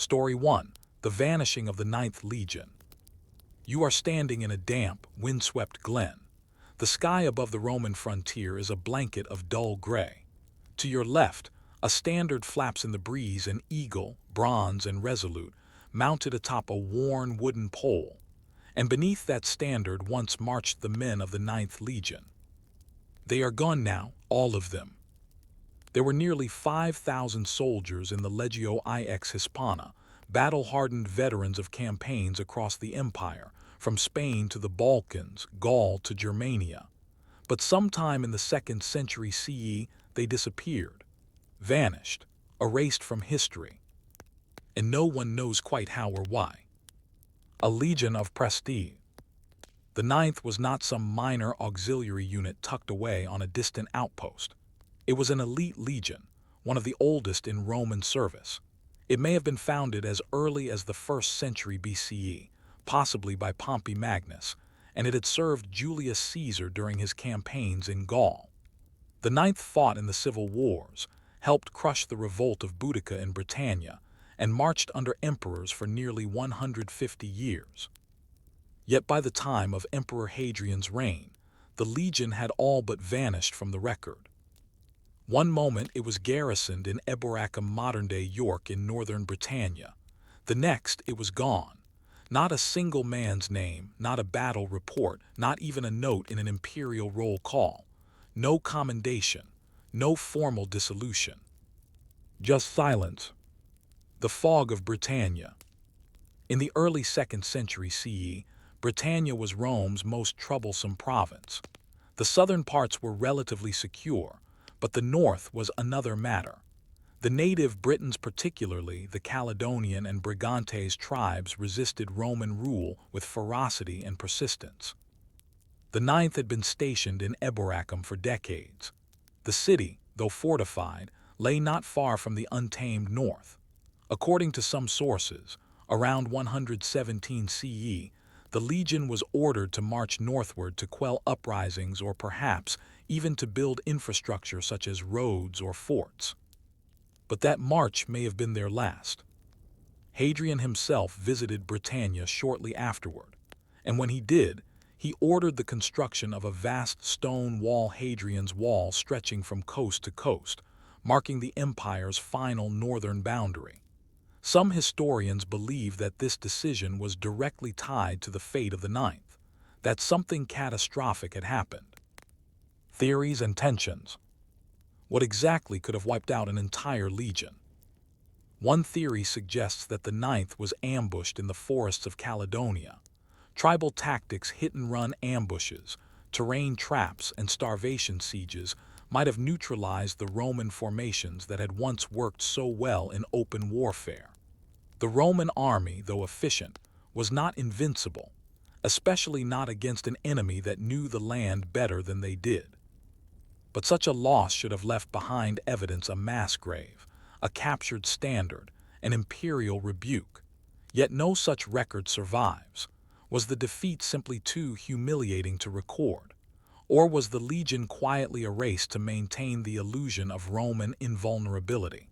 Story 1. The Vanishing of the Ninth Legion. You are standing in a damp, windswept glen. The sky above the Roman frontier is a blanket of dull gray. To your left, a standard flaps in the breeze, an eagle, bronze and resolute, mounted atop a worn wooden pole. And beneath that standard once marched the men of the Ninth Legion. They are gone now, all of them. There were nearly 5,000 soldiers in the Legio IX Hispana, battle-hardened veterans of campaigns across the empire, from Spain to the Balkans, Gaul to Germania. But sometime in the 2nd century CE, they disappeared, vanished, erased from history. And no one knows quite how or why. A legion of prestige. The Ninth was not some minor auxiliary unit tucked away on a distant outpost. It was an elite legion, one of the oldest in Roman service. It may have been founded as early as the 1st century BCE, possibly by Pompey Magnus, and it had served Julius Caesar during his campaigns in Gaul. The Ninth fought in the civil wars, helped crush the revolt of Boudica in Britannia, and marched under emperors for nearly 150 years. Yet by the time of Emperor Hadrian's reign, the legion had all but vanished from the record. One moment it was garrisoned in Eboracum, modern-day York in northern Britannia. The next it was gone. Not a single man's name, not a battle report, not even a note in an imperial roll call. No commendation, no formal dissolution. Just silence. The fog of Britannia. In the early 2nd century CE, Britannia was Rome's most troublesome province. The southern parts were relatively secure, but the north was another matter. The native Britons, particularly the Caledonian and Brigantes tribes, resisted Roman rule with ferocity and persistence. The Ninth had been stationed in Eboracum for decades. The city, though fortified, lay not far from the untamed north. According to some sources, around 117 CE, the legion was ordered to march northward to quell uprisings or perhaps even to build infrastructure such as roads or forts. But that march may have been their last. Hadrian himself visited Britannia shortly afterward, and when he did, he ordered the construction of a vast stone wall, Hadrian's Wall, stretching from coast to coast, marking the empire's final northern boundary. Some historians believe that this decision was directly tied to the fate of the Ninth, that something catastrophic had happened. Theories and tensions. What exactly could have wiped out an entire legion? One theory suggests that the Ninth was ambushed in the forests of Caledonia. Tribal tactics, hit-and-run ambushes, terrain traps, and starvation sieges might have neutralized the Roman formations that had once worked so well in open warfare. The Roman army, though efficient, was not invincible, especially not against an enemy that knew the land better than they did. But such a loss should have left behind evidence: a mass grave, a captured standard, an imperial rebuke. Yet no such record survives. Was the defeat simply too humiliating to record? Or was the legion quietly erased to maintain the illusion of Roman invulnerability?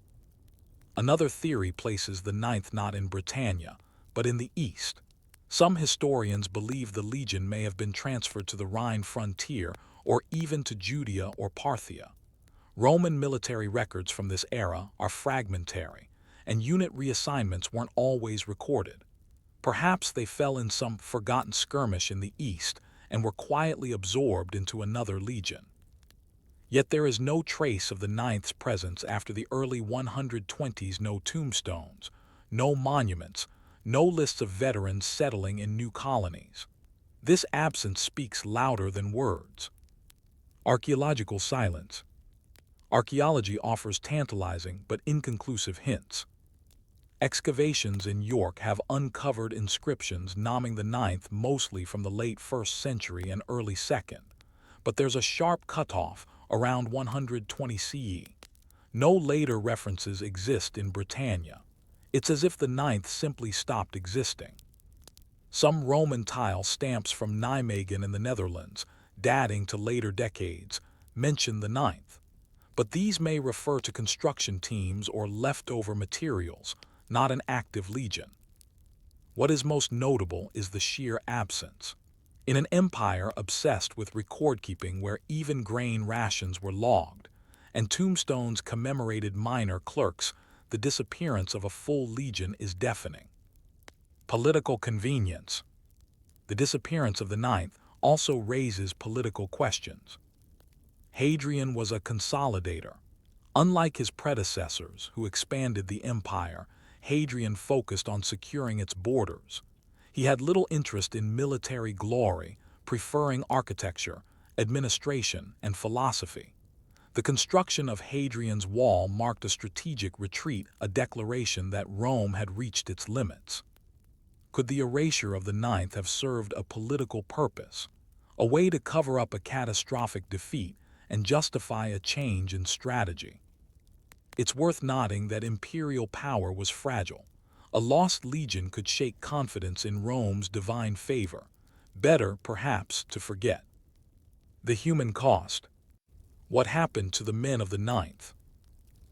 Another theory places the Ninth not in Britannia, but in the east. Some historians believe the legion may have been transferred to the Rhine frontier or even to Judea or Parthia. Roman military records from this era are fragmentary, and unit reassignments weren't always recorded. Perhaps they fell in some forgotten skirmish in the east and were quietly absorbed into another legion. Yet there is no trace of the Ninth's presence after the early 120s, no tombstones, no monuments, no lists of veterans settling in new colonies. This absence speaks louder than words. Archaeological silence. Archaeology offers tantalizing but inconclusive hints. Excavations in York have uncovered inscriptions naming the Ninth mostly from the late 1st century and early 2nd, but there's a sharp cutoff around 120 CE. No later references exist in Britannia. It's as if the Ninth simply stopped existing. Some Roman tile stamps from Nijmegen in the Netherlands, dating to later decades, mention the Ninth, but these may refer to construction teams or leftover materials, not an active legion. What is most notable is the sheer absence. In an empire obsessed with record-keeping where even grain rations were logged, and tombstones commemorated minor clerks, the disappearance of a full legion is deafening. Political convenience. The disappearance of the Ninth also raises political questions. Hadrian was a consolidator. Unlike his predecessors, who expanded the empire, Hadrian focused on securing its borders. He had little interest in military glory, preferring architecture, administration, and philosophy. The construction of Hadrian's Wall marked a strategic retreat, a declaration that Rome had reached its limits. Could the erasure of the Ninth have served a political purpose, a way to cover up a catastrophic defeat and justify a change in strategy? It's worth noting that imperial power was fragile. A lost legion could shake confidence in Rome's divine favor. Better, perhaps, to forget. The human cost. What happened to the men of the Ninth?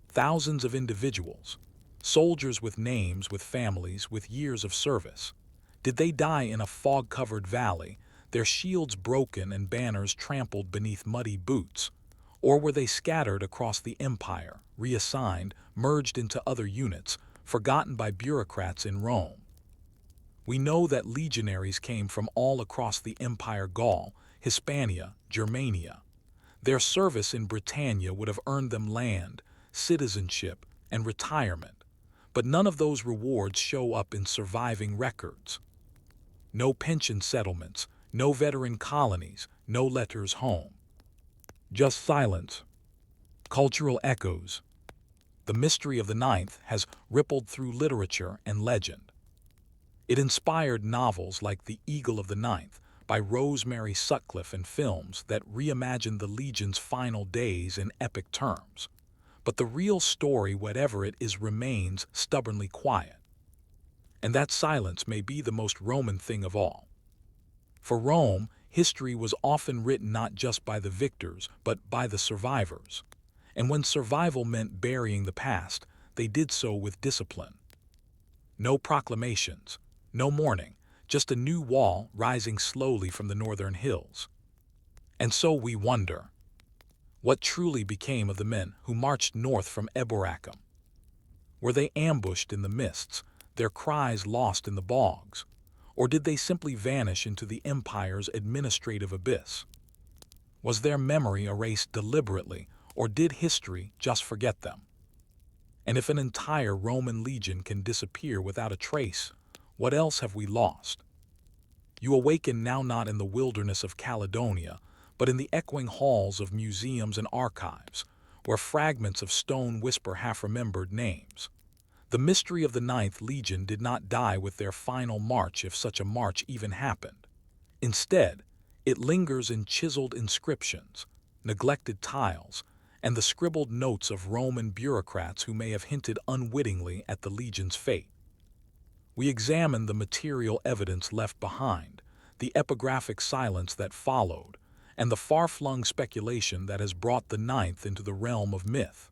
Thousands of individuals, soldiers with names, with families, with years of service. Did they die in a fog-covered valley, their shields broken and banners trampled beneath muddy boots? Or were they scattered across the empire, reassigned, merged into other units, forgotten by bureaucrats in Rome? We know that legionaries came from all across the empire: Gaul, Hispania, Germania. Their service in Britannia would have earned them land, citizenship, and retirement, but none of those rewards show up in surviving records. No pension settlements, no veteran colonies, no letters home. Just silence. Cultural echoes. The mystery of the Ninth has rippled through literature and legend. It inspired novels like The Eagle of the Ninth by Rosemary Sutcliffe and films that reimagined the Legion's final days in epic terms. But the real story, whatever it is, remains stubbornly quiet. And that silence may be the most Roman thing of all. For Rome, history was often written not just by the victors, but by the survivors. And when survival meant burying the past, they did so with discipline. No proclamations, no mourning, just a new wall rising slowly from the northern hills. And so we wonder, what truly became of the men who marched north from Eboracum? Were they ambushed in the mists, their cries lost in the bogs? Or did they simply vanish into the empire's administrative abyss? Was their memory erased deliberately, or did history just forget them? And if an entire Roman legion can disappear without a trace, what else have we lost? You awaken now not in the wilderness of Caledonia, but in the echoing halls of museums and archives, where fragments of stone whisper half-remembered names. The mystery of the Ninth Legion did not die with their final march, if such a march even happened. Instead, it lingers in chiseled inscriptions, neglected tiles, and the scribbled notes of Roman bureaucrats who may have hinted unwittingly at the legion's fate. We examine the material evidence left behind, the epigraphic silence that followed, and the far-flung speculation that has brought the Ninth into the realm of myth.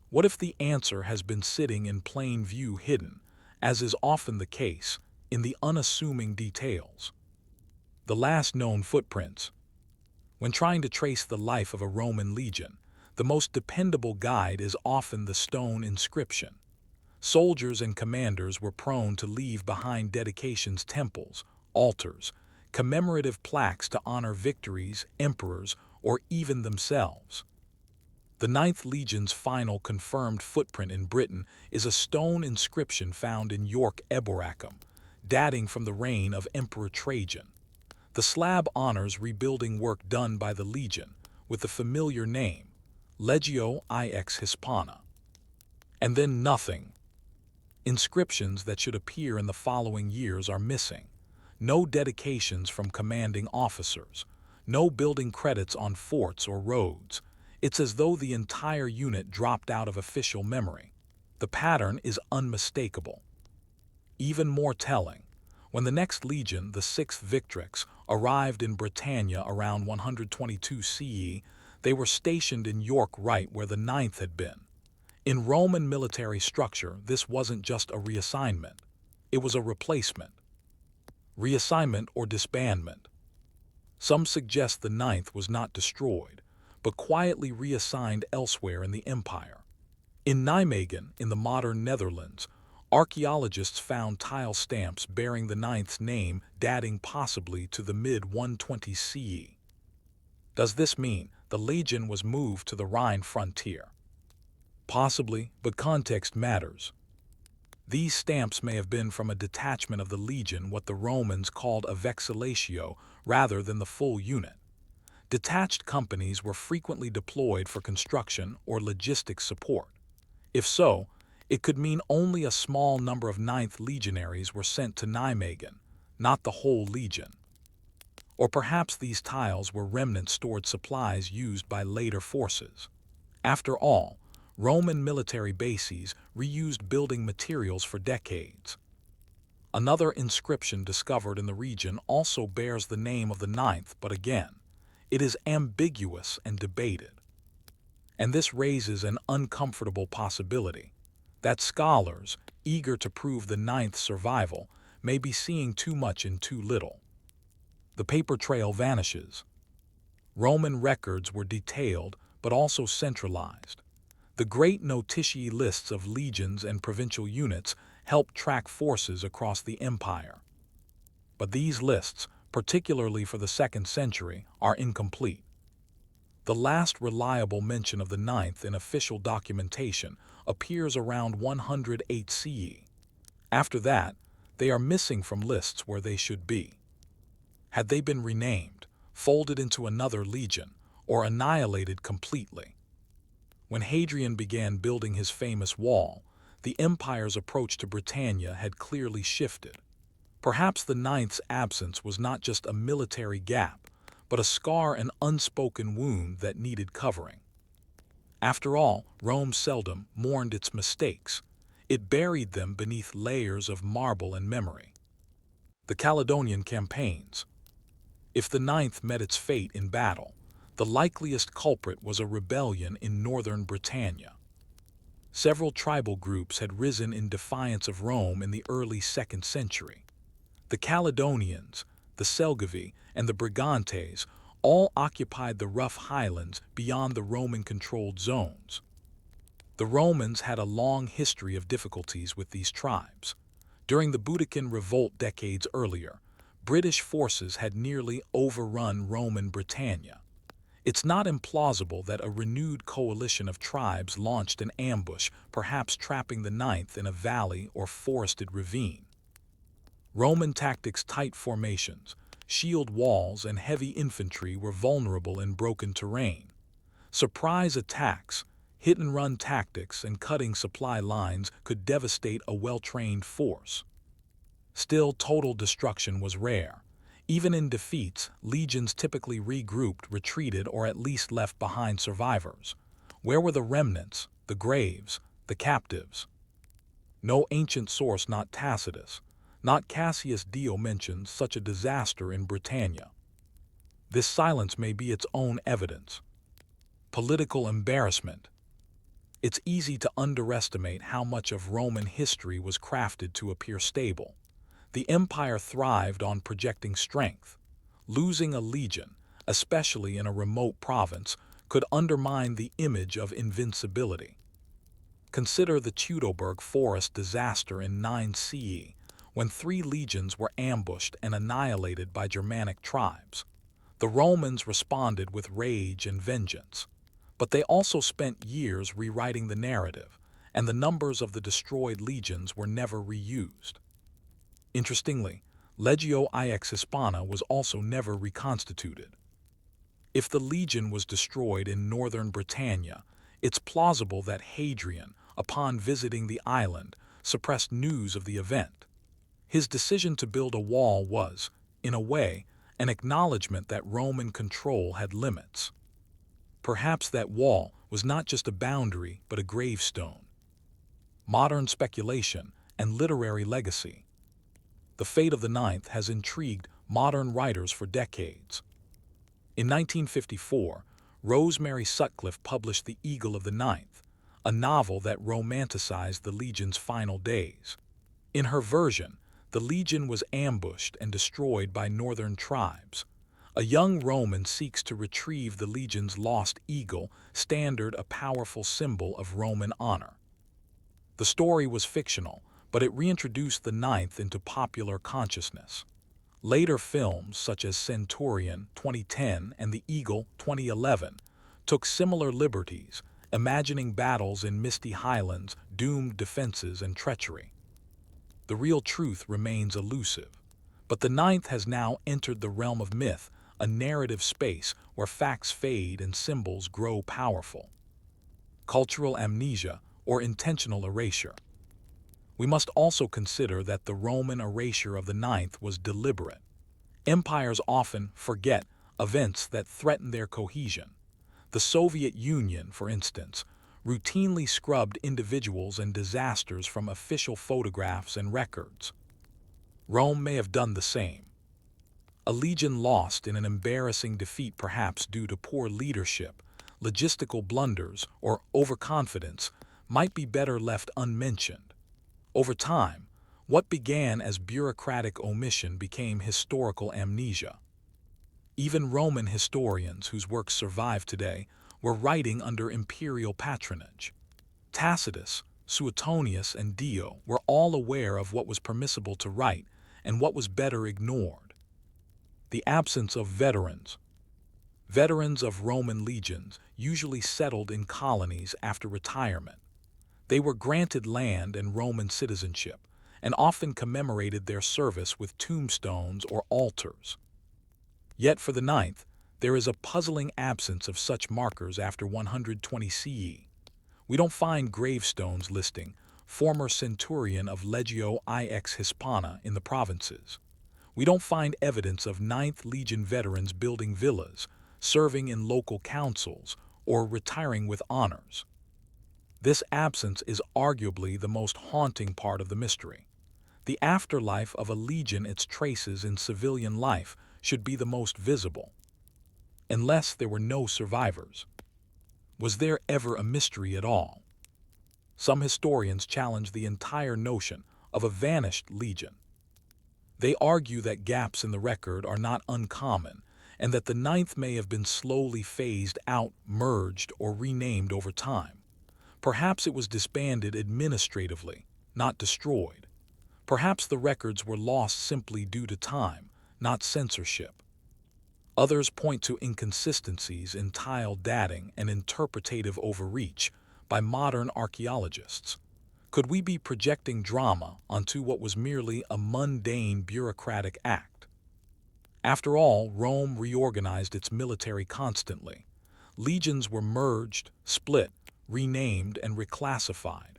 What if the answer has been sitting in plain view, hidden, as is often the case, in the unassuming details? The last known footprints. When trying to trace the life of a Roman legion, the most dependable guide is often the stone inscription. Soldiers and commanders were prone to leave behind dedications, temples, altars, commemorative plaques to honor victories, emperors, or even themselves. The Ninth Legion's final confirmed footprint in Britain is a stone inscription found in York, Eboracum, dating from the reign of Emperor Trajan. The slab honors rebuilding work done by the Legion, with the familiar name, Legio Ix Hispana. And then nothing. Inscriptions that should appear in the following years are missing. No dedications from commanding officers. No building credits on forts or roads. It's as though the entire unit dropped out of official memory. The pattern is unmistakable. Even more telling, when the next legion, the 6th Victrix, arrived in Britannia around 122 CE, they were stationed in York, right where the 9th had been. In Roman military structure, this wasn't just a reassignment. It was a replacement. Reassignment or disbandment. Some suggest the ninth was not destroyed, but quietly reassigned elsewhere in the empire. In Nijmegen, in the modern Netherlands, archaeologists found tile stamps bearing the ninth's name dating possibly to the mid-120s CE. Does this mean the legion was moved to the Rhine frontier? Possibly, but context matters. These stamps may have been from a detachment of the legion, what the Romans called a vexillatio, rather than the full unit. Detached companies were frequently deployed for construction or logistics support. If so, it could mean only a small number of Ninth Legionaries were sent to Nijmegen, not the whole legion. Or perhaps these tiles were remnant stored supplies used by later forces. After all, Roman military bases reused building materials for decades. Another inscription discovered in the region also bears the name of the ninth, but again, it is ambiguous and debated. And this raises an uncomfortable possibility that scholars, eager to prove the ninth's survival, may be seeing too much in too little. The paper trail vanishes. Roman records were detailed but also centralized. The great notitii lists of legions and provincial units helped track forces across the empire. But these lists, particularly for the 2nd century, are incomplete. The last reliable mention of the ninth in official documentation appears around 108 CE. After that, they are missing from lists where they should be. Had they been renamed, folded into another legion, or annihilated completely? When Hadrian began building his famous wall, the empire's approach to Britannia had clearly shifted. Perhaps the ninth's absence was not just a military gap, but a scar and unspoken wound that needed covering. After all, Rome seldom mourned its mistakes. It buried them beneath layers of marble and memory. The Caledonian campaigns. If the ninth met its fate in battle, the likeliest culprit was a rebellion in northern Britannia. Several tribal groups had risen in defiance of Rome in the early 2nd century. The Caledonians, the Selgovae, and the Brigantes all occupied the rough highlands beyond the Roman-controlled zones. The Romans had a long history of difficulties with these tribes. During the Boudiccan revolt decades earlier, British forces had nearly overrun Roman Britannia. It's not implausible that a renewed coalition of tribes launched an ambush, perhaps trapping the ninth in a valley or forested ravine. Roman tactics: tight formations, shield walls, and heavy infantry were vulnerable in broken terrain. Surprise attacks, hit-and-run tactics, and cutting supply lines could devastate a well-trained force. Still, total destruction was rare. Even in defeats, legions typically regrouped, retreated, or at least left behind survivors. Where were the remnants, the graves, the captives? No ancient source, not Tacitus, not Cassius Dio, mentions such a disaster in Britannia. This silence may be its own evidence. Political embarrassment. It's easy to underestimate how much of Roman history was crafted to appear stable. The empire thrived on projecting strength. Losing a legion, especially in a remote province, could undermine the image of invincibility. Consider the Teutoburg forest disaster in 9 CE, when 3 legions were ambushed and annihilated by Germanic tribes. The Romans responded with rage and vengeance. But they also spent years rewriting the narrative, and the numbers of the destroyed legions were never reused. Interestingly, Legio IX Hispana was also never reconstituted. If the legion was destroyed in northern Britannia, it's plausible that Hadrian, upon visiting the island, suppressed news of the event. His decision to build a wall was, in a way, an acknowledgement that Roman control had limits. Perhaps that wall was not just a boundary but a gravestone. Modern speculation and literary legacy. The fate of the ninth has intrigued modern writers for decades. In 1954, Rosemary Sutcliffe published The Eagle of the Ninth, a novel that romanticized the legion's final days. In her version, the legion was ambushed and destroyed by northern tribes. A young Roman seeks to retrieve the legion's lost eagle, standard, a powerful symbol of Roman honor. The story was fictional, but it reintroduced the ninth into popular consciousness. Later films, such as Centurion 2010 and The Eagle 2011, took similar liberties, imagining battles in misty highlands, doomed defenses, and treachery. The real truth remains elusive, but the ninth has now entered the realm of myth, a narrative space where facts fade and symbols grow powerful. Cultural amnesia, or intentional erasure. We must also consider that the Roman erasure of the ninth was deliberate. Empires often forget events that threaten their cohesion. The Soviet Union, for instance, routinely scrubbed individuals and disasters from official photographs and records. Rome may have done the same. A legion lost in an embarrassing defeat, perhaps due to poor leadership, logistical blunders, or overconfidence, might be better left unmentioned. Over time, what began as bureaucratic omission became historical amnesia. Even Roman historians whose works survive today were writing under imperial patronage. Tacitus, Suetonius, and Dio were all aware of what was permissible to write and what was better ignored. The absence of veterans. Veterans of Roman legions usually settled in colonies after retirement. They were granted land and Roman citizenship, and often commemorated their service with tombstones or altars. Yet for the ninth, there is a puzzling absence of such markers after 120 CE. We don't find gravestones listing former centurion of Legio IX Hispana in the provinces. We don't find evidence of Ninth Legion veterans building villas, serving in local councils, or retiring with honors. This absence is arguably the most haunting part of the mystery. The afterlife of a legion, its traces in civilian life, should be the most visible. Unless there were no survivors. Was there ever a mystery at all? Some historians challenge the entire notion of a vanished legion. They argue that gaps in the record are not uncommon, and that the ninth may have been slowly phased out, merged, or renamed over time. Perhaps it was disbanded administratively, not destroyed. Perhaps the records were lost simply due to time, not censorship. Others point to inconsistencies in tile dating and interpretative overreach by modern archaeologists. Could we be projecting drama onto what was merely a mundane bureaucratic act? After all, Rome reorganized its military constantly. Legions were merged, split, renamed, and reclassified.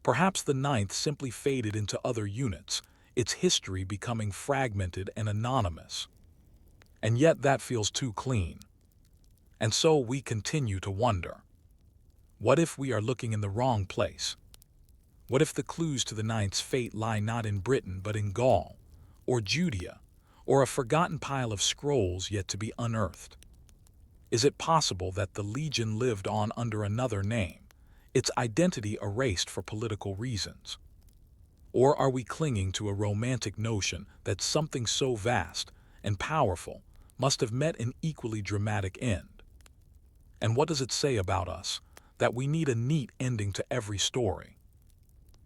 Perhaps the ninth simply faded into other units, its history becoming fragmented and anonymous. And yet that feels too clean. And so we continue to wonder. What if we are looking in the wrong place? What if the clues to the ninth's fate lie not in Britain but in Gaul, or Judea, or a forgotten pile of scrolls yet to be unearthed? Is it possible that the legion lived on under another name, its identity erased for political reasons? Or are we clinging to a romantic notion that something so vast and powerful must have met an equally dramatic end? And what does it say about us that we need a neat ending to every story?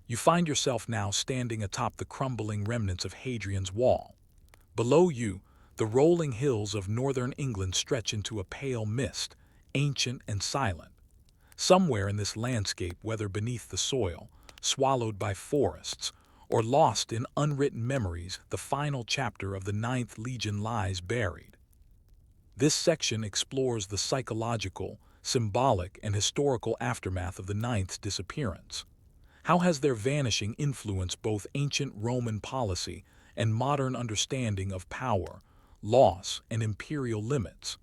You find yourself now standing atop the crumbling remnants of Hadrian's Wall. Below you, the rolling hills of northern England stretch into a pale mist, ancient and silent. Somewhere in this landscape, whether beneath the soil, swallowed by forests, or lost in unwritten memories, the final chapter of the Ninth Legion lies buried. This section explores the psychological, symbolic, and historical aftermath of the Ninth's disappearance. How has their vanishing influenced both ancient Roman policy and modern understanding of power, loss, and imperial limits?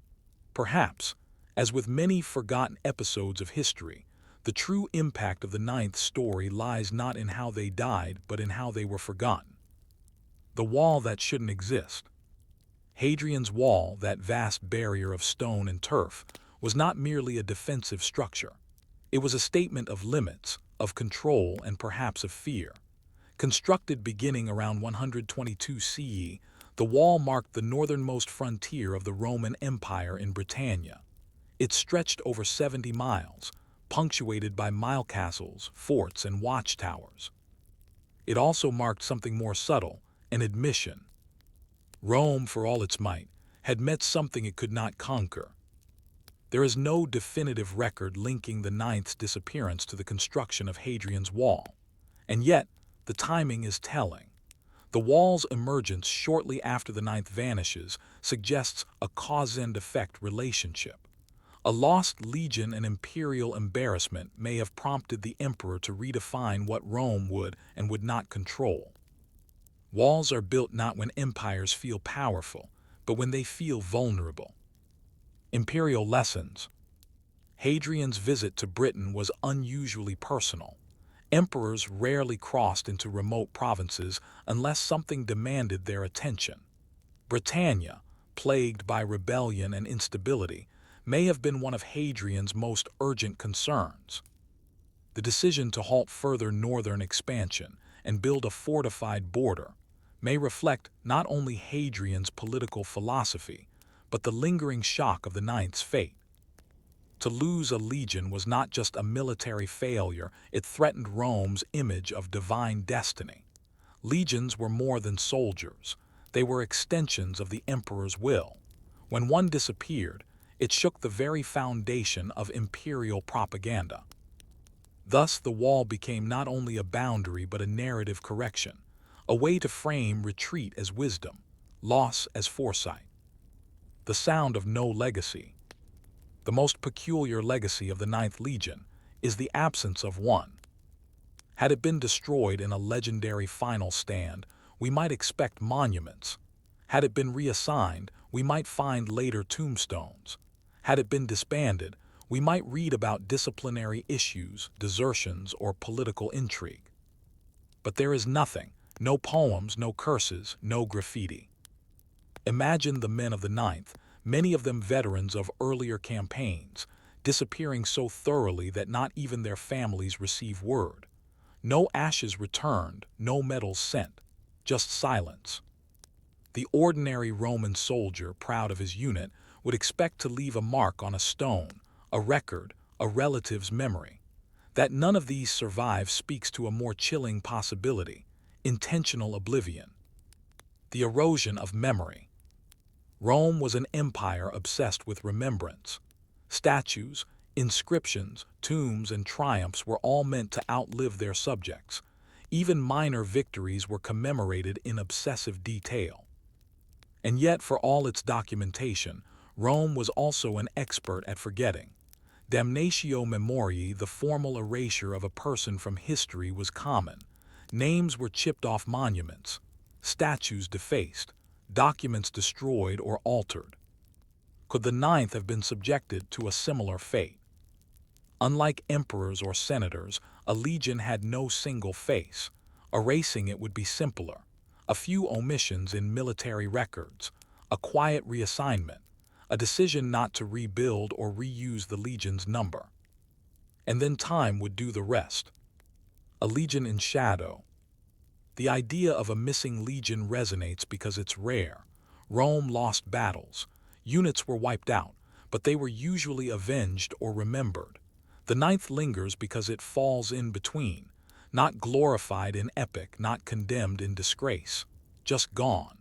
Perhaps, as with many forgotten episodes of history, the true impact of the ninth story lies not in how they died, but in how they were forgotten. The wall that shouldn't exist. Hadrian's Wall, that vast barrier of stone and turf, was not merely a defensive structure. It was a statement of limits, of control, and perhaps of fear. Constructed beginning around 122 CE, the wall marked the northernmost frontier of the Roman Empire in Britannia. It stretched over 70 miles, punctuated by mile castles, forts, and watchtowers. It also marked something more subtle, an admission. Rome, for all its might, had met something it could not conquer. There is no definitive record linking the Ninth's disappearance to the construction of Hadrian's Wall, and yet the timing is telling. The wall's emergence shortly after the Ninth vanishes suggests a cause-and-effect relationship. A lost legion and imperial embarrassment may have prompted the emperor to redefine what Rome would and would not control. Walls are built not when empires feel powerful, but when they feel vulnerable. Imperial lessons. Hadrian's visit to Britain was unusually personal. Emperors rarely crossed into remote provinces unless something demanded their attention. Britannia, plagued by rebellion and instability, may have been one of Hadrian's most urgent concerns. The decision to halt further northern expansion and build a fortified border may reflect not only Hadrian's political philosophy, but the lingering shock of the Ninth's fate. To lose a legion was not just a military failure, it threatened Rome's image of divine destiny. Legions were more than soldiers. They were extensions of the emperor's will. When one disappeared, it shook the very foundation of imperial propaganda. Thus, the wall became not only a boundary but a narrative correction, a way to frame retreat as wisdom, loss as foresight. The sound of no legacy. The most peculiar legacy of the Ninth Legion is the absence of one. Had it been destroyed in a legendary final stand, we might expect monuments. Had it been reassigned, we might find later tombstones. Had it been disbanded, we might read about disciplinary issues, desertions, or political intrigue. But there is nothing, no poems, no curses, no graffiti. Imagine the men of the Ninth, many of them veterans of earlier campaigns, disappearing so thoroughly that not even their families receive word. No ashes returned, no medals sent, just silence. The ordinary Roman soldier, proud of his unit, would expect to leave a mark on a stone, a record, a relative's memory. That none of these survive speaks to a more chilling possibility: intentional oblivion. The erosion of memory. Rome was an empire obsessed with remembrance. Statues, inscriptions, tombs, and triumphs were all meant to outlive their subjects. Even minor victories were commemorated in obsessive detail. And yet, for all its documentation, Rome was also an expert at forgetting. Damnatio memoriae, the formal erasure of a person from history, was common. Names were chipped off monuments, statues defaced, documents destroyed or altered. Could the Ninth have been subjected to a similar fate? Unlike emperors or senators, a legion had no single face. Erasing it would be simpler. A few omissions in military records, a quiet reassignment, a decision not to rebuild or reuse the legion's number. And then time would do the rest. A legion in shadow. The idea of a missing legion resonates because it's rare. Rome lost battles. Units were wiped out, but they were usually avenged or remembered. The Ninth lingers because it falls in between, not glorified in epic, not condemned in disgrace, just gone.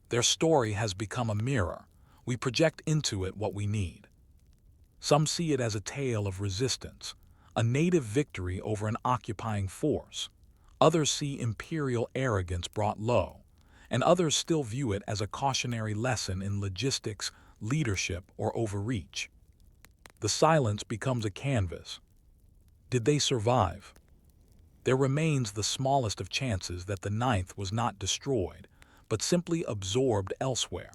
Their story has become a mirror. We project into it what we need. Some see it as a tale of resistance, a native victory over an occupying force. Others see imperial arrogance brought low, and others still view it as a cautionary lesson in logistics, leadership, or overreach. The silence becomes a canvas. Did they survive? There remains the smallest of chances that the Ninth was not destroyed, but simply absorbed elsewhere.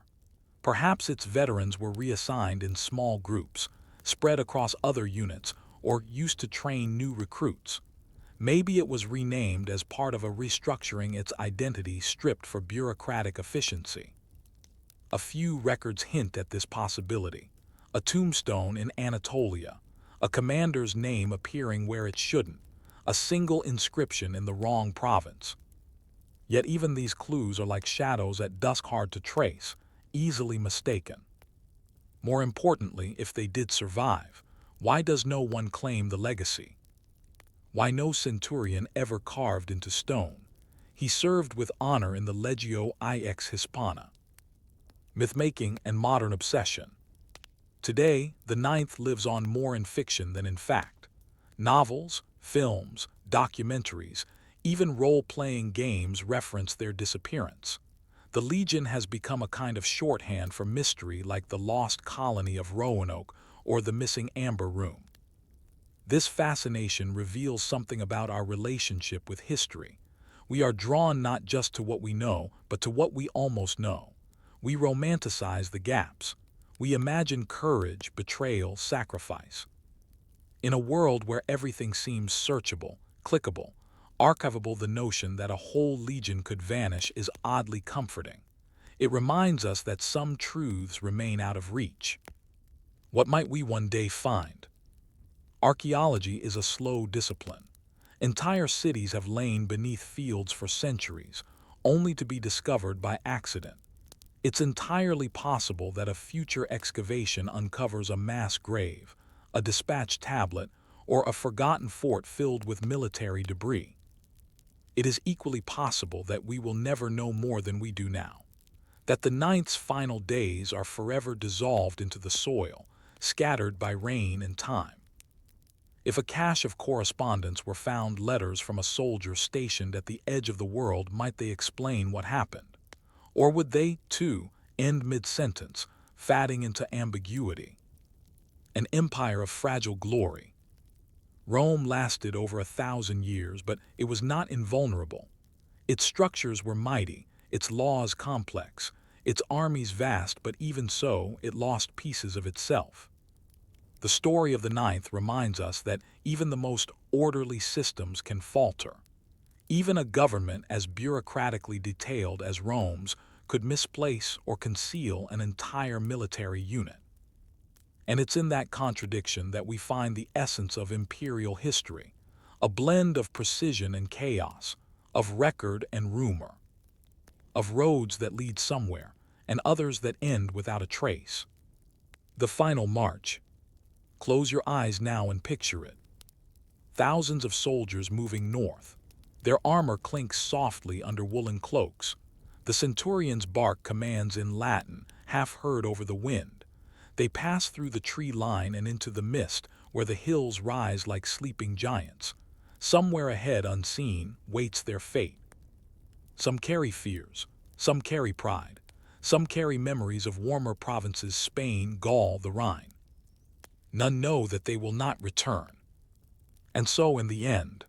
Perhaps its veterans were reassigned in small groups, spread across other units, or used to train new recruits. Maybe it was renamed as part of a restructuring its identity stripped for bureaucratic efficiency. A few records hint at this possibility. A tombstone in Anatolia, a commander's name appearing where it shouldn't, a single inscription in the wrong province. Yet even these clues are like shadows at dusk, hard to trace, easily mistaken. More importantly, if they did survive, why does no one claim the legacy? Why no centurion ever carved into stone? He served with honor in the Legio IX Hispana. Myth-making and modern obsession. Today, the ninth lives on more in fiction than in fact. Novels, films, documentaries, even role-playing games reference their disappearance. The Legion has become a kind of shorthand for mystery, like the lost colony of Roanoke or the missing Amber Room. This fascination reveals something about our relationship with history. We are drawn not just to what we know, but to what we almost know. We romanticize the gaps. We imagine courage, betrayal, sacrifice. In a world where everything seems searchable, clickable, archivable, the notion that a whole legion could vanish is oddly comforting. It reminds us that some truths remain out of reach. What might we one day find? Archaeology is a slow discipline. Entire cities have lain beneath fields for centuries, only to be discovered by accident. It's entirely possible that a future excavation uncovers a mass grave, a dispatched tablet, or a forgotten fort filled with military debris. It is equally possible that we will never know more than we do now, that the ninth's final days are forever dissolved into the soil, scattered by rain and time. If a cache of correspondence were found, letters from a soldier stationed at the edge of the world, might they explain what happened? Or would they, too, end mid-sentence, fading into ambiguity? An empire of fragile glory. Rome lasted over 1,000 years, but it was not invulnerable. Its structures were mighty, its laws complex, its armies vast, but even so, it lost pieces of itself. The story of the ninth reminds us that even the most orderly systems can falter. Even a government as bureaucratically detailed as Rome's could misplace or conceal an entire military unit. And it's in that contradiction that we find the essence of imperial history, a blend of precision and chaos, of record and rumor, of roads that lead somewhere and others that end without a trace. The final march. Close your eyes now and picture it. Thousands of soldiers moving north. Their armor clinks softly under woolen cloaks. The centurion's bark commands in Latin, half heard over the wind. They pass through the tree line and into the mist, where the hills rise like sleeping giants. Somewhere ahead, unseen, waits their fate. Some carry fears, some carry pride, some carry memories of warmer provinces, Spain, Gaul, the Rhine. None know that they will not return. And so, in the end,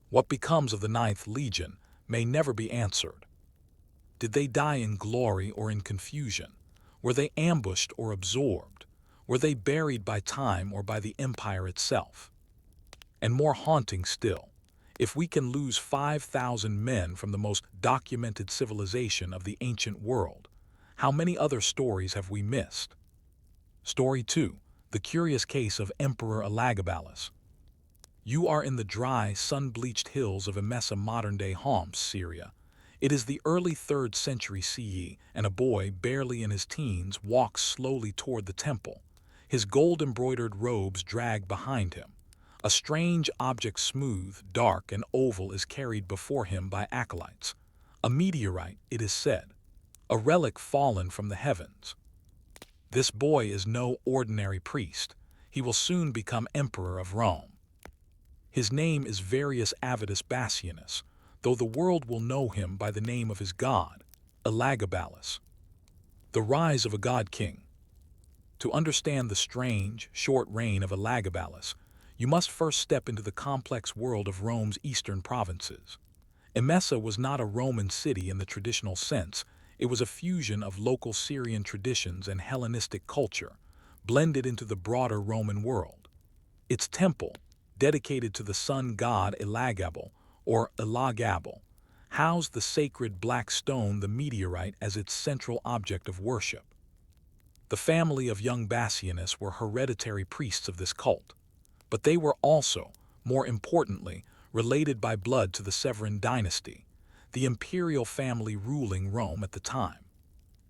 what becomes of the Ninth Legion may never be answered. Did they die in glory or in confusion? Were they ambushed or absorbed? Were they buried by time or by the empire itself? And more haunting still, if we can lose 5,000 men from the most documented civilization of the ancient world, how many other stories have we missed? Story 2. The curious case of Emperor Elagabalus. You are in the dry, sun-bleached hills of Emesa, modern-day Homs, Syria. It is the early 3rd century CE, and a boy, barely in his teens, walks slowly toward the temple. His gold-embroidered robes drag behind him. A strange object, smooth, dark, and oval, is carried before him by acolytes. A meteorite, it is said. A relic fallen from the heavens. This boy is no ordinary priest. He will soon become emperor of Rome. His name is Varius Avitus Bassianus, though the world will know him by the name of his god, Elagabalus. The rise of a god-king. To understand the strange, short reign of Elagabalus, you must first step into the complex world of Rome's eastern provinces. Emesa was not a Roman city in the traditional sense. It was a fusion of local Syrian traditions and Hellenistic culture, blended into the broader Roman world. Its temple, dedicated to the sun god Elagabal, or Elagabal, housed the sacred black stone, the meteorite, as its central object of worship. The family of young Bassianus were hereditary priests of this cult. but they were also, more importantly, related by blood to the Severan dynasty, the imperial family ruling Rome at the time.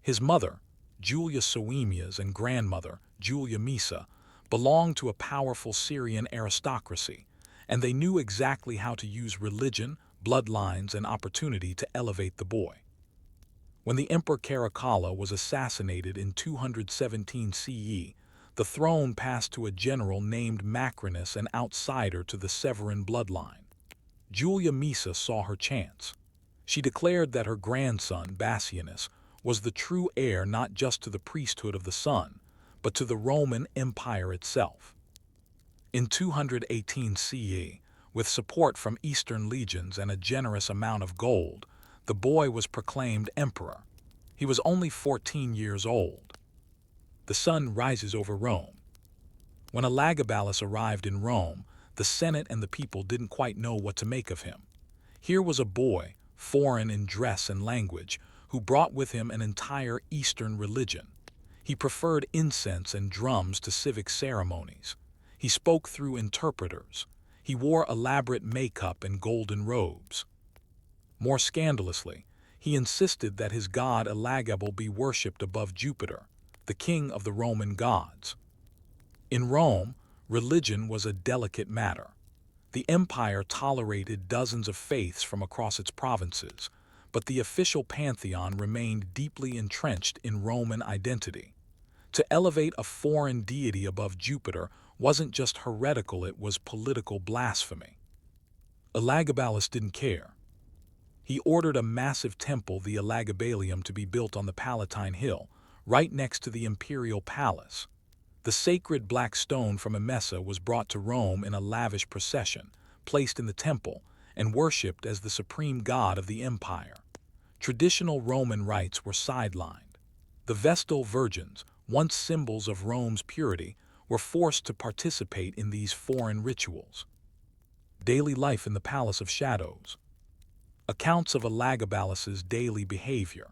His mother, Julia Soaemias, and grandmother, Julia Misa, belonged to a powerful Syrian aristocracy, and they knew exactly how to use religion, bloodlines, and opportunity to elevate the boy. When the Emperor Caracalla was assassinated in 217 CE, the throne passed to a general named Macrinus, an outsider to the Severan bloodline. Julia Misa saw her chance. She declared that her grandson, Bassianus, was the true heir not just to the priesthood of the sun, but to the Roman Empire itself. In 218 CE, with support from Eastern legions and a generous amount of gold, the boy was proclaimed emperor. He was only 14 years old. The sun rises over Rome. When Elagabalus arrived in Rome, the Senate and the people didn't quite know what to make of him. Here was a boy, foreign in dress and language, who brought with him an entire Eastern religion. He preferred incense and drums to civic ceremonies. He spoke through interpreters. He wore elaborate makeup and golden robes. More scandalously, he insisted that his god Elagabal be worshipped above Jupiter, the king of the Roman gods. In Rome, religion was a delicate matter. The empire tolerated dozens of faiths from across its provinces, but the official pantheon remained deeply entrenched in Roman identity. To elevate a foreign deity above Jupiter wasn't just heretical, it was political blasphemy. Elagabalus didn't care. He ordered a massive temple, the Elagabalium, to be built on the Palatine Hill, right next to the imperial palace. The sacred black stone from Emesa was brought to Rome in a lavish procession, placed in the temple, and worshipped as the supreme god of the empire. Traditional Roman rites were sidelined. The Vestal Virgins, once symbols of Rome's purity, were forced to participate in these foreign rituals. Daily life in the Palace of Shadows. Accounts of Elagabalus's daily behavior,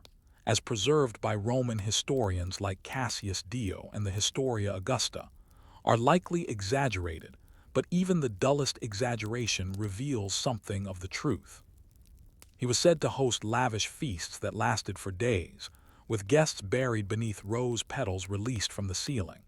as preserved by Roman historians like Cassius Dio and the Historia Augusta, are likely exaggerated, but even the dullest exaggeration reveals something of the truth. He was said to host lavish feasts that lasted for days, with guests buried beneath rose petals released from the ceiling.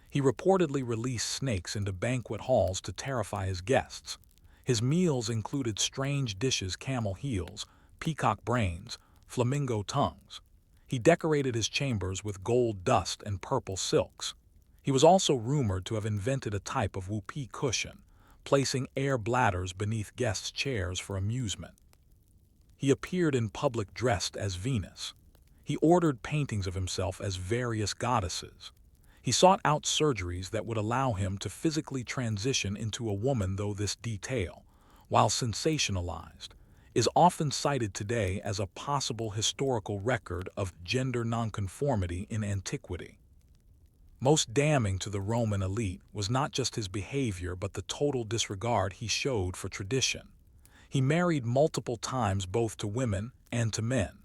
He reportedly released snakes into banquet halls to terrify his guests. His meals included strange dishes: camel heels, peacock brains, flamingo tongues. He decorated his chambers with gold dust and purple silks. He was also rumored to have invented a type of whoopee cushion, placing air bladders beneath guests' chairs for amusement. He appeared in public dressed as Venus. He ordered paintings of himself as various goddesses. He sought out surgeries that would allow him to physically transition into a woman, though this detail, while sensationalized, is often cited today as a possible historical record of gender nonconformity in antiquity. Most damning to the Roman elite was not just his behavior but the total disregard he showed for tradition. He married multiple times, both to women and to men.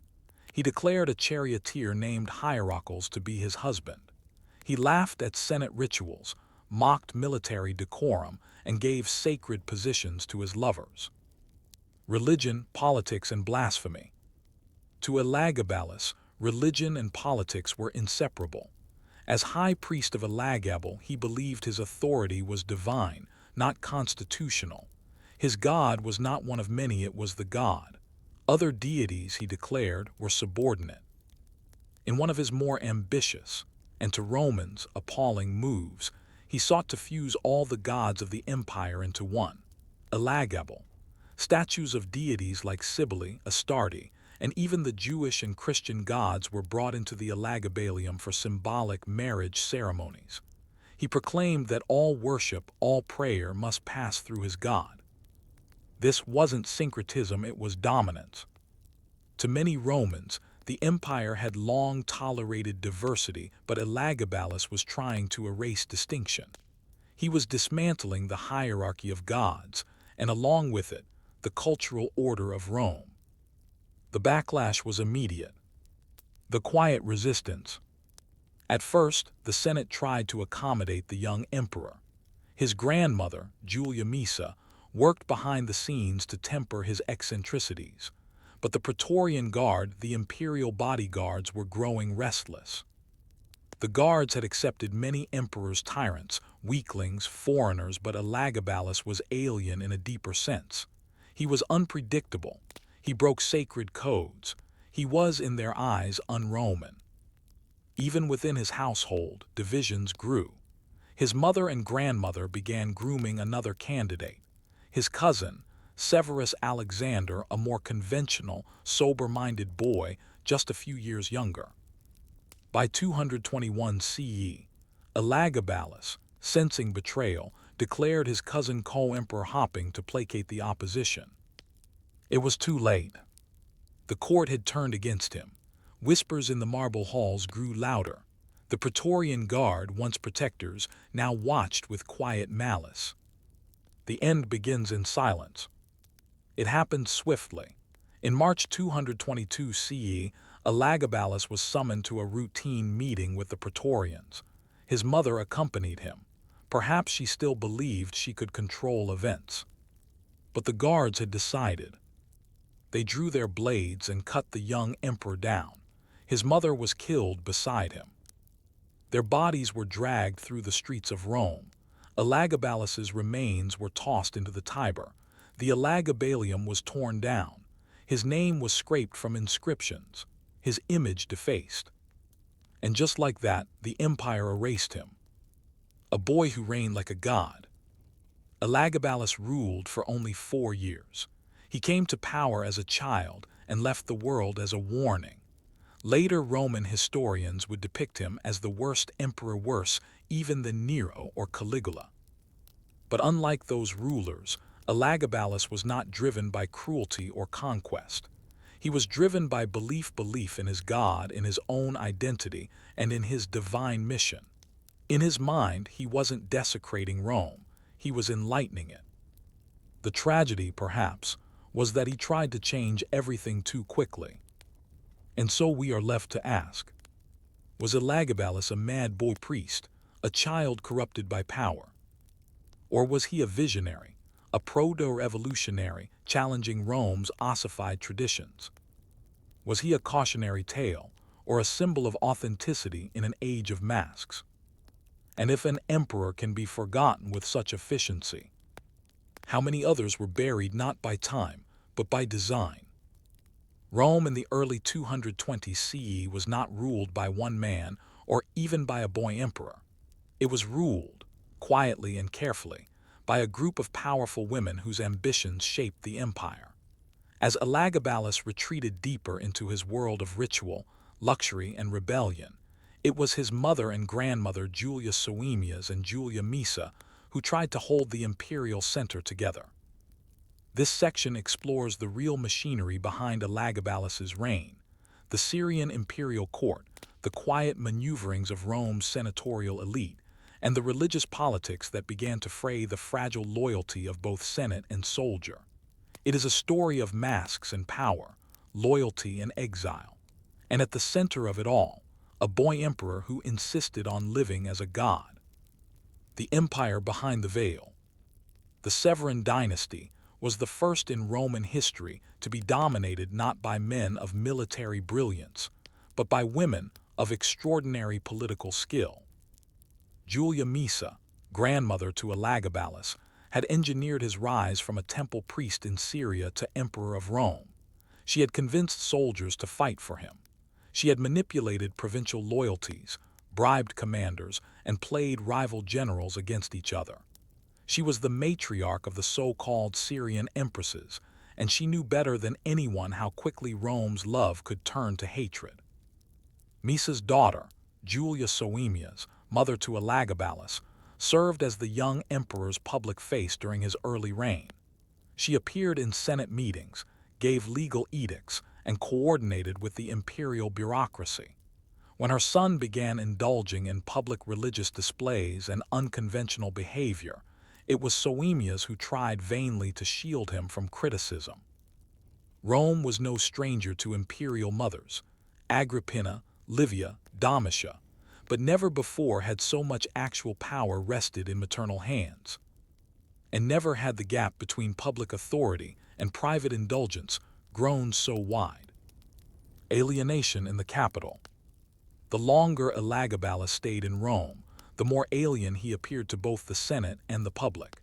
He declared a charioteer named Hierocles to be his husband. He laughed at Senate rituals, mocked military decorum, and gave sacred positions to his lovers. Religion, politics, and blasphemy. To Elagabalus, religion and politics were inseparable. As high priest of Elagabal, he believed his authority was divine, not constitutional. His god was not one of many, it was the god. Other deities, he declared, were subordinate. In one of his more ambitious, and to Romans appalling moves, he sought to fuse all the gods of the empire into one, Elagabal. Statues of deities like Cybele, Astarte, and even the Jewish and Christian gods were brought into the Elagabalium for symbolic marriage ceremonies. He proclaimed that all worship, all prayer must pass through his god. This wasn't syncretism, it was dominance. To many Romans, the empire had long tolerated diversity, but Elagabalus was trying to erase distinction. He was dismantling the hierarchy of gods, and along with it, the cultural order of Rome. The backlash was immediate. The quiet resistance. At first, the Senate tried to accommodate the young emperor. His grandmother, Julia Misa, worked behind the scenes to temper his eccentricities. But the Praetorian Guard, the imperial bodyguards, were growing restless. The guards had accepted many emperor's tyrants, weaklings, foreigners, but Elagabalus was alien in a deeper sense. He was unpredictable. He broke sacred codes. He was, in their eyes, un-Roman. Even within his household, divisions grew. His mother and grandmother began grooming another candidate. His cousin, Severus Alexander, a more conventional, sober-minded boy, just a few years younger. By 221 CE, Elagabalus, sensing betrayal, declared his cousin co-emperor hopping to placate the opposition. It was too late. The court had turned against him. Whispers in the marble halls grew louder. The Praetorian Guard, once protectors, now watched with quiet malice. The end begins in silence. It happened swiftly. In March 222 CE, Elagabalus was summoned to a routine meeting with the Praetorians. His mother accompanied him. Perhaps she still believed she could control events. But the guards had decided. They drew their blades and cut the young emperor down. His mother was killed beside him. Their bodies were dragged through the streets of Rome. Elagabalus's remains were tossed into the Tiber. The Elagabalium was torn down. His name was scraped from inscriptions, his image defaced. And just like that, the empire erased him. A boy who reigned like a god. Elagabalus ruled for only 4 years. He came to power as a child and left the world as a warning. Later Roman historians would depict him as the worst emperor, worse even than Nero or Caligula. But unlike those rulers, Elagabalus was not driven by cruelty or conquest. He was driven by belief in his God, in his own identity, and in his divine mission. In his mind, he wasn't desecrating Rome, he was enlightening it. The tragedy, perhaps, was that he tried to change everything too quickly. And so we are left to ask, was Elagabalus a mad boy priest, a child corrupted by power? Or was he a visionary, a proto-revolutionary challenging Rome's ossified traditions? Was he a cautionary tale, or a symbol of authenticity in an age of masks? And if an emperor can be forgotten with such efficiency, how many others were buried not by time, but by design? Rome in the early 220 CE was not ruled by one man or even by a boy emperor. It was ruled, quietly and carefully, by a group of powerful women whose ambitions shaped the empire. As Elagabalus retreated deeper into his world of ritual, luxury, and rebellion, it was his mother and grandmother Julia Soaemias and Julia Misa who tried to hold the imperial center together. This section explores the real machinery behind Elagabalus's reign, the Syrian imperial court, the quiet maneuverings of Rome's senatorial elite, and the religious politics that began to fray the fragile loyalty of both senate and soldier. It is a story of masks and power, loyalty and exile, and at the center of it all, a boy emperor who insisted on living as a god. The empire behind the veil. The Severan dynasty was the first in Roman history to be dominated not by men of military brilliance, but by women of extraordinary political skill. Julia Misa, grandmother to Elagabalus, had engineered his rise from a temple priest in Syria to emperor of Rome. She had convinced soldiers to fight for him. She had manipulated provincial loyalties, bribed commanders, and played rival generals against each other. She was the matriarch of the so-called Syrian empresses, and she knew better than anyone how quickly Rome's love could turn to hatred. Misa's daughter, Julia Soaemias, mother to Elagabalus, served as the young emperor's public face during his early reign. She appeared in Senate meetings, gave legal edicts, and coordinated with the imperial bureaucracy. When her son began indulging in public religious displays and unconventional behavior, it was Soaemias who tried vainly to shield him from criticism. Rome was no stranger to imperial mothers, Agrippina, Livia, Domitia, but never before had so much actual power rested in maternal hands. And never had the gap between public authority and private indulgence grown so wide. Alienation in the capital. The longer Elagabalus stayed in Rome, the more alien he appeared to both the Senate and the public.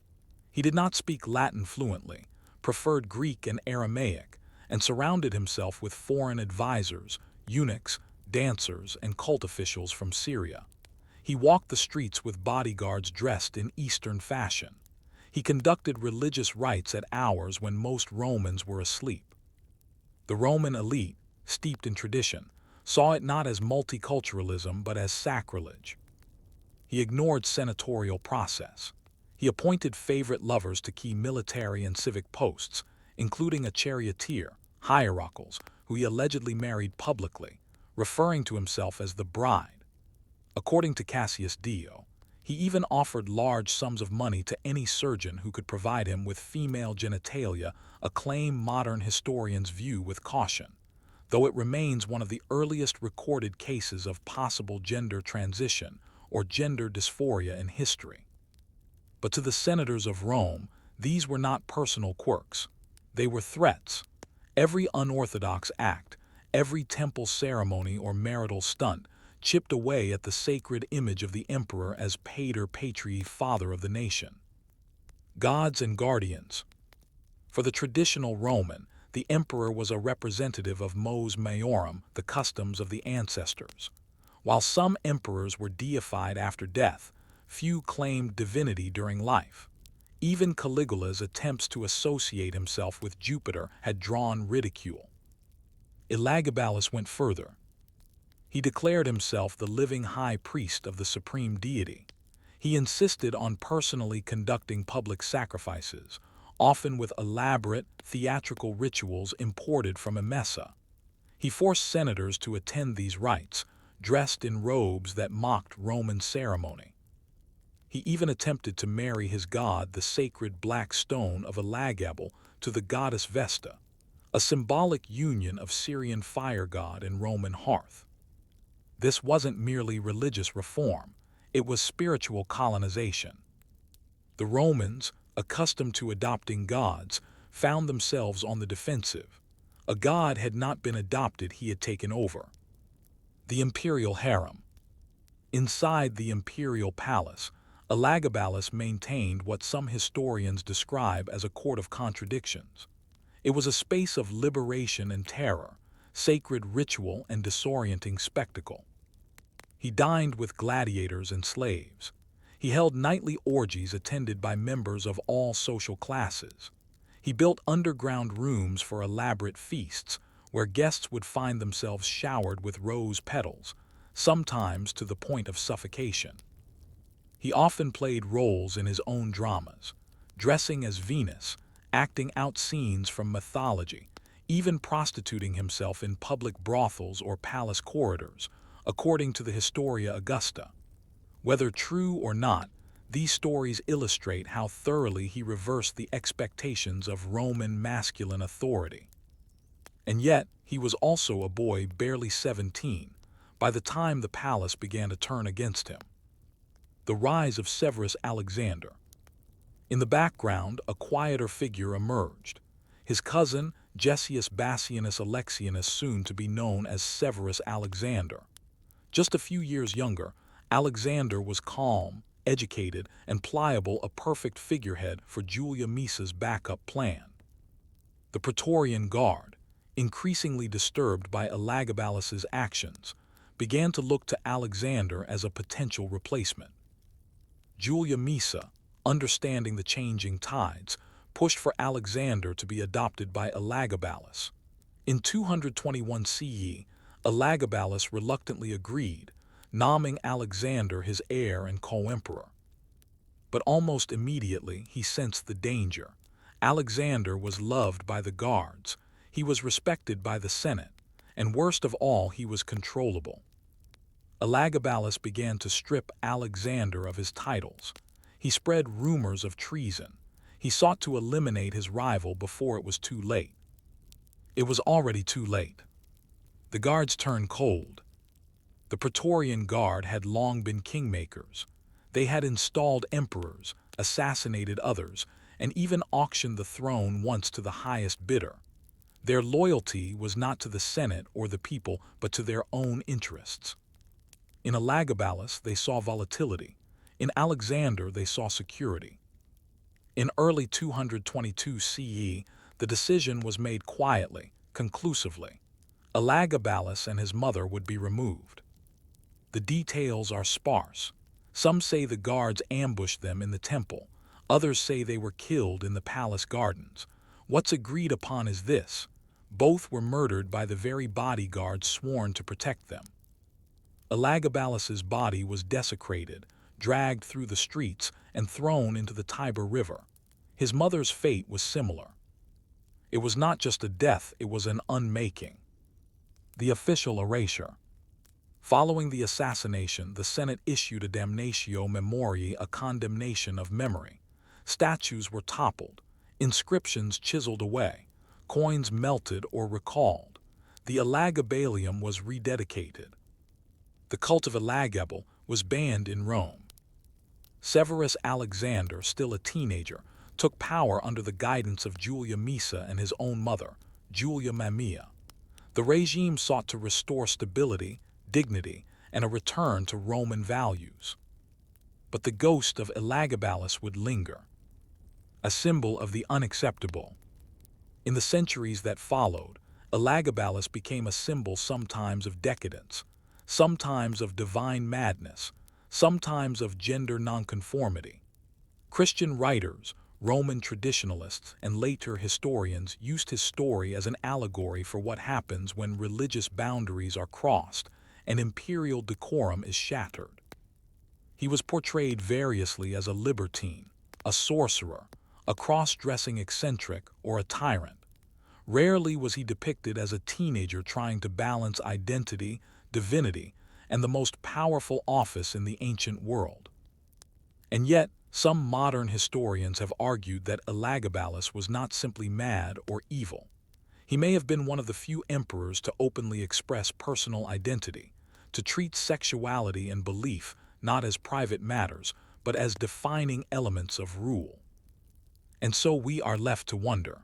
He did not speak Latin fluently, preferred Greek and Aramaic, and surrounded himself with foreign advisors, eunuchs, dancers, and cult officials from Syria. He walked the streets with bodyguards dressed in Eastern fashion. He conducted religious rites at hours when most Romans were asleep. The Roman elite, steeped in tradition, saw it not as multiculturalism but as sacrilege. He ignored senatorial process. He appointed favorite lovers to key military and civic posts, including a charioteer, hierarchals, who he allegedly married publicly, referring to himself as the bride. According to Cassius Dio, he even offered large sums of money to any surgeon who could provide him with female genitalia, a claim modern historians view with caution, though it remains one of the earliest recorded cases of possible gender transition or gender dysphoria in history. But to the senators of Rome, these were not personal quirks. They were threats. Every unorthodox act, every temple ceremony or marital stunt, chipped away at the sacred image of the emperor as pater patrii, father of the nation. Gods and guardians. For the traditional Roman, the emperor was a representative of mos maiorum, the customs of the ancestors. While some emperors were deified after death, few claimed divinity during life. Even Caligula's attempts to associate himself with Jupiter had drawn ridicule. Elagabalus went further. He declared himself the living high priest of the supreme deity. He insisted on personally conducting public sacrifices, often with elaborate, theatrical rituals imported from Emesa. He forced senators to attend these rites, dressed in robes that mocked Roman ceremony. He even attempted to marry his god, the sacred black stone of Elagabal, to the goddess Vesta, a symbolic union of Syrian fire god and Roman hearth. This wasn't merely religious reform, it was spiritual colonization. The Romans, accustomed to adopting gods, found themselves on the defensive. A god had not been adopted, he had taken over. The imperial harem. Inside the imperial palace, Elagabalus maintained what some historians describe as a court of contradictions. It was a space of liberation and terror, sacred ritual and disorienting spectacle. He dined with gladiators and slaves. He held nightly orgies attended by members of all social classes. He built underground rooms for elaborate feasts, where guests would find themselves showered with rose petals, sometimes to the point of suffocation. He often played roles in his own dramas, dressing as Venus, acting out scenes from mythology, even prostituting himself in public brothels or palace corridors, according to the Historia Augusta. Whether true or not, these stories illustrate how thoroughly he reversed the expectations of Roman masculine authority. And yet, he was also a boy barely 17, by the time the palace began to turn against him. The rise of Severus Alexander. In the background, a quieter figure emerged. His cousin, Gessius Bassianus Alexianus, soon to be known as Severus Alexander. Just a few years younger, Alexander was calm, educated, and pliable, a perfect figurehead for Julia Misa's backup plan. The Praetorian Guard, increasingly disturbed by Elagabalus's actions, began to look to Alexander as a potential replacement. Julia Misa, understanding the changing tides, pushed for Alexander to be adopted by Elagabalus. In 221 CE, Elagabalus reluctantly agreed, naming Alexander his heir and co-emperor. But almost immediately he sensed the danger. Alexander was loved by the guards, he was respected by the Senate, and worst of all, he was controllable. Elagabalus began to strip Alexander of his titles. He spread rumors of treason. He sought to eliminate his rival before it was too late. It was already too late. The guards turned cold. The Praetorian Guard had long been kingmakers. They had installed emperors, assassinated others, and even auctioned the throne once to the highest bidder. Their loyalty was not to the Senate or the people, but to their own interests. In Elagabalus, they saw volatility. In Alexander, they saw security. In early 222 CE, the decision was made quietly, conclusively. Elagabalus and his mother would be removed. The details are sparse. Some say the guards ambushed them in the temple. Others say they were killed in the palace gardens. What's agreed upon is this: both were murdered by the very bodyguards sworn to protect them. Elagabalus's body was desecrated, dragged through the streets, and thrown into the Tiber River. His mother's fate was similar. It was not just a death, it was an unmaking. The official erasure. Following the assassination, the Senate issued a damnatio memoriae, a condemnation of memory. Statues were toppled, inscriptions chiseled away, coins melted or recalled. The Elagabalium was rededicated. The cult of Elagabal was banned in Rome. Severus Alexander, still a teenager, took power under the guidance of Julia Maesa and his own mother, Julia Mamaea. The regime sought to restore stability, dignity, and a return to Roman values. But the ghost of Elagabalus would linger, a symbol of the unacceptable. In the centuries that followed, Elagabalus became a symbol sometimes of decadence, sometimes of divine madness, sometimes of gender nonconformity. Christian writers, Roman traditionalists, and later historians used his story as an allegory for what happens when religious boundaries are crossed and imperial decorum is shattered. He was portrayed variously as a libertine, a sorcerer, a cross-dressing eccentric, or a tyrant. Rarely was he depicted as a teenager trying to balance identity, divinity, and the most powerful office in the ancient world. And yet, some modern historians have argued that Elagabalus was not simply mad or evil. He may have been one of the few emperors to openly express personal identity, to treat sexuality and belief not as private matters, but as defining elements of rule. And so we are left to wonder: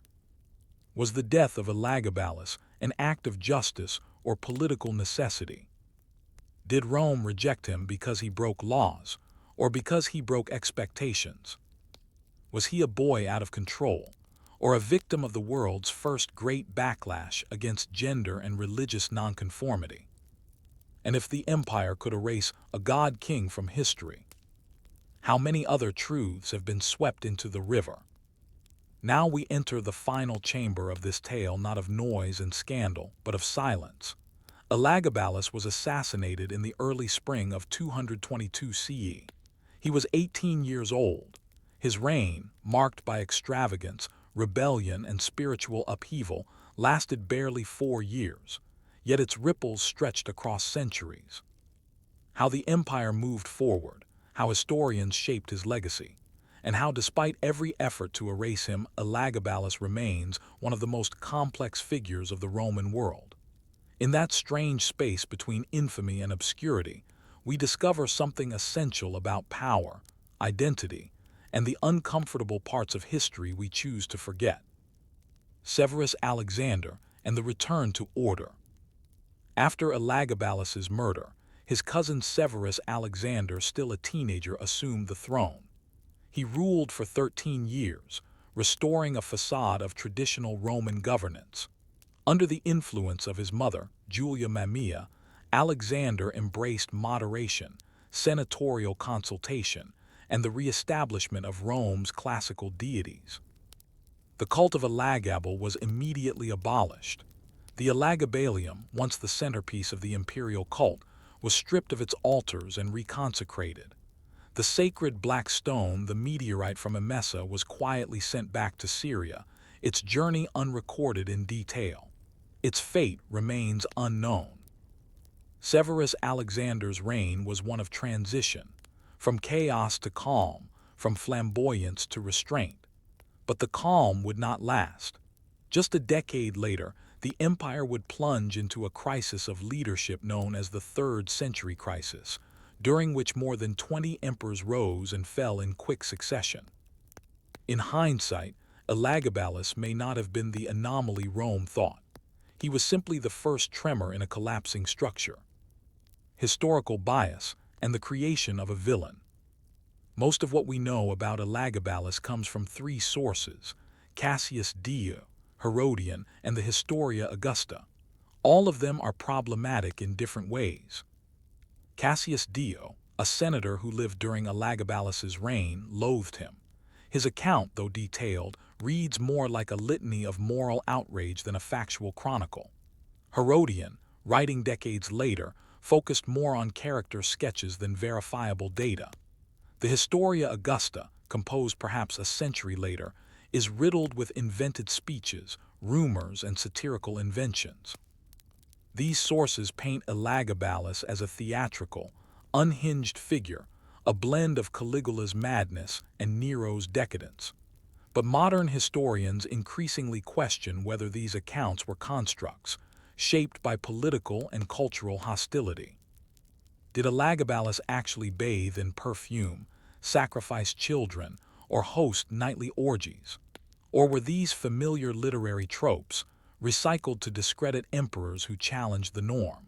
was the death of Elagabalus an act of justice or political necessity? Did Rome reject him because he broke laws, or because he broke expectations? Was he a boy out of control, or a victim of the world's first great backlash against gender and religious nonconformity? And if the empire could erase a god-king from history, how many other truths have been swept into the river? Now we enter the final chamber of this tale, not of noise and scandal, but of silence. Elagabalus was assassinated in the early spring of 222 CE. He was 18 years old. His reign, marked by extravagance, rebellion, and spiritual upheaval, lasted barely 4 years, yet its ripples stretched across centuries. How the empire moved forward, how historians shaped his legacy, and how, despite every effort to erase him, Elagabalus remains one of the most complex figures of the Roman world. In that strange space between infamy and obscurity, we discover something essential about power, identity, and the uncomfortable parts of history we choose to forget. Severus Alexander and the return to order. After Elagabalus's murder, his cousin Severus Alexander, still a teenager, assumed the throne. He ruled for 13 years, restoring a facade of traditional Roman governance. Under the influence of his mother, Julia Mamaea, Alexander embraced moderation, senatorial consultation, and the re-establishment of Rome's classical deities. The cult of Elagabal was immediately abolished. The Elagabalium, once the centerpiece of the imperial cult, was stripped of its altars and reconsecrated. The sacred black stone, the meteorite from Emesa, was quietly sent back to Syria, its journey unrecorded in detail. Its fate remains unknown. Severus Alexander's reign was one of transition, from chaos to calm, from flamboyance to restraint. But the calm would not last. Just a decade later, the empire would plunge into a crisis of leadership known as the Third Century Crisis, during which more than 20 emperors rose and fell in quick succession. In hindsight, Elagabalus may not have been the anomaly Rome thought. He was simply the first tremor in a collapsing structure. Historical bias and the creation of a villain. Most of what we know about Elagabalus comes from three sources: Cassius Dio, Herodian, and the Historia Augusta. All of them are problematic in different ways. Cassius Dio, a senator who lived during Elagabalus's reign, loathed him. His account, though detailed, reads more like a litany of moral outrage than a factual chronicle. Herodian, writing decades later, focused more on character sketches than verifiable data. The Historia Augusta, composed perhaps a century later, is riddled with invented speeches, rumors, and satirical inventions. These sources paint Elagabalus as a theatrical, unhinged figure, a blend of Caligula's madness and Nero's decadence. But modern historians increasingly question whether these accounts were constructs, shaped by political and cultural hostility. Did Elagabalus actually bathe in perfume, sacrifice children, or host nightly orgies? Or were these familiar literary tropes, recycled to discredit emperors who challenged the norm?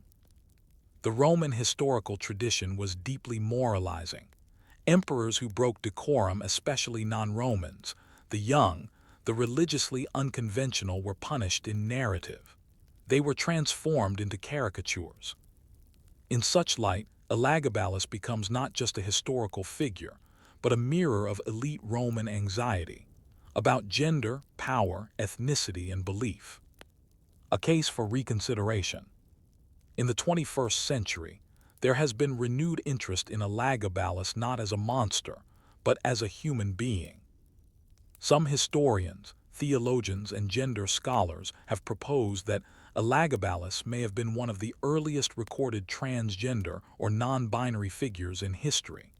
The Roman historical tradition was deeply moralizing. Emperors who broke decorum, especially non-Romans, the young, the religiously unconventional, were punished in narrative. They were transformed into caricatures. In such light, Elagabalus becomes not just a historical figure, but a mirror of elite Roman anxiety, about gender, power, ethnicity, and belief. A case for reconsideration. In the 21st century, there has been renewed interest in Elagabalus not as a monster, but as a human being. Some historians, theologians, and gender scholars have proposed that Elagabalus may have been one of the earliest recorded transgender or non-binary figures in history.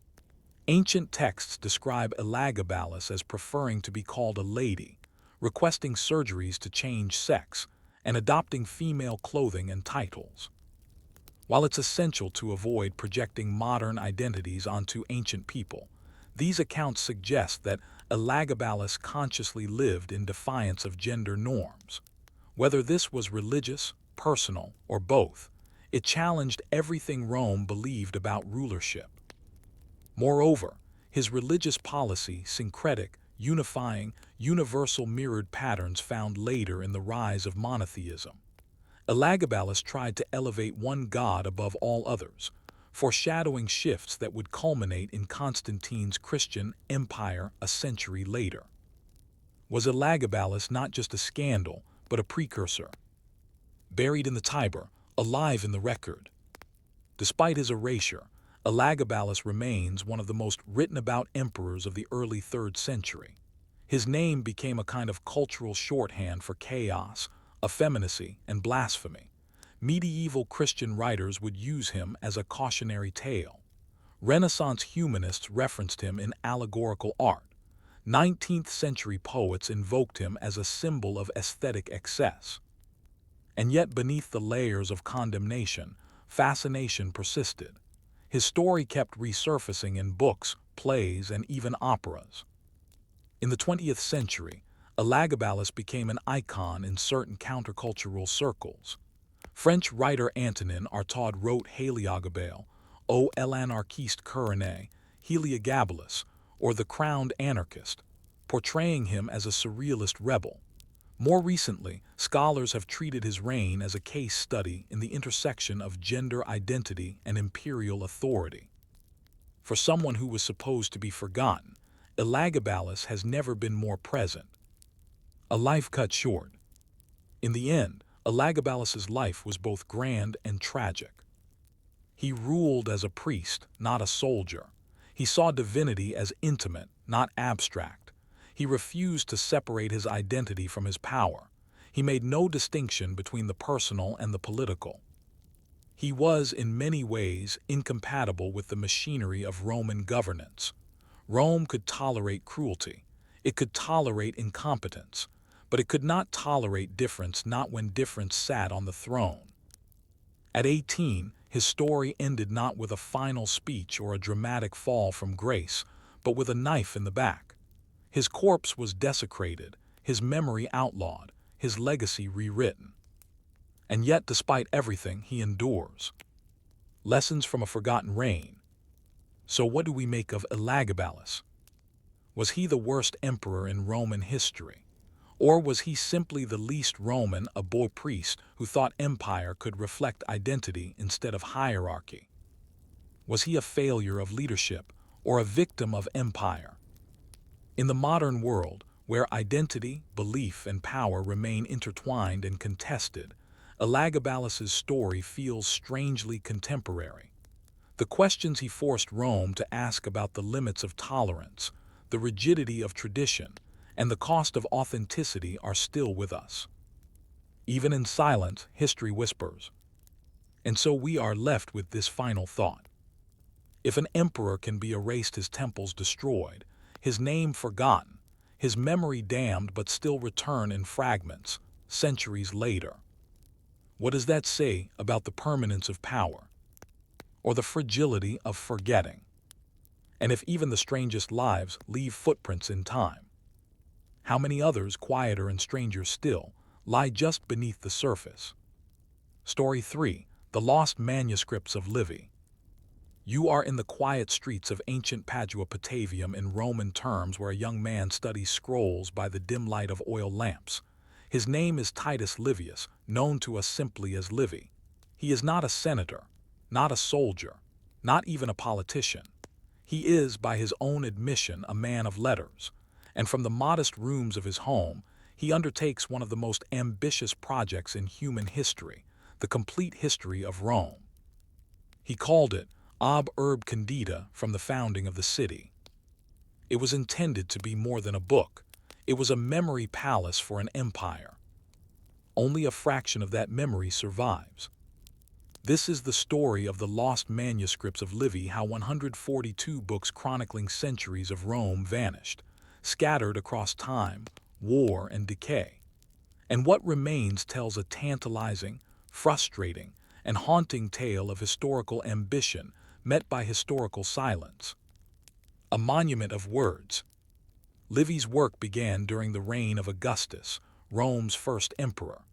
Ancient texts describe Elagabalus as preferring to be called a lady, requesting surgeries to change sex, and adopting female clothing and titles. While it's essential to avoid projecting modern identities onto ancient people, these accounts suggest that Elagabalus consciously lived in defiance of gender norms. Whether this was religious, personal, or both, it challenged everything Rome believed about rulership. Moreover, his religious policy, syncretic, unifying, universal mirrored patterns found later in the rise of monotheism. Elagabalus tried to elevate one god above all others, foreshadowing shifts that would culminate in Constantine's Christian empire a century later. Was Elagabalus not just a scandal, but a precursor? Buried in the Tiber, alive in the record. Despite his erasure, Elagabalus remains one of the most written-about emperors of the early 3rd century. His name became a kind of cultural shorthand for chaos, effeminacy, and blasphemy. Medieval Christian writers would use him as a cautionary tale. Renaissance humanists referenced him in allegorical art. 19th century poets invoked him as a symbol of aesthetic excess. And yet beneath the layers of condemnation, fascination persisted. His story kept resurfacing in books, plays, and even operas. In the 20th century, Elagabalus became an icon in certain countercultural circles. French writer Antonin Artaud wrote Héliogabale, O l'anarchiste couronné, Heliogabalus, or the crowned anarchist, portraying him as a surrealist rebel. More recently, scholars have treated his reign as a case study in the intersection of gender identity and imperial authority. For someone who was supposed to be forgotten, Elagabalus has never been more present. A life cut short. In the end, Elagabalus's life was both grand and tragic. He ruled as a priest, not a soldier. He saw divinity as intimate, not abstract. He refused to separate his identity from his power. He made no distinction between the personal and the political. He was, in many ways, incompatible with the machinery of Roman governance. Rome could tolerate cruelty. It could tolerate incompetence. but it could not tolerate difference, not when difference sat on the throne. At 18, his story ended not with a final speech or a dramatic fall from grace, but with a knife in the back. His corpse was desecrated, his memory outlawed, his legacy rewritten. And yet, despite everything, he endures. Lessons from a forgotten reign. So what do we make of Elagabalus? Was he the worst emperor in Roman history? Or was he simply the least Roman, a boy priest who thought empire could reflect identity instead of hierarchy? Was he a failure of leadership or a victim of empire? In the modern world, where identity, belief, and power remain intertwined and contested, Elagabalus's story feels strangely contemporary. The questions he forced Rome to ask about the limits of tolerance, the rigidity of tradition, and the cost of authenticity are still with us. Even in silence, history whispers. And so we are left with this final thought. If an emperor can be erased, his temples destroyed, his name forgotten, his memory damned but still return in fragments, centuries later, what does that say about the permanence of power? Or the fragility of forgetting? And if even the strangest lives leave footprints in time, how many others, quieter and stranger still, lie just beneath the surface? Story 3. The Lost Manuscripts of Livy. You are in the quiet streets of ancient Padua Patavium in Roman terms, where a young man studies scrolls by the dim light of oil lamps. His name is Titus Livius, known to us simply as Livy. He is not a senator, not a soldier, not even a politician. He is, by his own admission, a man of letters, and from the modest rooms of his home, he undertakes one of the most ambitious projects in human history, the complete history of Rome. He called it Ob Urbe Condita, from the founding of the city. It was intended to be more than a book. It was a memory palace for an empire. Only a fraction of that memory survives. This is the story of the lost manuscripts of Livy, how 142 books chronicling centuries of Rome vanished, scattered across time, war, and decay. And what remains tells a tantalizing, frustrating, and haunting tale of historical ambition met by historical silence. A monument of words. Livy's work began during the reign of Augustus, Rome's first emperor.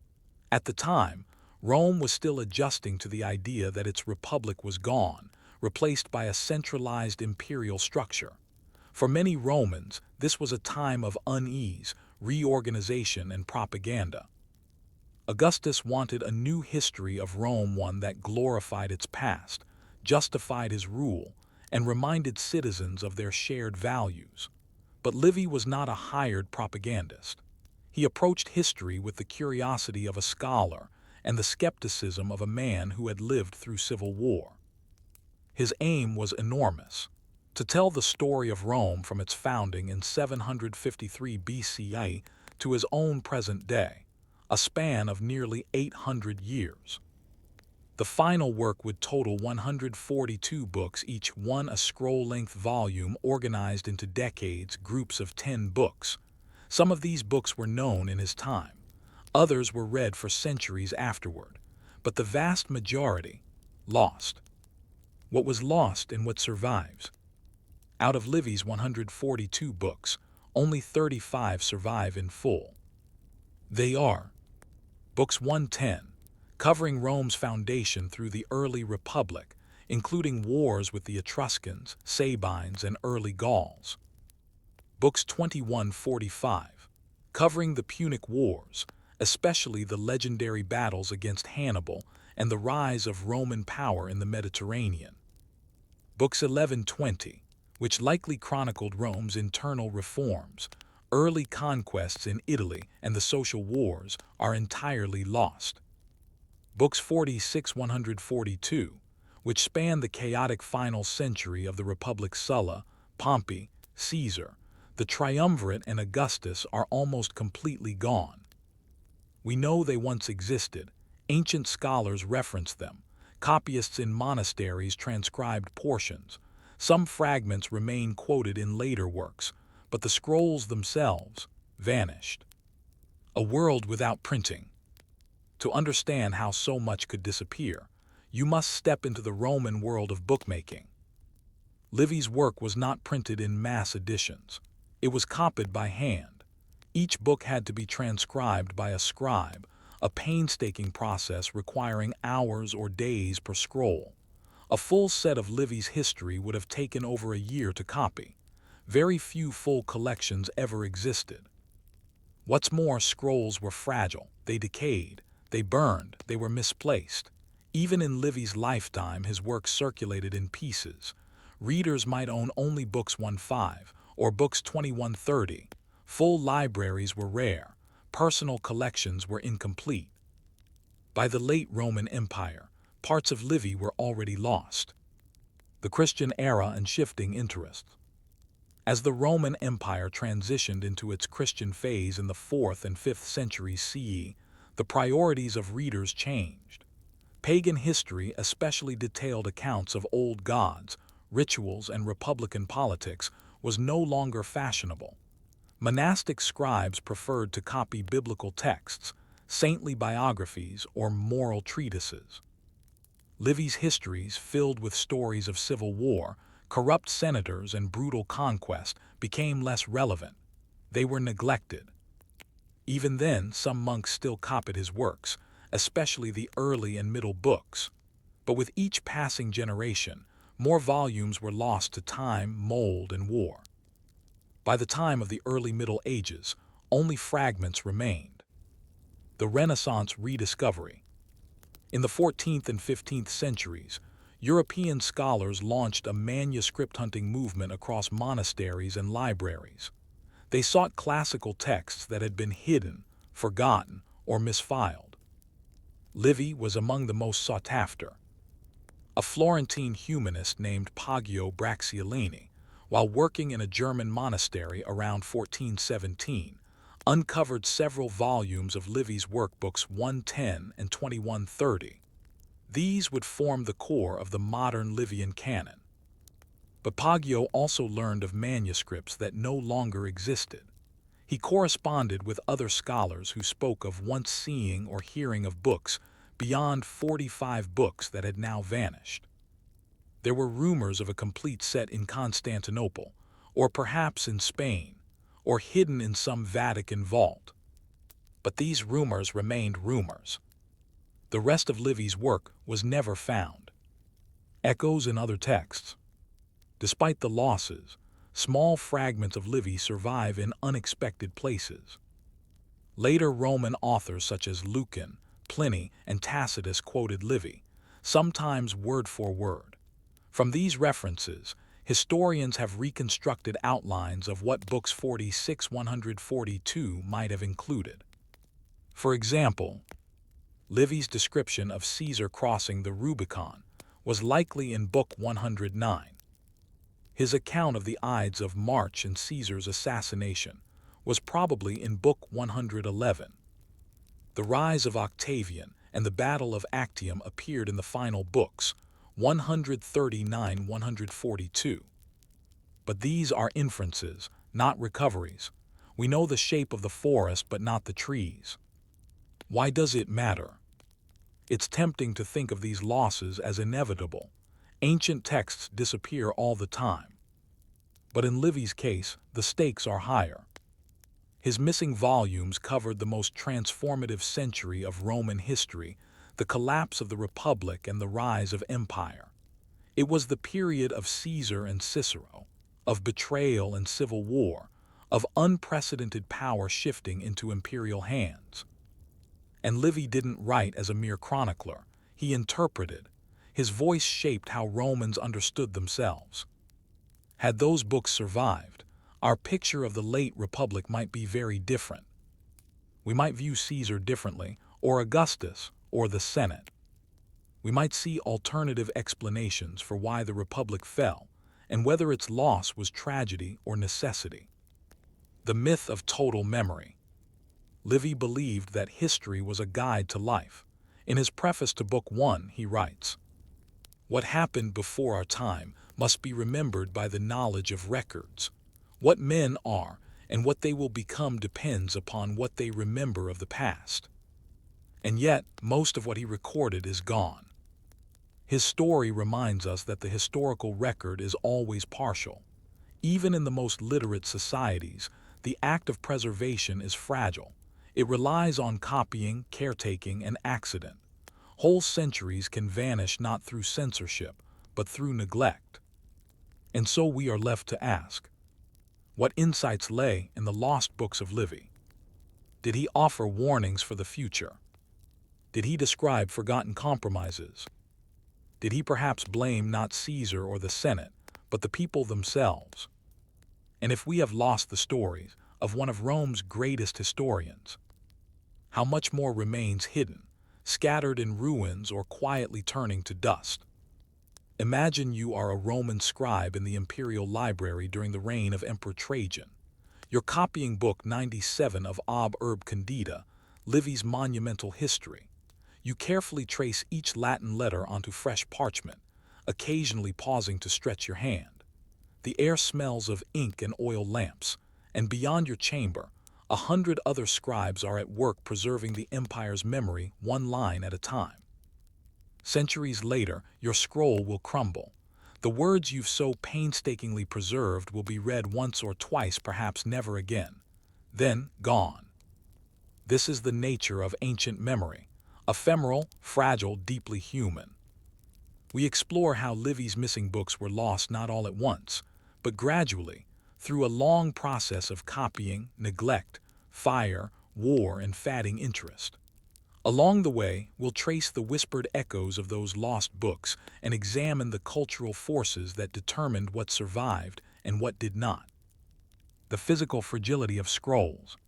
At the time, Rome was still adjusting to the idea that its republic was gone, replaced by a centralized imperial structure. For many Romans, this was a time of unease, reorganization, and propaganda. Augustus wanted a new history of Rome, one that glorified its past, justified his rule, and reminded citizens of their shared values. But Livy was not a hired propagandist. He approached history with the curiosity of a scholar and the skepticism of a man who had lived through civil war. His aim was enormous: to tell the story of Rome from its founding in 753 BCE to his own present day, a span of nearly 800 years. The final work would total 142 books, each one a scroll-length volume organized into decades, groups of 10 books. Some of these books were known in his time. Others were read for centuries afterward. But the vast majority, lost. What was lost and what survives? Out of Livy's 142 books, only 35 survive in full. They are Books 110, covering Rome's foundation through the early Republic, including wars with the Etruscans, Sabines, and early Gauls. Books 21-45, covering the Punic Wars, especially the legendary battles against Hannibal and the rise of Roman power in the Mediterranean. Books 11-20, which likely chronicled Rome's internal reforms, early conquests in Italy, and the social wars, are entirely lost. Books 46-142, which span the chaotic final century of the Republic, Sulla, Pompey, Caesar, the Triumvirate, and Augustus, are almost completely gone. We know they once existed. Ancient scholars reference them. Copyists in monasteries transcribed portions. Some fragments remain quoted in later works, but the scrolls themselves vanished. A world without printing. To understand how so much could disappear, you must step into the Roman world of bookmaking. Livy's work was not printed in mass editions. It was copied by hand. Each book had to be transcribed by a scribe, a painstaking process requiring hours or days per scroll. A full set of Livy's history would have taken over a year to copy. Very few full collections ever existed. What's more, scrolls were fragile, they decayed, they burned, they were misplaced. Even in Livy's lifetime, his work circulated in pieces. Readers might own only books 1/5 or books 2130. Full libraries were rare. Personal collections were incomplete. By the late Roman Empire, parts of Livy were already lost. The Christian era and shifting interests. As the Roman Empire transitioned into its Christian phase in the 4th and 5th centuries CE, the priorities of readers changed. Pagan history, especially detailed accounts of old gods, rituals, and republican politics, was no longer fashionable. Monastic scribes preferred to copy biblical texts, saintly biographies, or moral treatises. Livy's histories, filled with stories of civil war, corrupt senators, and brutal conquest, became less relevant. They were neglected. Even then, some monks still copied his works, especially the early and middle books. But with each passing generation, more volumes were lost to time, mold, and war. By the time of the early Middle Ages, only fragments remained. The Renaissance rediscovery. In the 14th and 15th centuries, European scholars launched a manuscript hunting movement across monasteries and libraries. They sought classical texts that had been hidden, forgotten, or misfiled. Livy was among the most sought after. A Florentine humanist named Poggio Bracciolini, while working in a German monastery around 1417, uncovered several volumes of Livy's workbooks 110 and 2130. These would form the core of the modern Livian canon. But Poggio also learned of manuscripts that no longer existed. He corresponded with other scholars who spoke of once seeing or hearing of books beyond 45 books that had now vanished. There were rumors of a complete set in Constantinople, or perhaps in Spain, or hidden in some Vatican vault. But these rumors remained rumors. The rest of Livy's work was never found. Echoes in other texts. Despite the losses, small fragments of Livy survive in unexpected places. Later Roman authors such as Lucan, Pliny, and Tacitus quoted Livy, sometimes word for word. From these references, historians have reconstructed outlines of what books 46-142 might have included. For example, Livy's description of Caesar crossing the Rubicon was likely in Book 109. His account of the Ides of March and Caesar's assassination was probably in Book 111. The rise of Octavian and the Battle of Actium appeared in the final books, 139-142. But these are inferences, not recoveries. We know the shape of the forest but not the trees. Why does it matter? It's tempting to think of these losses as inevitable. Ancient texts disappear all the time. But in Livy's case, the stakes are higher. His missing volumes covered the most transformative century of Roman history, the collapse of the Republic and the rise of empire. It was the period of Caesar and Cicero, of betrayal and civil war, of unprecedented power shifting into imperial hands. And Livy didn't write as a mere chronicler. He interpreted. His voice shaped how Romans understood themselves. Had those books survived, our picture of the late Republic might be very different. We might view Caesar differently, or Augustus, or the Senate. We might see alternative explanations for why the Republic fell, and whether its loss was tragedy or necessity. The myth of total memory. Livy believed that history was a guide to life. In his preface to Book 1, he writes, "What happened before our time must be remembered by the knowledge of records. What men are and what they will become depends upon what they remember of the past. And yet, most of what he recorded is gone. His story reminds us that the historical record is always partial. Even in the most literate societies, the act of preservation is fragile. It relies on copying, caretaking, and accident. Whole centuries can vanish not through censorship, but through neglect. And so we are left to ask, what insights lay in the lost books of Livy? Did he offer warnings for the future? Did he describe forgotten compromises? Did he perhaps blame not Caesar or the Senate, but the people themselves? And if we have lost the stories of one of Rome's greatest historians, how much more remains hidden, scattered in ruins or quietly turning to dust? Imagine you are a Roman scribe in the imperial library during the reign of Emperor Trajan. You're copying Book 97 of Ob Urb Condita, Livy's monumental history. You carefully trace each Latin letter onto fresh parchment, occasionally pausing to stretch your hand. The air smells of ink and oil lamps, and beyond your chamber, 100 other scribes are at work preserving the empire's memory one line at a time. Centuries later, your scroll will crumble. The words you've so painstakingly preserved will be read once or twice, perhaps never again. Then, gone. This is the nature of ancient memory. Ephemeral, fragile, deeply human. We explore how Livy's missing books were lost not all at once, but gradually, through a long process of copying, neglect, fire, war, and fatting interest. Along the way, we'll trace the whispered echoes of those lost books and examine the cultural forces that determined what survived and what did not. The physical fragility of scrolls.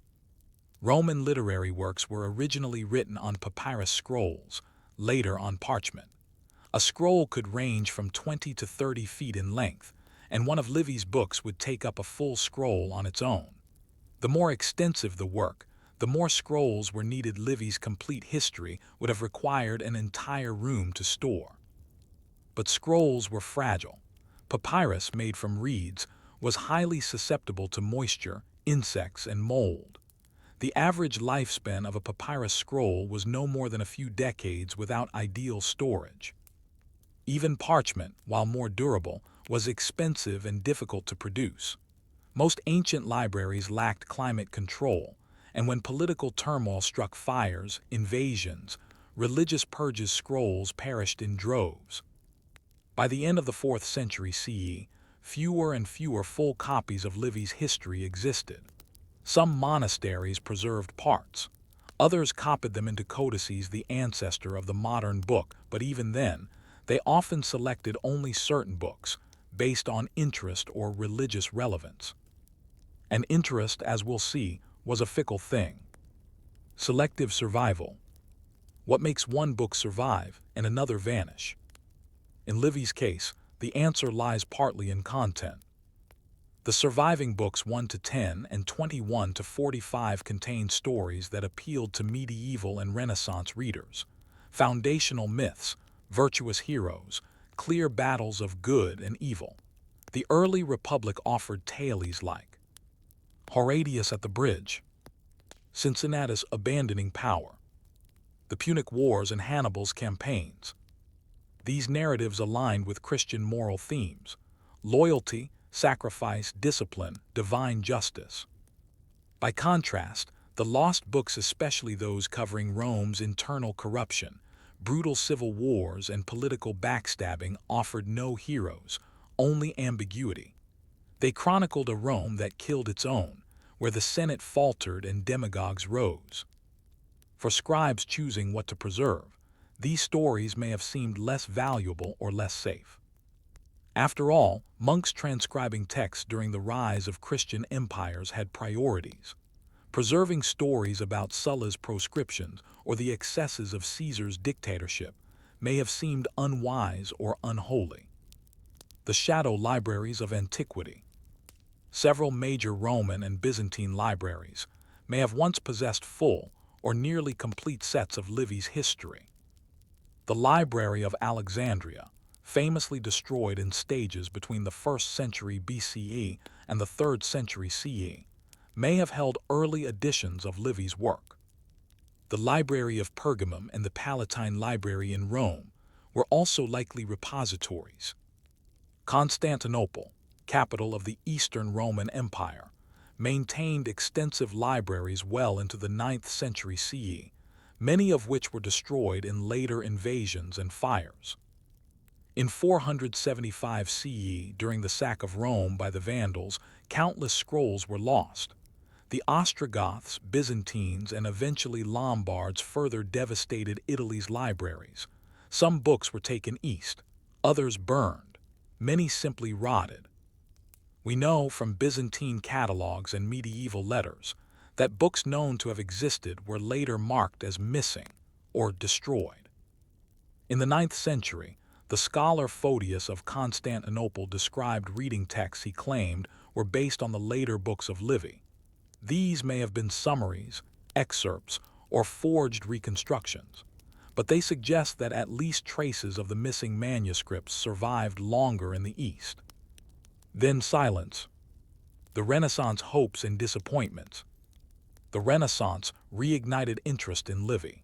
Roman literary works were originally written on papyrus scrolls, later on parchment. A scroll could range from 20 to 30 feet in length, and one of Livy's books would take up a full scroll on its own. The more extensive the work, the more scrolls were needed. Livy's complete history would have required an entire room to store. But scrolls were fragile. Papyrus, made from reeds, was highly susceptible to moisture, insects, and mold. The average lifespan of a papyrus scroll was no more than a few decades without ideal storage. Even parchment, while more durable, was expensive and difficult to produce. Most ancient libraries lacked climate control, and when political turmoil struck, fires, invasions, religious purges, scrolls perished in droves. By the end of the 4th century CE, fewer and fewer full copies of Livy's history existed. Some monasteries preserved parts. Others copied them into codices, the ancestor of the modern book, but even then, they often selected only certain books, based on interest or religious relevance. And interest, as we'll see, was a fickle thing. Selective survival. What makes one book survive and another vanish? In Livy's case, the answer lies partly in content. The surviving books 1 to 10 and 21 to 45 contained stories that appealed to medieval and Renaissance readers. Foundational myths, virtuous heroes, clear battles of good and evil. The early Republic offered tales like Horatius at the Bridge, Cincinnatus abandoning power, the Punic Wars and Hannibal's campaigns. These narratives aligned with Christian moral themes: loyalty, sacrifice, discipline, divine justice. By contrast, the lost books, especially those covering Rome's internal corruption, brutal civil wars, and political backstabbing, offered no heroes, only ambiguity. They chronicled a Rome that killed its own, where the Senate faltered and demagogues rose. For scribes choosing what to preserve, these stories may have seemed less valuable or less safe. After all, monks transcribing texts during the rise of Christian empires had priorities. Preserving stories about Sulla's proscriptions or the excesses of Caesar's dictatorship may have seemed unwise or unholy. The shadow libraries of antiquity. Several major Roman and Byzantine libraries may have once possessed full or nearly complete sets of Livy's history. The Library of Alexandria, famously destroyed in stages between the 1st century BCE and the 3rd century CE, may have held early editions of Livy's work. The Library of Pergamum and the Palatine Library in Rome were also likely repositories. Constantinople, capital of the Eastern Roman Empire, maintained extensive libraries well into the 9th century CE, many of which were destroyed in later invasions and fires. In 475 CE, during the sack of Rome by the Vandals, countless scrolls were lost. The Ostrogoths, Byzantines, and eventually Lombards further devastated Italy's libraries. Some books were taken east, others burned, many simply rotted. We know from Byzantine catalogs and medieval letters that books known to have existed were later marked as missing or destroyed. In the 9th century, the scholar Photius of Constantinople described reading texts he claimed were based on the later books of Livy. These may have been summaries, excerpts, or forged reconstructions, but they suggest that at least traces of the missing manuscripts survived longer in the East. Then silence. The Renaissance hopes and disappointments. The Renaissance reignited interest in Livy.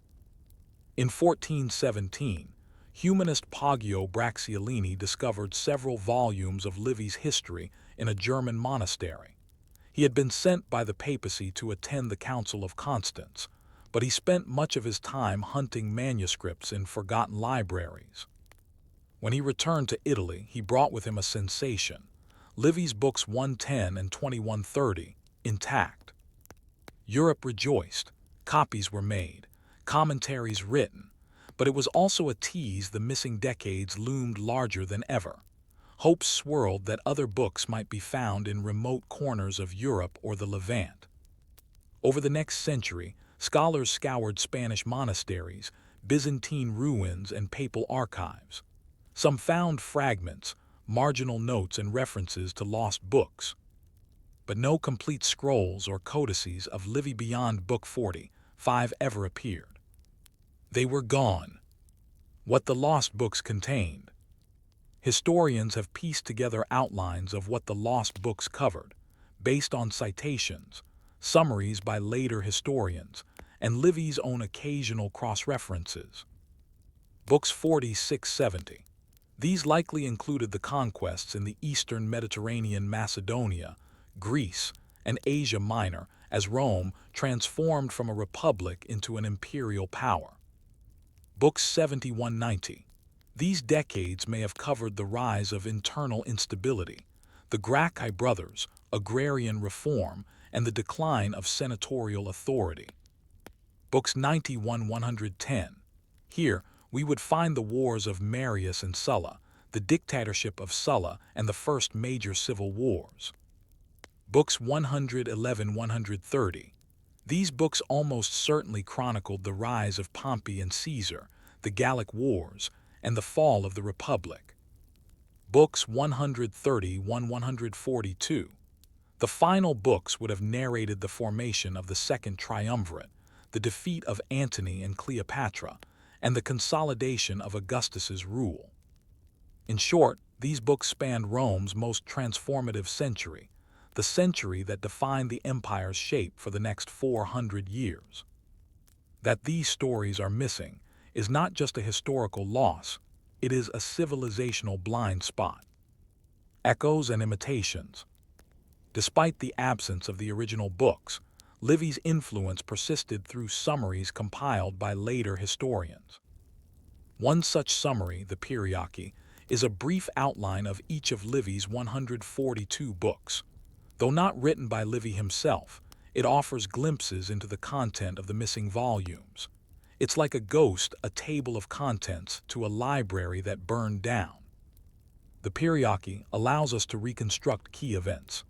In 1417, humanist Poggio Bracciolini discovered several volumes of Livy's history in a German monastery. He had been sent by the papacy to attend the Council of Constance, but he spent much of his time hunting manuscripts in forgotten libraries. When he returned to Italy, he brought with him a sensation: Livy's books 110 and 2130, intact. Europe rejoiced, copies were made, commentaries written, but it was also a tease the missing decades loomed larger than ever. Hopes swirled that other books might be found in remote corners of Europe or the Levant. Over the next century, scholars scoured Spanish monasteries, Byzantine ruins, and papal archives. Some found fragments, marginal notes, and references to lost books, but no complete scrolls or codices of Livy beyond Book 45 ever appeared. They were gone. What the lost books contained. Historians have pieced together outlines of what the lost books covered, based on citations, summaries by later historians, and Livy's own occasional cross-references. Books 46-70. These likely included the conquests in the eastern Mediterranean, Macedonia, Greece, and Asia Minor, as Rome transformed from a republic into an imperial power. Books 71-90. These decades may have covered the rise of internal instability, the Gracchi brothers, agrarian reform, and the decline of senatorial authority. Books 91-110. Here, we would find the wars of Marius and Sulla, the dictatorship of Sulla, and the first major civil wars. Books 111-130. These books almost certainly chronicled the rise of Pompey and Caesar, the Gallic Wars, and the fall of the Republic. Books 130-142. The final books would have narrated the formation of the Second Triumvirate, the defeat of Antony and Cleopatra, and the consolidation of Augustus's rule. In short, these books spanned Rome's most transformative century, the century that defined the empire's shape for the next 400 years. That these stories are missing is not just a historical loss, it is a civilizational blind spot. Echoes and imitations. Despite the absence of the original books, Livy's influence persisted through summaries compiled by later historians. One such summary, the Kyriaki, is a brief outline of each of Livy's 142 books. Though not written by Livy himself, it offers glimpses into the content of the missing volumes. It's like a ghost, a table of contents to a library that burned down. The Kyriaki allows us to reconstruct key events.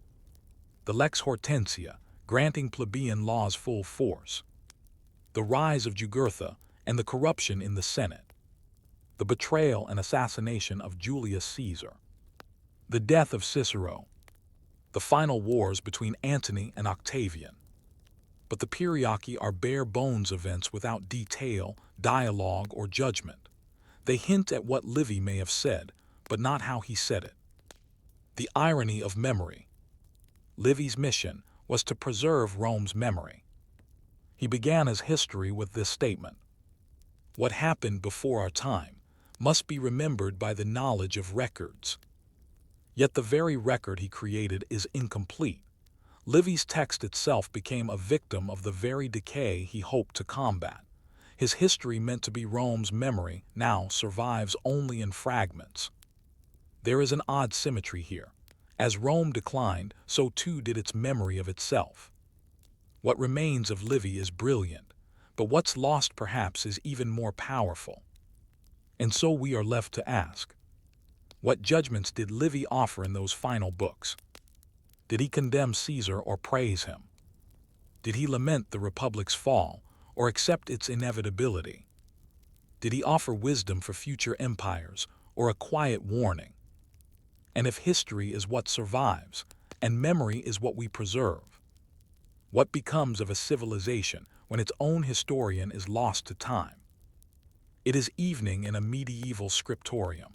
The Lex Hortensia, granting plebeian laws full force. The rise of Jugurtha and the corruption in the Senate. The betrayal and assassination of Julius Caesar. The death of Cicero. The final wars between Antony and Octavian. But the Kyriaki are bare bones events without detail, dialogue, or judgment. They hint at what Livy may have said, but not how he said it. The irony of memory. Livy's mission, was to preserve Rome's memory. He began his history with this statement: "What happened before our time must be remembered by the knowledge of records." Yet the very record he created is incomplete. Livy's text itself became a victim of the very decay he hoped to combat. His history, meant to be Rome's memory, now survives only in fragments. There is an odd symmetry here. As Rome declined, so too did its memory of itself. What remains of Livy is brilliant, but what's lost perhaps is even more powerful. And so we are left to ask, what judgments did Livy offer in those final books? Did he condemn Caesar or praise him? Did he lament the Republic's fall or accept its inevitability? Did he offer wisdom for future empires or a quiet warning? And if history is what survives and memory is what we preserve, what becomes of a civilization when its own historian is lost to time? It is evening in a medieval scriptorium.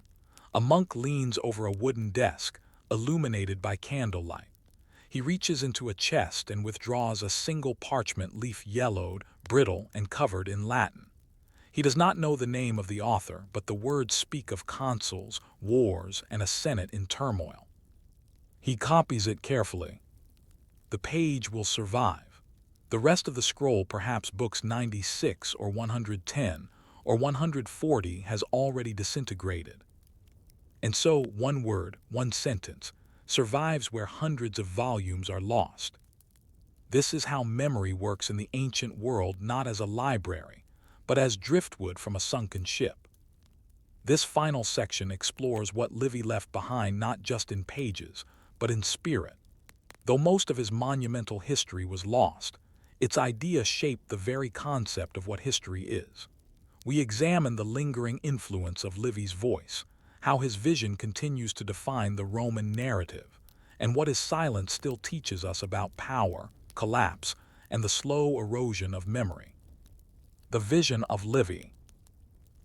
A monk leans over a wooden desk, illuminated by candlelight. He reaches into a chest and withdraws a single parchment leaf, yellowed, brittle, and covered in Latin. He does not know the name of the author, but the words speak of consuls, wars, and a senate in turmoil. He copies it carefully. The page will survive. The rest of the scroll, perhaps books 96 or 110 or 140, has already disintegrated. And so one word, one sentence, survives where hundreds of volumes are lost. This is how memory works in the ancient world, not as a library, but as driftwood from a sunken ship. This final section explores what Livy left behind, not just in pages, but in spirit. Though most of his monumental history was lost, its idea shaped the very concept of what history is. We examine the lingering influence of Livy's voice, how his vision continues to define the Roman narrative, and what his silence still teaches us about power, collapse, and the slow erosion of memory. The vision of Livy.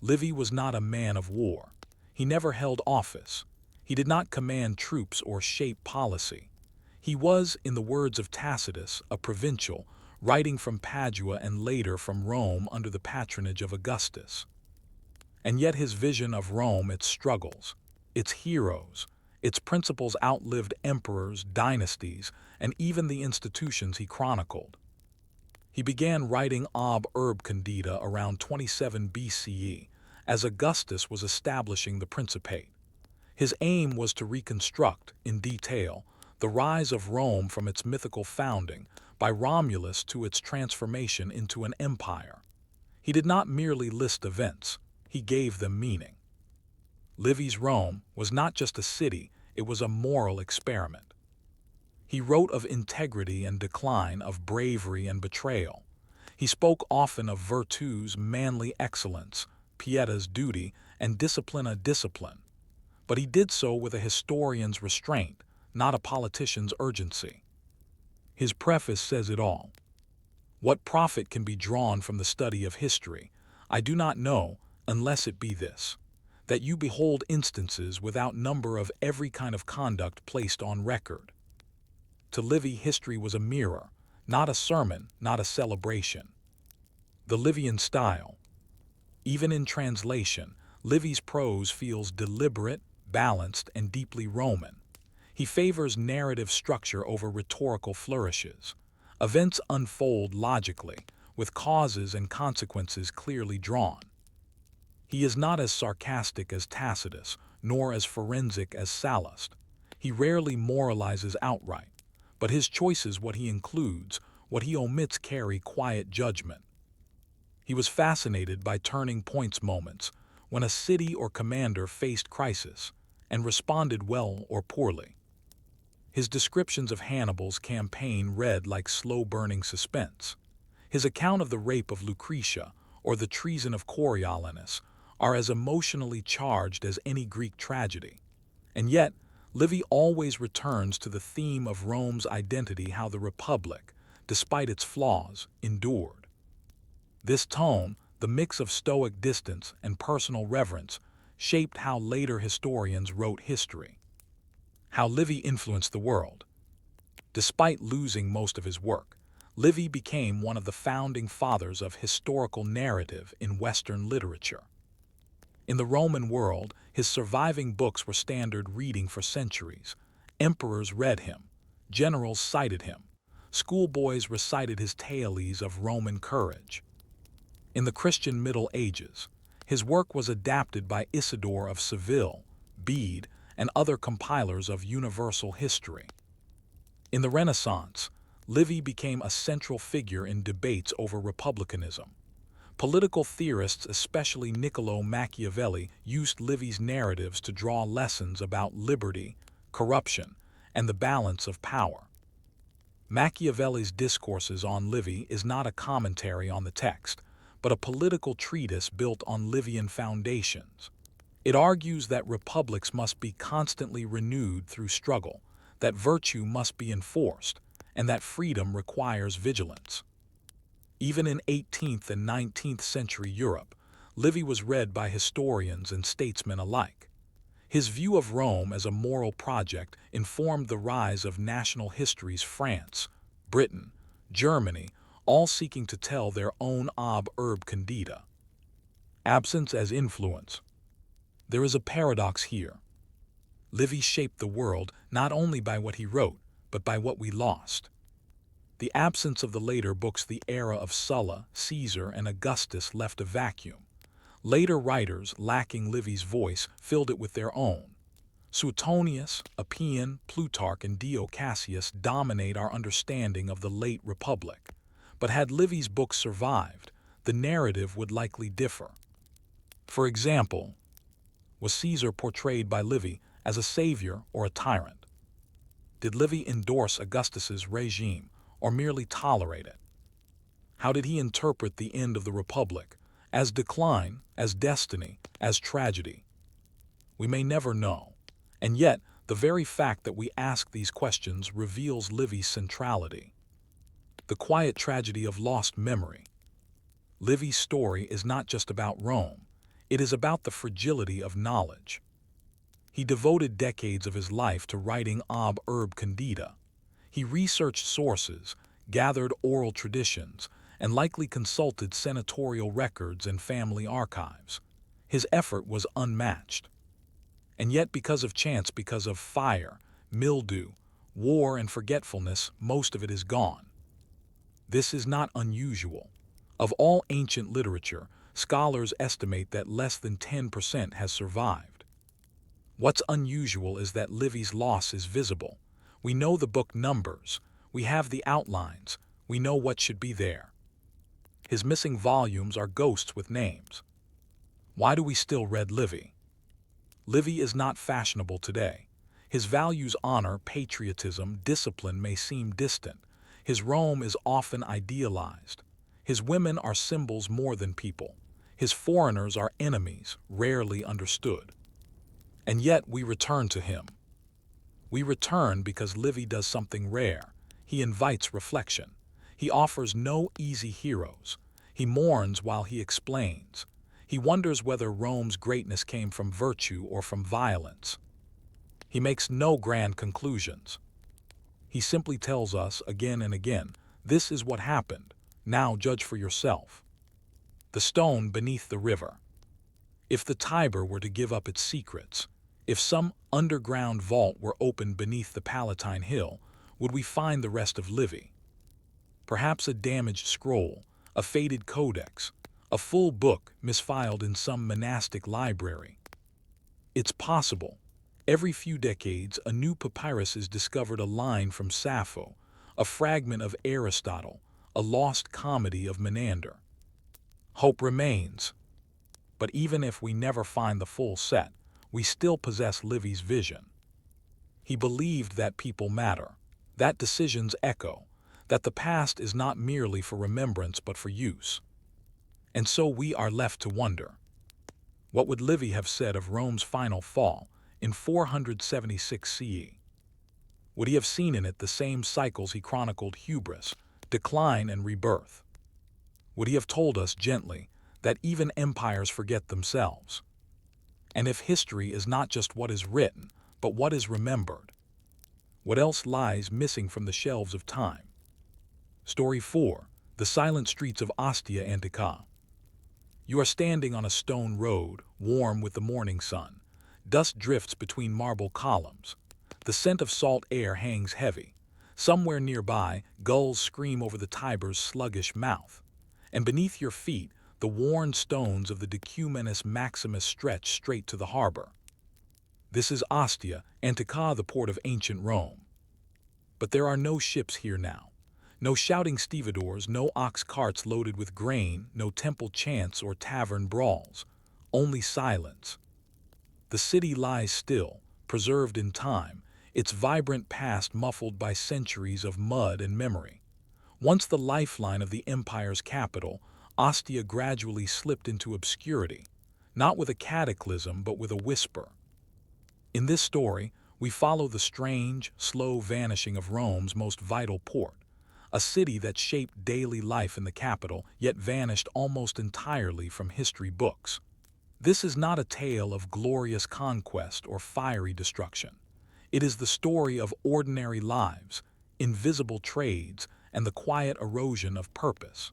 Livy was not a man of war. He never held office. He did not command troops or shape policy. He was, in the words of Tacitus, a provincial, writing from Padua and later from Rome under the patronage of Augustus. And yet his vision of Rome, its struggles, its heroes, its principles outlived emperors, dynasties, and even the institutions he chronicled. He began writing Ob Urb Condita around 27 BCE, as Augustus was establishing the Principate. His aim was to reconstruct, in detail, the rise of Rome from its mythical founding by Romulus to its transformation into an empire. He did not merely list events, he gave them meaning. Livy's Rome was not just a city, it was a moral experiment. He wrote of integrity and decline, of bravery and betrayal. He spoke often of virtue's manly excellence, pieta's duty, and disciplina discipline. But he did so with a historian's restraint, not a politician's urgency. His preface says it all. What profit can be drawn from the study of history, I do not know, unless it be this, that you behold instances without number of every kind of conduct placed on record. To Livy, history was a mirror, not a sermon, not a celebration. The Livian style. Even in translation, Livy's prose feels deliberate, balanced, and deeply Roman. He favors narrative structure over rhetorical flourishes. Events unfold logically, with causes and consequences clearly drawn. He is not as sarcastic as Tacitus, nor as forensic as Sallust. He rarely moralizes outright, but his choices, what he includes, what he omits, carry quiet judgment. He was fascinated by turning points moments, when a city or commander faced crisis, and responded well or poorly. His descriptions of Hannibal's campaign read like slow-burning suspense. His account of the rape of Lucretia, or the treason of Coriolanus, are as emotionally charged as any Greek tragedy. And yet, Livy always returns to the theme of Rome's identity, how the Republic, despite its flaws, endured. This tone, the mix of stoic distance and personal reverence, shaped how later historians wrote history. How Livy influenced the world. Despite losing most of his work, Livy became one of the founding fathers of historical narrative in Western literature. In the Roman world, his surviving books were standard reading for centuries. Emperors read him, generals cited him, schoolboys recited his tales of Roman courage. In the Christian Middle Ages, his work was adapted by Isidore of Seville, Bede, and other compilers of universal history. In the Renaissance, Livy became a central figure in debates over republicanism. Political theorists, especially Niccolò Machiavelli, used Livy's narratives to draw lessons about liberty, corruption, and the balance of power. Machiavelli's Discourses on Livy is not a commentary on the text, but a political treatise built on Livian foundations. It argues that republics must be constantly renewed through struggle, that virtue must be enforced, and that freedom requires vigilance. Even in 18th and 19th century Europe, Livy was read by historians and statesmen alike. His view of Rome as a moral project informed the rise of national histories France, Britain, Germany, all seeking to tell their own ob urb candida. Absence as influence. There is a paradox here. Livy shaped the world not only by what he wrote, but by what we lost. The absence of the later books, the era of Sulla, Caesar, and Augustus, left a vacuum. Later writers, lacking Livy's voice, filled it with their own. Suetonius, Appian, Plutarch, and Dio Cassius dominate our understanding of the late Republic. But had Livy's books survived, the narrative would likely differ. For example, was Caesar portrayed by Livy as a savior or a tyrant? Did Livy endorse Augustus's regime or merely tolerate it? How did he interpret the end of the Republic, as decline, as destiny, as tragedy? We may never know, and yet the very fact that we ask these questions reveals Livy's centrality. The quiet tragedy of lost memory. Livy's story is not just about Rome, it is about the fragility of knowledge. He devoted decades of his life to writing ob urb candida. He researched sources, gathered oral traditions, and likely consulted senatorial records and family archives. His effort was unmatched. And yet, because of chance, because of fire, mildew, war, and forgetfulness, most of it is gone. This is not unusual. Of all ancient literature, scholars estimate that less than 10% has survived. What's unusual is that Livy's loss is visible. We know the book numbers, we have the outlines, we know what should be there. His missing volumes are ghosts with names. Why do we still read Livy? Livy is not fashionable today. His values, honor, patriotism, discipline, may seem distant. His Rome is often idealized. His women are symbols more than people. His foreigners are enemies, rarely understood. And yet we return to him. We return because Livy does something rare. He invites reflection. He offers no easy heroes. He mourns while he explains. He wonders whether Rome's greatness came from virtue or from violence. He makes no grand conclusions. He simply tells us again and again, this is what happened, now judge for yourself. The stone beneath the river. If the Tiber were to give up its secrets, if some underground vault were opened beneath the Palatine Hill, would we find the rest of Livy? Perhaps a damaged scroll, a faded codex, a full book misfiled in some monastic library. It's possible. Every few decades, a new papyrus is discovered, a line from Sappho, a fragment of Aristotle, a lost comedy of Menander. Hope remains. But even if we never find the full set, we still possess Livy's vision. He believed that people matter, that decisions echo, that the past is not merely for remembrance but for use. And so we are left to wonder. What would Livy have said of Rome's final fall in 476 CE? Would he have seen in it the same cycles he chronicled: hubris, decline, and rebirth? Would he have told us gently that even empires forget themselves? And if history is not just what is written, but what is remembered, What else lies missing from the shelves of time? Story 4. The Silent Streets of Ostia Antiqua. You are standing on a stone road, warm with the morning sun. Dust drifts between marble columns. The scent of salt air hangs heavy. Somewhere nearby, gulls scream over the Tiber's sluggish mouth. And beneath your feet, the worn stones of the Decumanus Maximus stretch straight to the harbor. This is Ostia, Antiqua, the port of ancient Rome. But there are no ships here now. No shouting stevedores, no ox carts loaded with grain, no temple chants or tavern brawls. Only silence. The city lies still, preserved in time, its vibrant past muffled by centuries of mud and memory. Once the lifeline of the empire's capital, Ostia gradually slipped into obscurity, not with a cataclysm but with a whisper. In this story, we follow the strange, slow vanishing of Rome's most vital port, a city that shaped daily life in the capital yet vanished almost entirely from history books. This is not a tale of glorious conquest or fiery destruction. It is the story of ordinary lives, invisible trades, and the quiet erosion of purpose.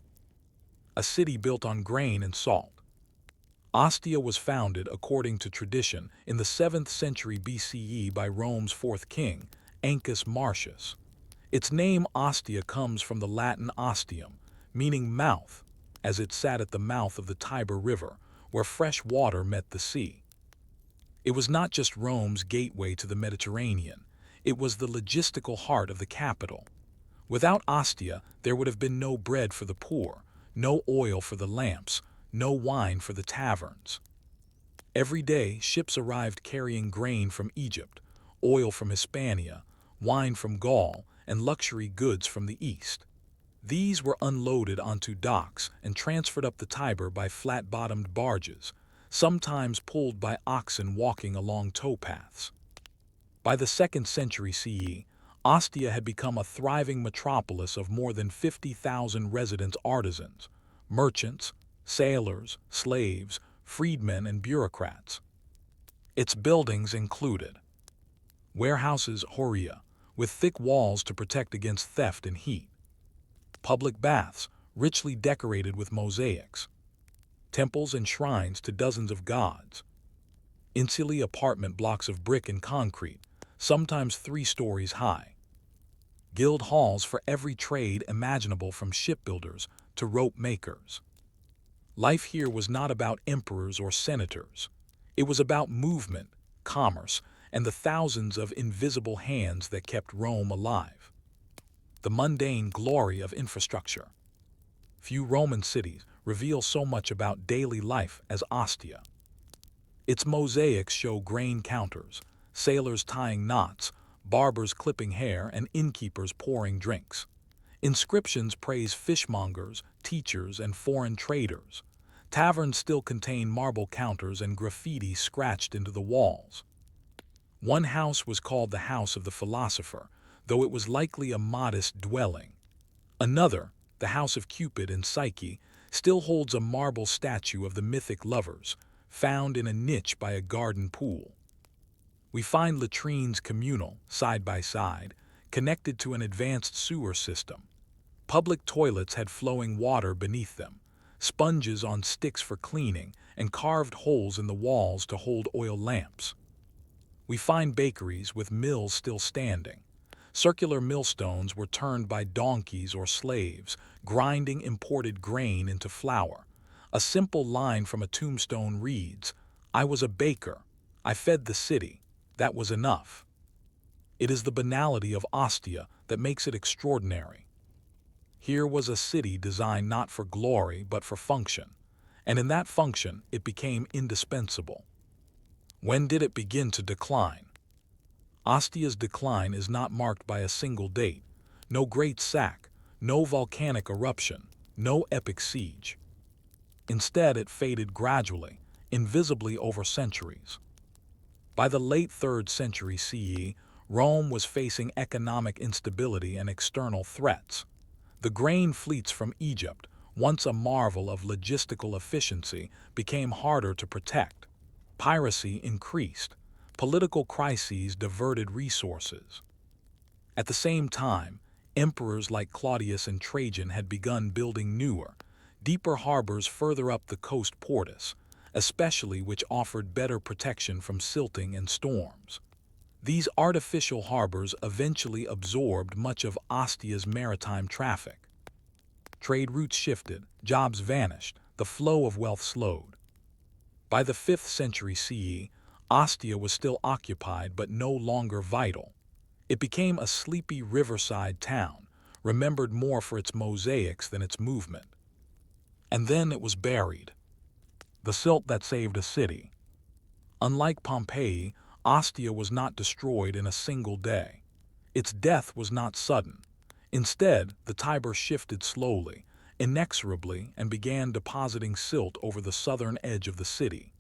A city built on grain and salt. Ostia was founded, according to tradition, in the 7th century BCE by Rome's fourth king, Ancus Marcius. Its name Ostia comes from the Latin ostium, meaning mouth, as it sat at the mouth of the Tiber River, where fresh water met the sea. It was not just Rome's gateway to the Mediterranean, it was the logistical heart of the capital. Without Ostia, there would have been no bread for the poor, no oil for the lamps, no wine for the taverns. Every day, ships arrived carrying grain from Egypt, oil from Hispania, wine from Gaul, and luxury goods from the east. These were unloaded onto docks and transferred up the Tiber by flat-bottomed barges, sometimes pulled by oxen walking along towpaths. By the 2nd century CE, Ostia had become a thriving metropolis of more than 50,000 resident artisans, merchants, sailors, slaves, freedmen, and bureaucrats. Its buildings included warehouses Horia, with thick walls to protect against theft and heat. Public baths, richly decorated with mosaics. Temples and shrines to dozens of gods. Insulae apartment blocks of brick and concrete, sometimes 3 stories high. Guild halls for every trade imaginable from shipbuilders to rope makers. Life here was not about emperors or senators. It was about movement, commerce, and the thousands of invisible hands that kept Rome alive. The mundane glory of infrastructure. Few Roman cities reveal so much about daily life as Ostia. Its mosaics show grain counters, sailors tying knots, barbers clipping hair, and innkeepers pouring drinks. Inscriptions praise fishmongers, teachers, and foreign traders. Taverns still contain marble counters and graffiti scratched into the walls. One house was called the House of the Philosopher, though it was likely a modest dwelling. Another, the House of Cupid and Psyche, still holds a marble statue of the mythic lovers, found in a niche by a garden pool. We find latrines communal, side by side, connected to an advanced sewer system. Public toilets had flowing water beneath them, sponges on sticks for cleaning, and carved holes in the walls to hold oil lamps. We find bakeries with mills still standing. Circular millstones were turned by donkeys or slaves, grinding imported grain into flour. A simple line from a tombstone reads, "I was a baker. I fed the city. That was enough." It is the banality of Ostia that makes it extraordinary. Here was a city designed not for glory but for function, and in that function it became indispensable. When did it begin to decline? Ostia's decline is not marked by a single date, no great sack, no volcanic eruption, no epic siege. Instead, it faded gradually, invisibly over centuries. By the late 3rd century CE, Rome was facing economic instability and external threats. The grain fleets from Egypt, once a marvel of logistical efficiency, became harder to protect. Piracy increased. Political crises diverted resources. At the same time, emperors like Claudius and Trajan had begun building newer, deeper harbors further up the coast portus, especially which offered better protection from silting and storms. These artificial harbors eventually absorbed much of Ostia's maritime traffic. Trade routes shifted, jobs vanished, the flow of wealth slowed. By the 5th century CE, Ostia was still occupied but no longer vital. It became a sleepy riverside town, remembered more for its mosaics than its movement. And then it was buried. The silt that saved a city. Unlike Pompeii, Ostia was not destroyed in a single day. Its death was not sudden. Instead, the Tiber shifted slowly, inexorably, and began depositing silt over the southern edge of the city.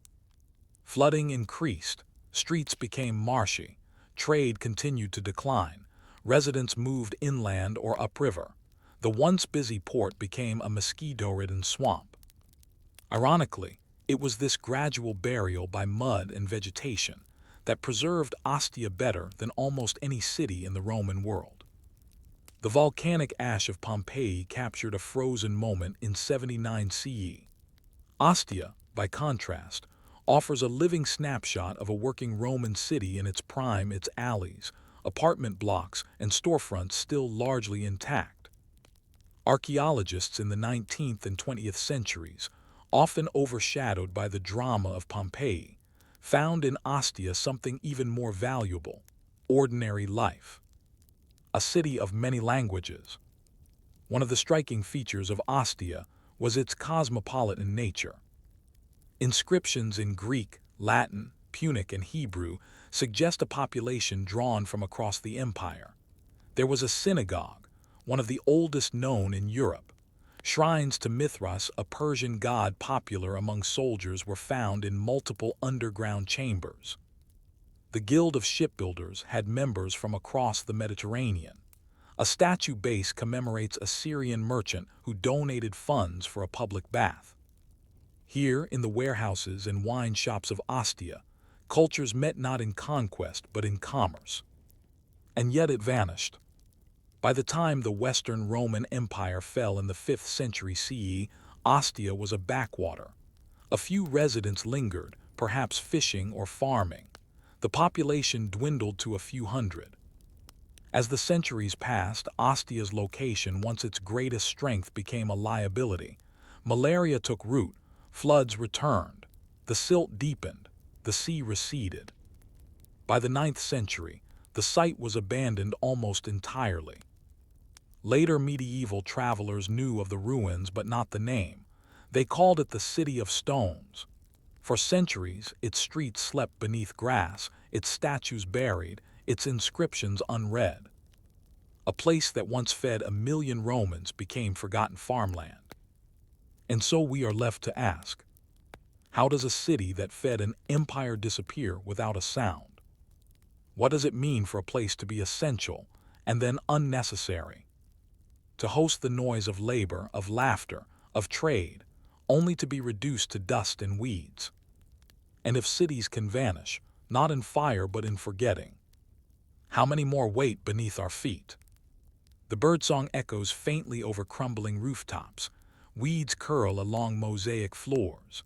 Flooding increased, streets became marshy, trade continued to decline, residents moved inland or upriver. The once busy port became a mosquito-ridden swamp. Ironically, it was this gradual burial by mud and vegetation that preserved Ostia better than almost any city in the Roman world. The volcanic ash of Pompeii captured a frozen moment in 79 CE. Ostia, by contrast, offers a living snapshot of a working Roman city in its prime, its alleys, apartment blocks, and storefronts still largely intact. Archaeologists in the 19th and 20th centuries, often overshadowed by the drama of Pompeii, found in Ostia something even more valuable: ordinary life. A city of many languages. One of the striking features of Ostia was its cosmopolitan nature. Inscriptions in Greek, Latin, Punic, and Hebrew suggest a population drawn from across the empire. There was a synagogue, one of the oldest known in Europe. Shrines to Mithras, a Persian god popular among soldiers, were found in multiple underground chambers. The Guild of Shipbuilders had members from across the Mediterranean. A statue base commemorates a Syrian merchant who donated funds for a public bath. Here, in the warehouses and wine shops of Ostia, cultures met not in conquest but in commerce. And yet it vanished. By the time the Western Roman Empire fell in the 5th century CE, Ostia was a backwater. A few residents lingered, perhaps fishing or farming. The population dwindled to a few hundred. As the centuries passed, Ostia's location, once its greatest strength, became a liability. Malaria took root, floods returned, the silt deepened, the sea receded. By the 9th century, the site was abandoned almost entirely. Later medieval travelers knew of the ruins but not the name. They called it the City of Stones. For centuries, its streets slept beneath grass, its statues buried, its inscriptions unread. A place that once fed 1 million Romans became forgotten farmland. And so we are left to ask, how does a city that fed an empire disappear without a sound? What does it mean for a place to be essential and then unnecessary? To host the noise of labor, of laughter, of trade, only to be reduced to dust and weeds? And if cities can vanish, not in fire but in forgetting, how many more wait beneath our feet? The birdsong echoes faintly over crumbling rooftops. Weeds curl along mosaic floors.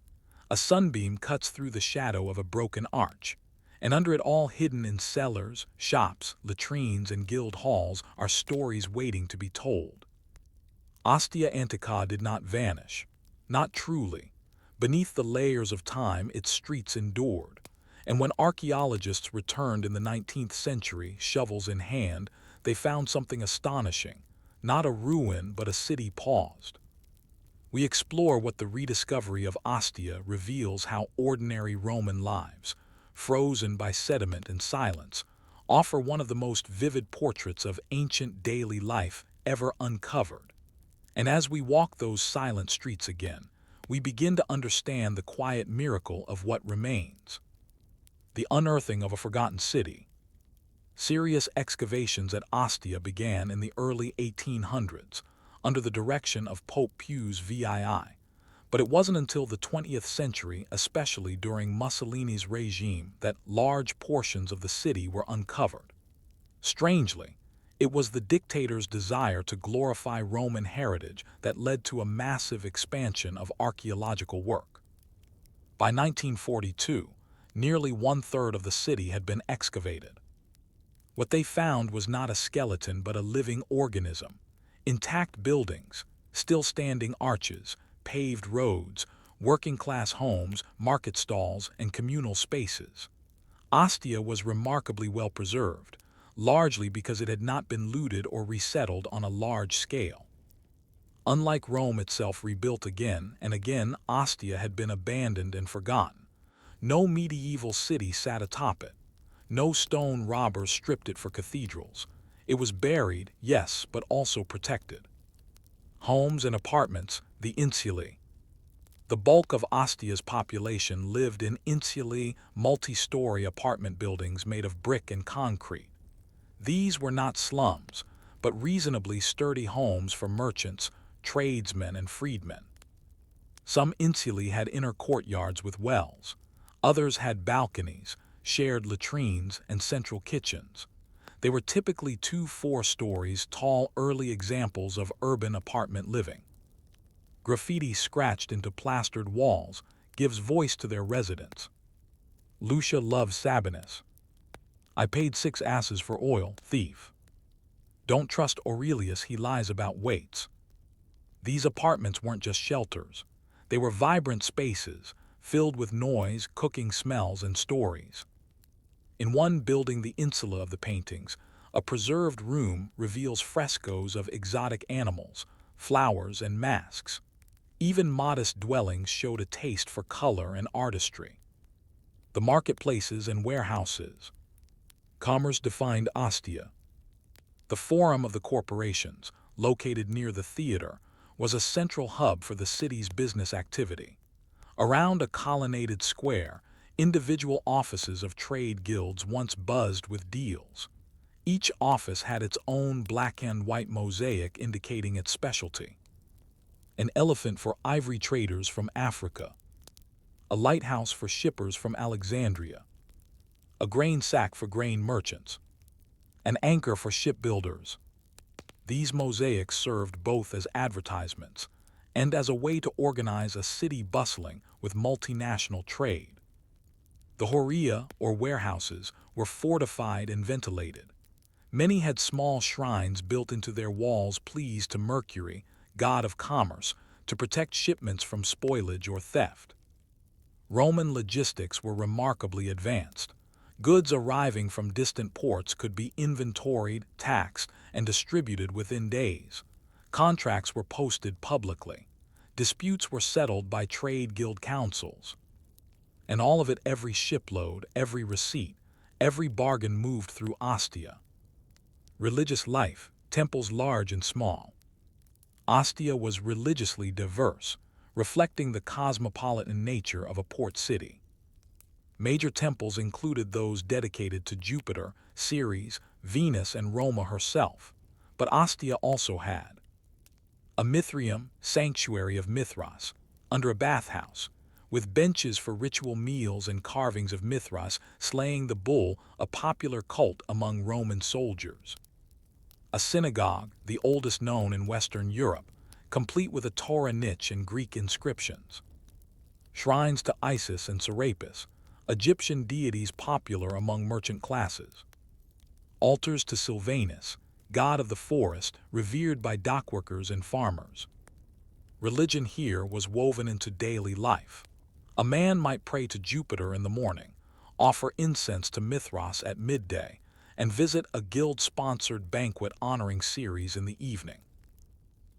A sunbeam cuts through the shadow of a broken arch. And under it all, hidden in cellars, shops, latrines, and guild halls, are stories waiting to be told. Ostia Antiqua did not vanish. Not truly. Beneath the layers of time, its streets endured. And when archaeologists returned in the 19th century, shovels in hand, they found something astonishing. Not a ruin, but a city paused. We explore what the rediscovery of Ostia reveals: how ordinary Roman lives, frozen by sediment and silence, offer one of the most vivid portraits of ancient daily life ever uncovered. And as we walk those silent streets again, we begin to understand the quiet miracle of what remains. The unearthing of a forgotten city. Serious excavations at Ostia began in the early 1800s, under the direction of Pope Pius VII. But it wasn't until the 20th century, especially during Mussolini's regime, that large portions of the city were uncovered. Strangely, It was the dictator's desire to glorify Roman heritage that led to a massive expansion of archaeological work. By 1942, nearly one-third of the city had been excavated. What they found was not a skeleton but a living organism. Intact buildings, still-standing arches, paved roads, working-class homes, market stalls, and communal spaces. Ostia was remarkably well preserved, largely because it had not been looted or resettled on a large scale. Unlike Rome itself rebuilt again and again, Ostia had been abandoned and forgotten. No medieval city sat atop it. No stone robbers stripped it for cathedrals. It was buried, yes, but also protected. Homes and apartments, the insulae. The bulk of Ostia's population lived in insulae, multi-story apartment buildings made of brick and concrete. These were not slums, but reasonably sturdy homes for merchants, tradesmen, and freedmen. Some insulae had inner courtyards with wells. Others had balconies, shared latrines, and central kitchens. They were typically 2-4 stories tall, early examples of urban apartment living. Graffiti scratched into plastered walls gives voice to their residents. Lucia loves Sabinus. I paid 6 asses for oil, thief. Don't trust Aurelius, he lies about weights. These apartments weren't just shelters. They were vibrant spaces, filled with noise, cooking smells, and stories. In one building, the insula of the paintings, a preserved room reveals frescoes of exotic animals, flowers, and masks. Even modest dwellings showed a taste for color and artistry. The marketplaces and warehouses. Commerce defined Ostia. The Forum of the Corporations, located near the theater, was a central hub for the city's business activity. Around a colonnaded square, individual offices of trade guilds once buzzed with deals. Each office had its own black and white mosaic indicating its specialty. An elephant for ivory traders from Africa. A lighthouse for shippers from Alexandria. A grain sack for grain merchants. An anchor for shipbuilders. These mosaics served both as advertisements and as a way to organize a city bustling with multinational trade. The horia, or warehouses, were fortified and ventilated. Many had small shrines built into their walls pleased to Mercury, god of commerce, to protect shipments from spoilage or theft. Roman logistics were remarkably advanced. Goods arriving from distant ports could be inventoried, taxed, and distributed within days. Contracts were posted publicly. Disputes were settled by trade guild councils. And all of it, every shipload, every receipt, every bargain moved through Ostia. Religious life, temples large and small. Ostia was religiously diverse, reflecting the cosmopolitan nature of a port city. Major temples included those dedicated to Jupiter, Ceres, Venus, and Roma herself, but Ostia also had a Mithraeum, sanctuary of Mithras, under a bathhouse, with benches for ritual meals and carvings of Mithras slaying the bull, a popular cult among Roman soldiers. A synagogue, the oldest known in Western Europe, complete with a Torah niche and Greek inscriptions. Shrines to Isis and Serapis, Egyptian deities popular among merchant classes. Altars to Silvanus, god of the forest, revered by dockworkers and farmers. Religion here was woven into daily life. A man might pray to Jupiter in the morning, offer incense to Mithras at midday, and visit a guild-sponsored banquet honoring Ceres in the evening.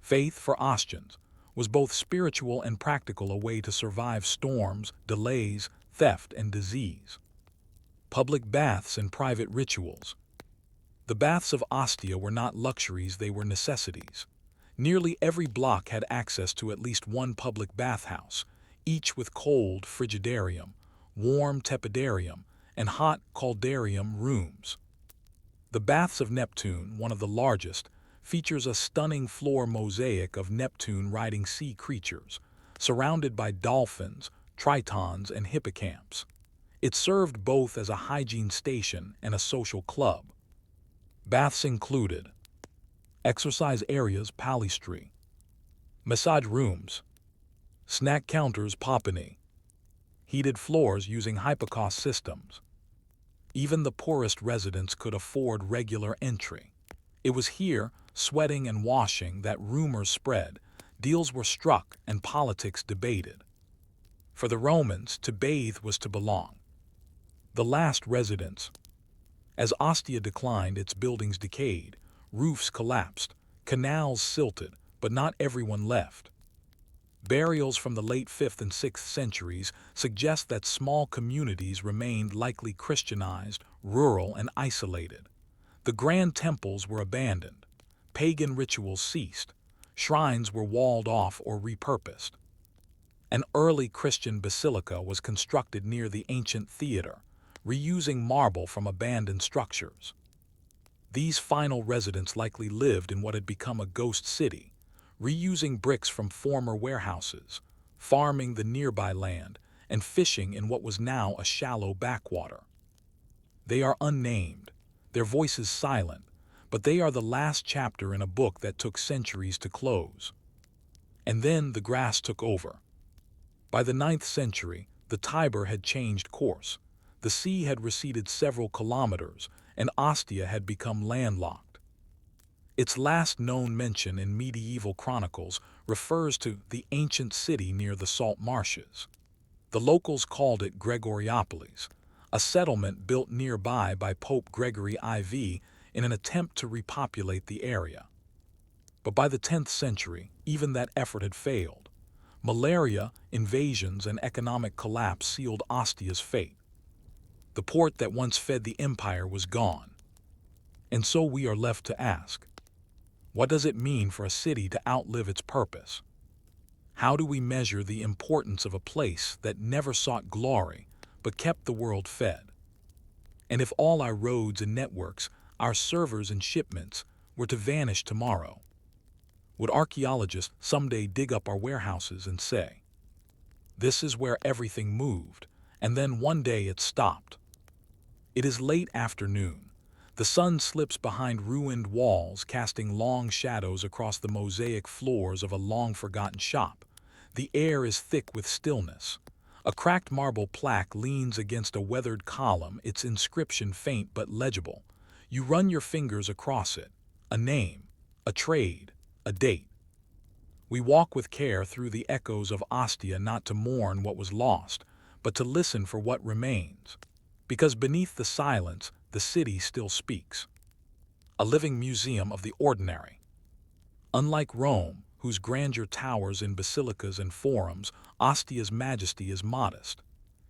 Faith for Ostians was both spiritual and practical, a way to survive storms, delays, theft, and disease. Public baths and private rituals. The baths of Ostia were not luxuries, they were necessities. Nearly every block had access to at least one public bathhouse, each with cold frigidarium, warm tepidarium, and hot caldarium rooms. The Baths of Neptune, one of the largest, features a stunning floor mosaic of Neptune riding sea creatures, surrounded by dolphins, tritons, and hippocamps. It served both as a hygiene station and a social club. Baths included. Exercise areas palistry. Massage rooms. Snack counters popini. Heated floors using hypocaust systems. Even the poorest residents could afford regular entry. It was here, sweating and washing, that rumors spread, deals were struck, and politics debated. For the Romans, to bathe was to belong. The last residence. As Ostia declined, its buildings decayed, roofs collapsed, canals silted, but not everyone left. Burials from the late 5th and 6th centuries suggest that small communities remained likely Christianized, rural, and isolated. The grand temples were abandoned. Pagan rituals ceased. Shrines were walled off or repurposed. An early Christian basilica was constructed near the ancient theater, reusing marble from abandoned structures. These final residents likely lived in what had become a ghost city, reusing bricks from former warehouses, farming the nearby land, and fishing in what was now a shallow backwater. They are unnamed, their voices silent, but they are the last chapter in a book that took centuries to close. And then the grass took over. By the 9th century, the Tiber had changed course. The sea had receded several kilometers, and Ostia had become landlocked. Its last known mention in medieval chronicles refers to the ancient city near the salt marshes. The locals called it Gregoriopolis, a settlement built nearby by Pope Gregory IV in an attempt to repopulate the area. But by the 10th century, even that effort had failed. Malaria, invasions, and economic collapse sealed Ostia's fate. The port that once fed the empire was gone. And so we are left to ask, what does it mean for a city to outlive its purpose? How do we measure the importance of a place that never sought glory but kept the world fed? And if all our roads and networks, our servers and shipments, were to vanish tomorrow, would archaeologists someday dig up our warehouses and say, "This is where everything moved, and then one day it stopped"? It is late afternoon. The sun slips behind ruined walls, casting long shadows across the mosaic floors of a long-forgotten shop. The air is thick with stillness. A cracked marble plaque leans against a weathered column, its inscription faint but legible. You run your fingers across it. A name, a trade, a date. We walk with care through the echoes of Ostia, not to mourn what was lost, but to listen for what remains. Because beneath the silence, the city still speaks. A living museum of the ordinary. Unlike Rome, whose grandeur towers in basilicas and forums, Ostia's majesty is modest.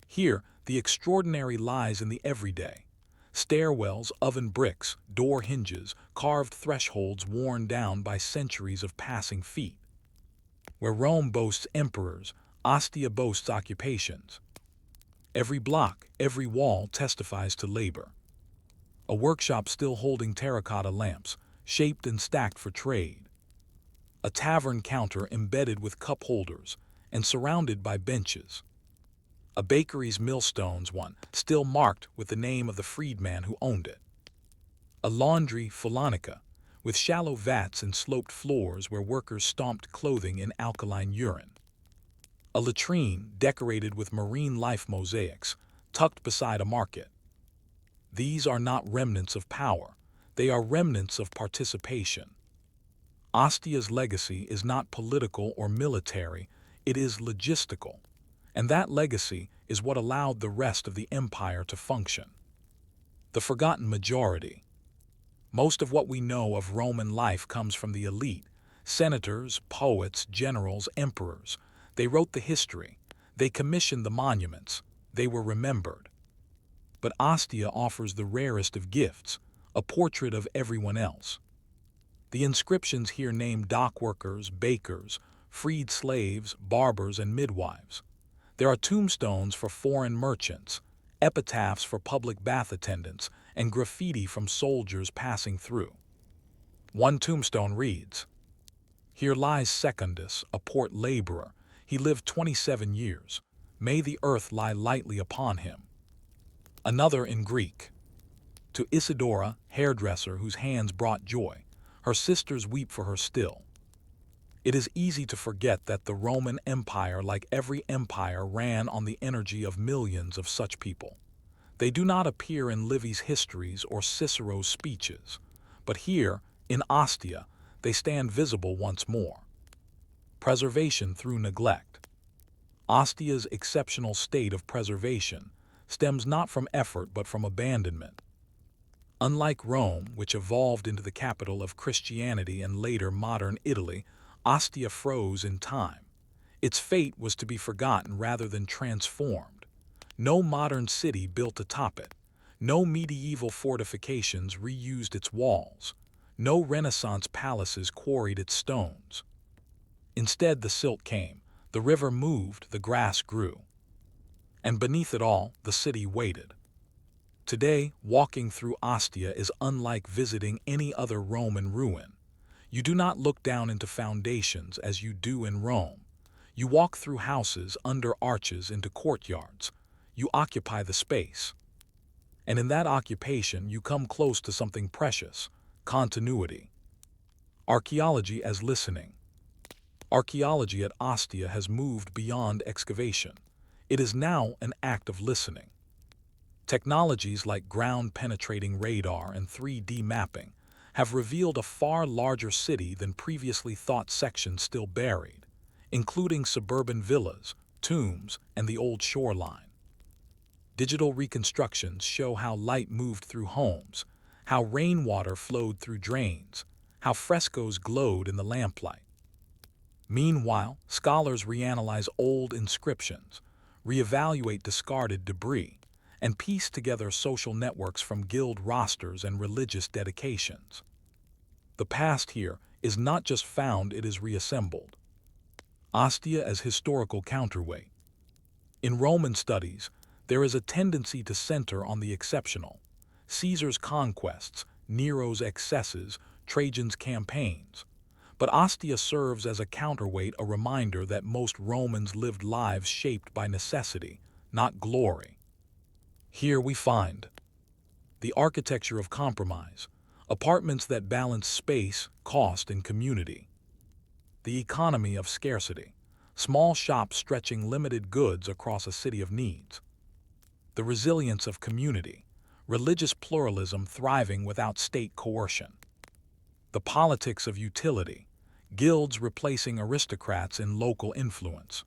Here, the extraordinary lies in the everyday. Stairwells, oven bricks, door hinges, carved thresholds worn down by centuries of passing feet. Where Rome boasts emperors, Ostia boasts occupations. Every block, every wall testifies to labor. A workshop still holding terracotta lamps, shaped and stacked for trade. A tavern counter embedded with cup holders and surrounded by benches. A bakery's millstones one, still marked with the name of the freedman who owned it. A laundry Fulanica, with shallow vats and sloped floors where workers stomped clothing in alkaline urine. A latrine decorated with marine life mosaics, tucked beside a market. These are not remnants of power, they are remnants of participation. Ostia's legacy is not political or military, it is logistical. And that legacy is what allowed the rest of the empire to function. The forgotten majority. Most of what we know of Roman life comes from the elite, senators, poets, generals, emperors. They wrote the history, they commissioned the monuments, they were remembered. But Ostia offers the rarest of gifts, a portrait of everyone else. The inscriptions here name dockworkers, bakers, freed slaves, barbers, and midwives. There are tombstones for foreign merchants, epitaphs for public bath attendants, and graffiti from soldiers passing through. One tombstone reads, "Here lies Secundus, a port laborer. He lived 27 years. May the earth lie lightly upon him." Another in Greek, To Isidora, hairdresser whose hands brought joy, her sisters weep for her still. It is easy to forget that the Roman Empire, like every empire, ran on the energy of millions of such people. They do not appear in Livy's histories or Cicero's speeches, but here, in Ostia, they stand visible once more. Preservation through neglect. Ostia's exceptional state of preservation stems not from effort but from abandonment. Unlike Rome, which evolved into the capital of Christianity and later modern Italy, Ostia froze in time. Its fate was to be forgotten rather than transformed. No modern city built atop it. No medieval fortifications reused its walls. No Renaissance palaces quarried its stones. Instead, the silt came, the river moved, the grass grew. And beneath it all, the city waited. Today, walking through Ostia is unlike visiting any other Roman ruin. You do not look down into foundations as you do in Rome. You walk through houses, under arches, into courtyards. You occupy the space. And in that occupation, you come close to something precious: continuity. Archaeology as listening. Archaeology at Ostia has moved beyond excavation. It is now an act of listening. Technologies like ground-penetrating radar and 3D mapping have revealed a far larger city than previously thought sections still buried, including suburban villas, tombs, and the old shoreline. Digital reconstructions show how light moved through homes, how rainwater flowed through drains, how frescoes glowed in the lamplight. Meanwhile, scholars reanalyze old inscriptions, reevaluate discarded debris, and piece together social networks from guild rosters and religious dedications. The past here is not just found, it is reassembled. Ostia as historical counterweight. In Roman studies, there is a tendency to center on the exceptional: Caesar's conquests, Nero's excesses, Trajan's campaigns. But Ostia serves as a counterweight, a reminder that most Romans lived lives shaped by necessity, not glory. Here we find the architecture of compromise, apartments that balance space, cost, and community. The economy of scarcity, small shops stretching limited goods across a city of needs. The resilience of community, religious pluralism thriving without state coercion. The politics of utility, guilds replacing aristocrats in local influence.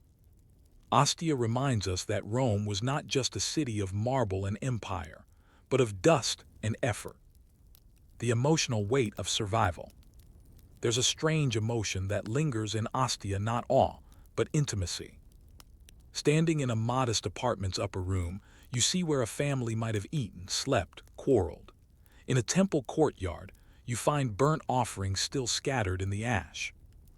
Ostia reminds us that Rome was not just a city of marble and empire, but of dust and effort. The emotional weight of survival. There's a strange emotion that lingers in Ostia, not awe, but intimacy. Standing in a modest apartment's upper room, you see where a family might have eaten, slept, quarreled. In a temple courtyard, you find burnt offerings still scattered in the ash.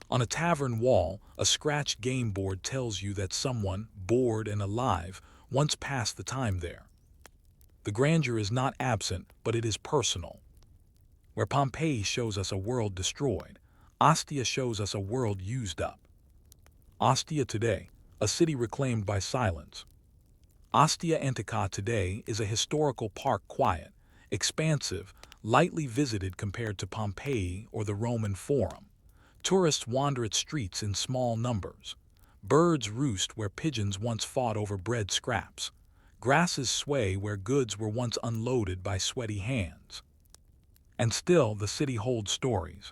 On a tavern wall, a scratched game board tells you that someone, bored and alive, once passed the time there. The grandeur is not absent, but it is personal. Where Pompeii shows us a world destroyed, Ostia shows us a world used up. Ostia today, a city reclaimed by silence. Ostia Antica today is a historical park, quiet, expansive, lightly visited compared to Pompeii or the Roman Forum. Tourists wander its streets in small numbers. Birds roost where pigeons once fought over bread scraps. Grasses sway where goods were once unloaded by sweaty hands. And still, the city holds stories.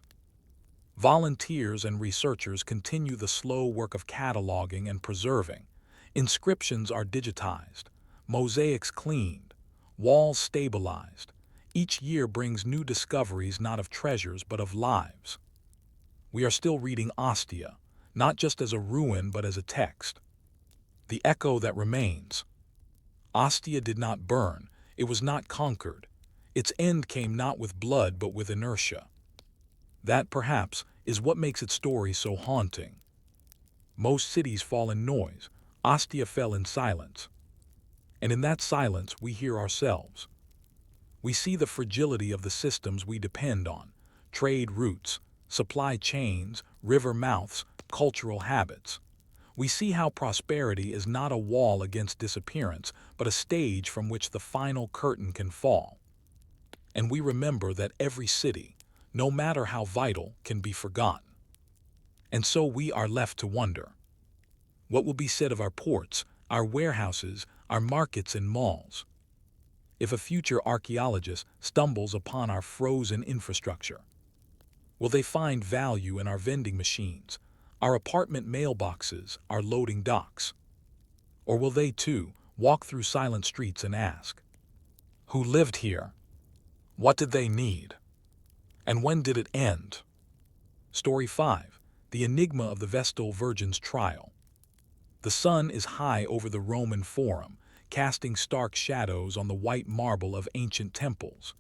Volunteers and researchers continue the slow work of cataloging and preserving. Inscriptions are digitized, mosaics cleaned, walls stabilized. Each year brings new discoveries, not of treasures but of lives. We are still reading Ostia, not just as a ruin but as a text. The echo that remains. Ostia did not burn, it was not conquered. Its end came not with blood but with inertia. That, perhaps, is what makes its story so haunting. Most cities fall in noise. Ostia fell in silence. And in that silence, we hear ourselves. We see the fragility of the systems we depend on: trade routes, supply chains, river mouths, cultural habits. We see how prosperity is not a wall against disappearance, but a stage from which the final curtain can fall. and we remember that every city, no matter how vital, can be forgotten. And so we are left to wonder, what will be said of our ports, our warehouses, our markets and malls, if a future archaeologist stumbles upon our frozen infrastructure? Will they find value in our vending machines, our apartment mailboxes, our loading docks? Or will they, too, walk through silent streets and ask, who lived here? What did they need? And when did it end? Story 5. The Enigma of the Vestal Virgin's Trial. The sun is high over the Roman Forum, casting stark shadows on the white marble of ancient temples.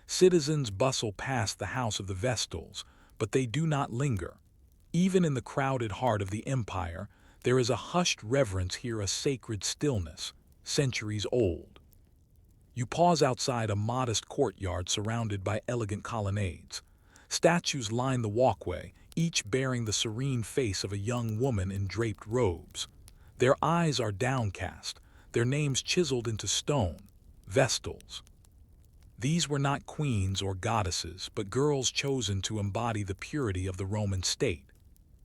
Citizens bustle past the house of the Vestals, but they do not linger. Even in the crowded heart of the empire, there is a hushed reverence here, a sacred stillness, centuries old. You pause outside a modest courtyard surrounded by elegant colonnades. Statues line the walkway, each bearing the serene face of a young woman in draped robes. Their eyes are downcast, their names chiseled into stone, Vestals. These were not queens or goddesses, but girls chosen to embody the purity of the Roman state.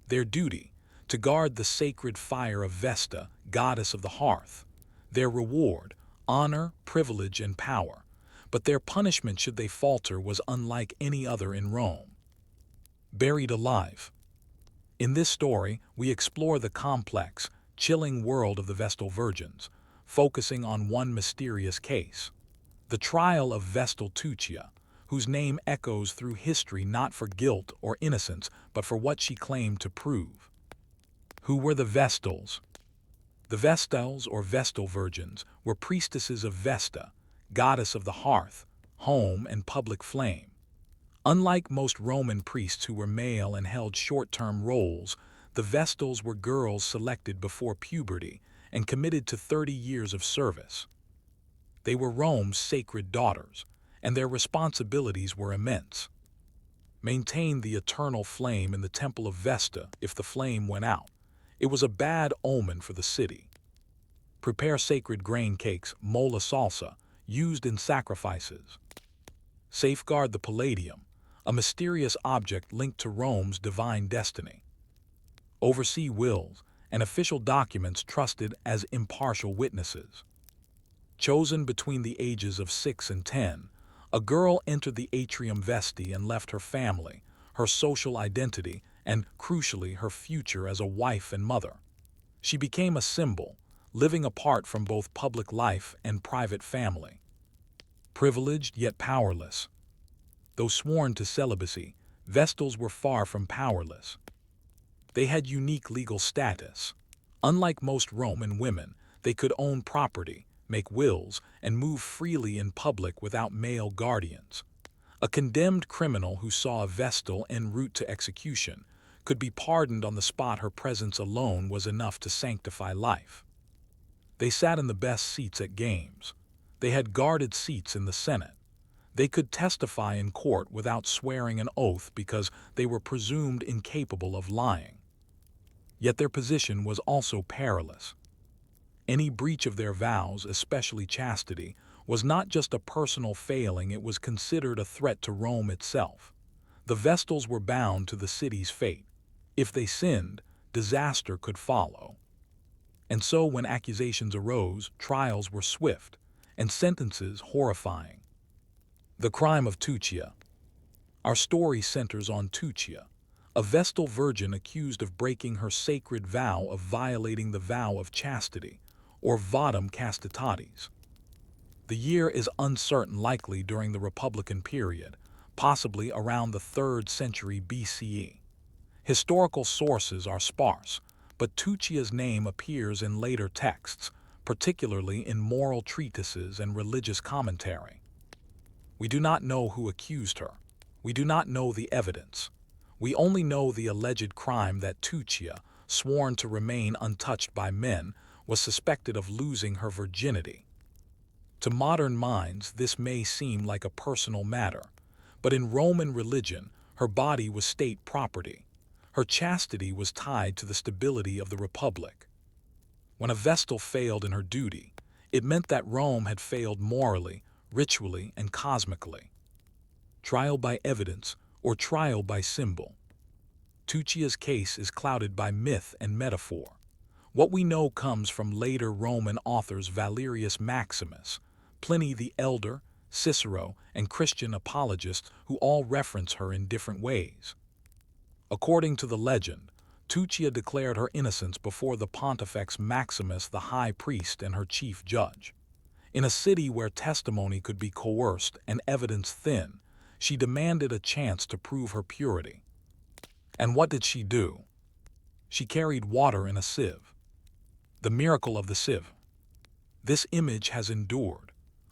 Their duty, to guard the sacred fire of Vesta, goddess of the hearth. Their reward, honor, privilege, and power. But their punishment should they falter was unlike any other in Rome. Buried alive. In this story, we explore the complex, chilling world of the Vestal Virgins, focusing on one mysterious case, the trial of Vestal Tuccia, whose name echoes through history not for guilt or innocence, but for what she claimed to prove. Who were the Vestals? The Vestals, or Vestal Virgins, were priestesses of Vesta, goddess of the hearth, home, and public flame. Unlike most Roman priests who were male and held short-term roles, the Vestals were girls selected before puberty and committed to 30 years of service. They were Rome's sacred daughters, and their responsibilities were immense. Maintain the eternal flame in the temple of Vesta. If the flame went out, it was a bad omen for the city. Prepare sacred grain cakes, mola salsa, used in sacrifices. Safeguard the palladium, a mysterious object linked to Rome's divine destiny. Oversee wills and official documents trusted as impartial witnesses. Chosen between the ages of 6 and 10, a girl entered the atrium vesti and left her family, her social identity, and, crucially, her future as a wife and mother. She became a symbol, living apart from both public life and private family. Privileged yet powerless. Though sworn to celibacy, Vestals were far from powerless. They had unique legal status. Unlike most Roman women, they could own property, make wills, and move freely in public without male guardians. A condemned criminal who saw a Vestal en route to execution could be pardoned on the spot. Her presence alone was enough to sanctify life. They sat in the best seats at games. They had guarded seats in the Senate. They could testify in court without swearing an oath because they were presumed incapable of lying. Yet their position was also perilous. Any breach of their vows, especially chastity, was not just a personal failing, it was considered a threat to Rome itself. The Vestals were bound to the city's fate. If they sinned, disaster could follow. And so when accusations arose, trials were swift, and sentences horrifying. The crime of Tuccia. Our story centers on Tuccia, a Vestal virgin accused of breaking her sacred vow, of violating the vow of chastity, or vadum castitatis. The year is uncertain, likely during the Republican period, possibly around the 3rd century BCE. Historical sources are sparse, but Tuccia's name appears in later texts, particularly in moral treatises and religious commentary. We do not know who accused her. We do not know the evidence. We only know the alleged crime, that Tuccia, sworn to remain untouched by men, was suspected of losing her virginity. To modern minds, this may seem like a personal matter, but in Roman religion, her body was state property. Her chastity was tied to the stability of the Republic. When a Vestal failed in her duty, it meant that Rome had failed morally, ritually, and cosmically. trial by evidence, or trial by symbol. Tuccia's case is clouded by myth and metaphor. What we know comes from later Roman authors Valerius Maximus, Pliny the Elder, Cicero, and Christian apologists who all reference her in different ways. According to the legend, Tuccia declared her innocence before the Pontifex Maximus, the high priest and her chief judge. In a city where testimony could be coerced and evidence thin, she demanded a chance to prove her purity. And what did she do? She carried water in a sieve. The miracle of the sieve. This image has endured.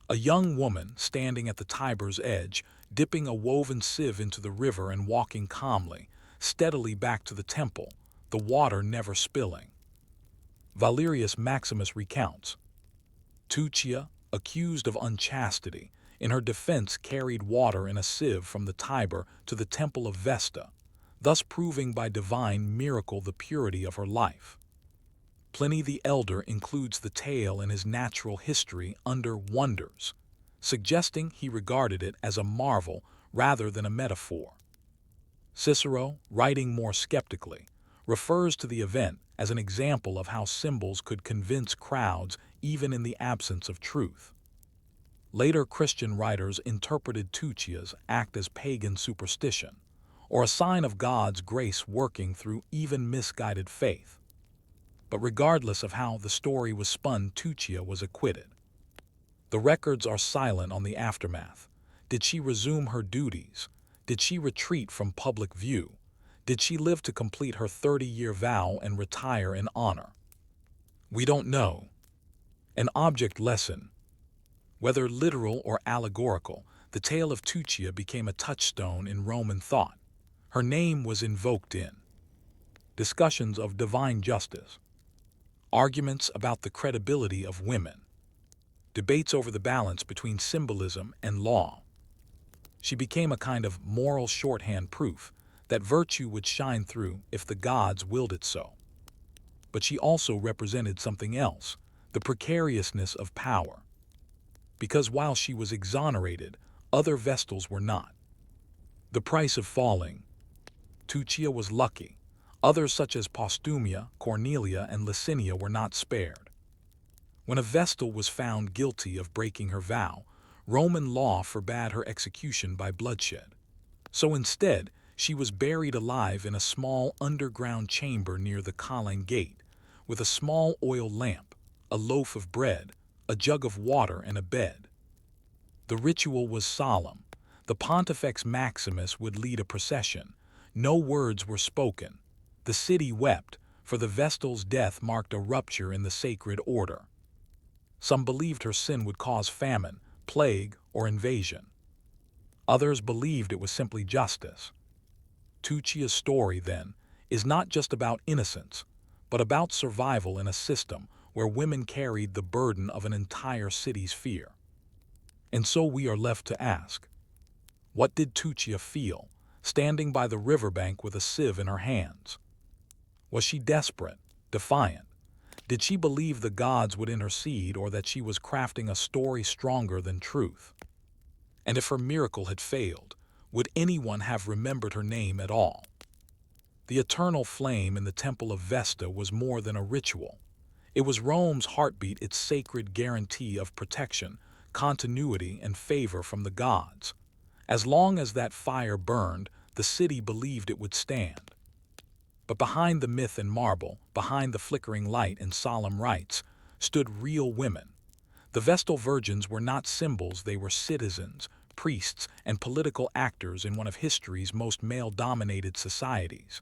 A young woman standing at the Tiber's edge, dipping a woven sieve into the river and walking calmly, steadily back to the temple, the water never spilling. Valerius Maximus recounts, Tuccia, accused of unchastity, in her defense carried water in a sieve from the Tiber to the temple of Vesta, thus proving by divine miracle the purity of her life. Pliny the Elder includes the tale in his natural history under Wonders, suggesting he regarded it as a marvel rather than a metaphor. Cicero, writing more skeptically, refers to the event as an example of how symbols could convince crowds even in the absence of truth. Later Christian writers interpreted Tuccia's act as pagan superstition, or a sign of God's grace working through even misguided faith. But regardless of how the story was spun, Tuccia was acquitted. The records are silent on the aftermath. Did she resume her duties? Did she retreat from public view? Did she live to complete her 30-year vow and retire in honor? We don't know. An object lesson. Whether literal or allegorical, the tale of Tuccia became a touchstone in Roman thought. Her name was invoked in discussions of divine justice, arguments about the credibility of women, debates over the balance between symbolism and law. She became a kind of moral shorthand proof that virtue would shine through if the gods willed it so. But she also represented something else, the precariousness of power. Because while she was exonerated, other Vestals were not. The price of falling. Tuccia was lucky. Others such as Postumia, Cornelia, and Licinia were not spared. When a Vestal was found guilty of breaking her vow, Roman law forbade her execution by bloodshed. So instead, she was buried alive in a small underground chamber near the Colline Gate, with a small oil lamp, a loaf of bread, a jug of water, and a bed. The ritual was solemn. The Pontifex Maximus would lead a procession. No words were spoken. The city wept, for the Vestal's death marked a rupture in the sacred order. Some believed her sin would cause famine, plague, or invasion. Others believed it was simply justice. Tuccia's story, then, is not just about innocence, but about survival in a system where women carried the burden of an entire city's fear. And so we are left to ask, what did Tuccia feel, standing by the riverbank with a sieve in her hands? Was she desperate, defiant? Did she believe the gods would intercede, or that she was crafting a story stronger than truth? And if her miracle had failed, would anyone have remembered her name at all? The eternal flame in the temple of Vesta was more than a ritual. It was Rome's heartbeat, its sacred guarantee of protection, continuity, and favor from the gods. As long as that fire burned, the city believed it would stand. But behind the myth and marble, behind the flickering light and solemn rites, stood real women. The Vestal virgins were not symbols, they were citizens, priests, and political actors in one of history's most male-dominated societies.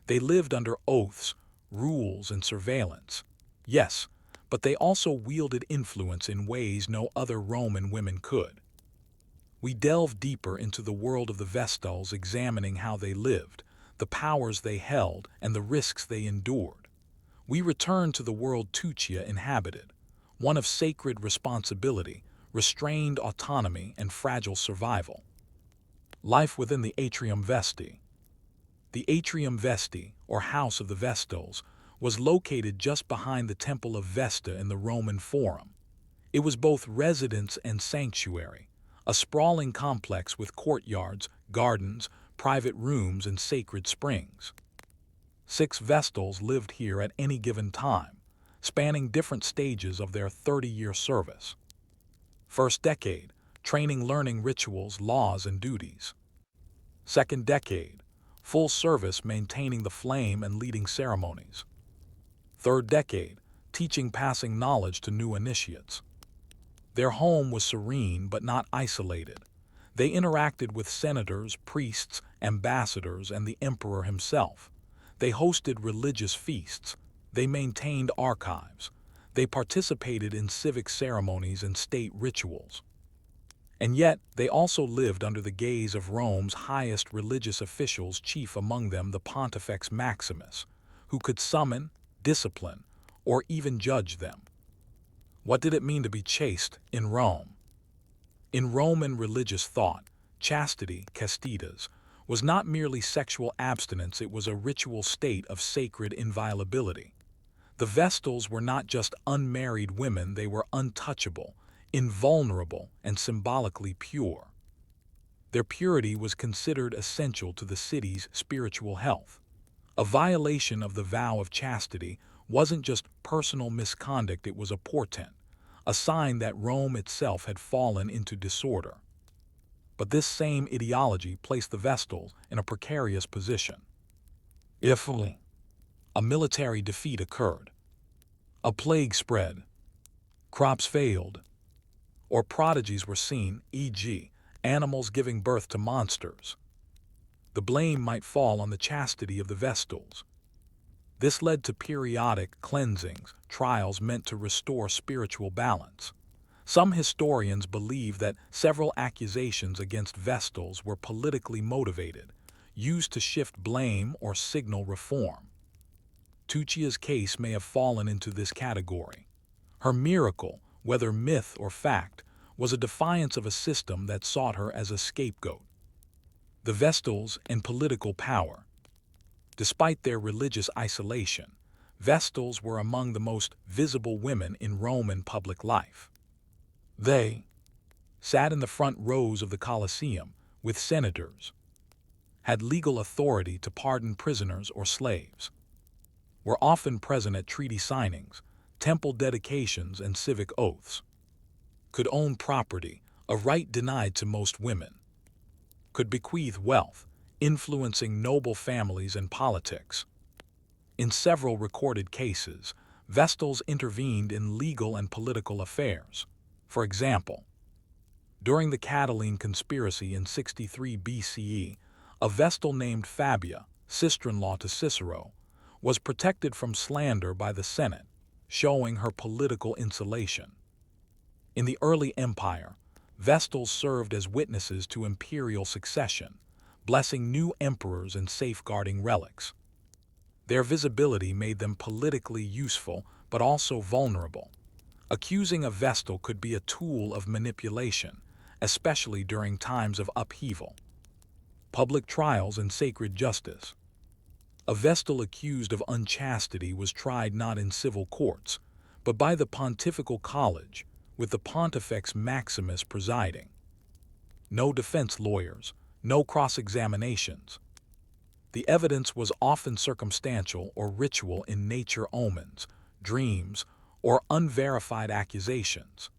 They lived under oaths, rules, and surveillance. Yes, but they also wielded influence in ways no other Roman women could. We delve deeper into the world of the Vestals, examining how they lived, the powers they held, and the risks they endured. We return to the world Tuccia inhabited, one of sacred responsibility, restrained autonomy, and fragile survival. Life within the Atrium Vesti. The Atrium Vesti, or House of the Vestals, was located just behind the Temple of Vesta in the Roman Forum. It was both residence and sanctuary, a sprawling complex with courtyards, gardens, private rooms, and sacred springs. 6 Vestals lived here at any given time, spanning different stages of their 30-year service. First decade, training, learning rituals, laws, and duties. Second decade, full service, maintaining the flame and leading ceremonies. Third decade, teaching, passing knowledge to new initiates. Their home was serene but not isolated. They interacted with senators, priests, ambassadors, and the emperor himself. They hosted religious feasts. They maintained archives. They participated in civic ceremonies and state rituals. And yet, they also lived under the gaze of Rome's highest religious officials, chief among them the Pontifex Maximus, who could summon, discipline, or even judge them. What did it mean to be chaste in Rome? In Roman religious thought, chastity, castitas, was not merely sexual abstinence, it was a ritual state of sacred inviolability. The Vestals were not just unmarried women, they were untouchable, invulnerable, and symbolically pure. Their purity was considered essential to the city's spiritual health. A violation of the vow of chastity wasn't just personal misconduct, it was a portent, a sign that Rome itself had fallen into disorder. But this same ideology placed the Vestals in a precarious position. If a military defeat occurred, a plague spread, crops failed, or prodigies were seen, e.g., animals giving birth to monsters, the blame might fall on the chastity of the Vestals. This led to periodic cleansings, trials meant to restore spiritual balance. Some historians believe that several accusations against Vestals were politically motivated, used to shift blame or signal reform. Tuccia's case may have fallen into this category. Her miracle, whether myth or fact, was a defiance of a system that sought her as a scapegoat. The Vestals and political power. Despite their religious isolation, Vestals were among the most visible women in Roman public life. They sat in the front rows of the Colosseum with senators, had legal authority to pardon prisoners or slaves, were often present at treaty signings, temple dedications, and civic oaths, could own property, a right denied to most women, could bequeath wealth, influencing noble families and politics. In several recorded cases, Vestals intervened in legal and political affairs. For example, during the Catiline conspiracy in 63 BCE, a Vestal named Fabia, sister-in-law to Cicero, was protected from slander by the Senate, showing her political insulation. In the early empire, Vestals served as witnesses to imperial succession, blessing new emperors and safeguarding relics. Their visibility made them politically useful but also vulnerable. Accusing a Vestal could be a tool of manipulation, especially during times of upheaval. Public trials and sacred justice. A Vestal accused of unchastity was tried not in civil courts, but by the Pontifical College, with the Pontifex Maximus presiding. No defense lawyers, no cross-examinations. The evidence was often circumstantial or ritual in nature, omens, dreams, or unverified accusations.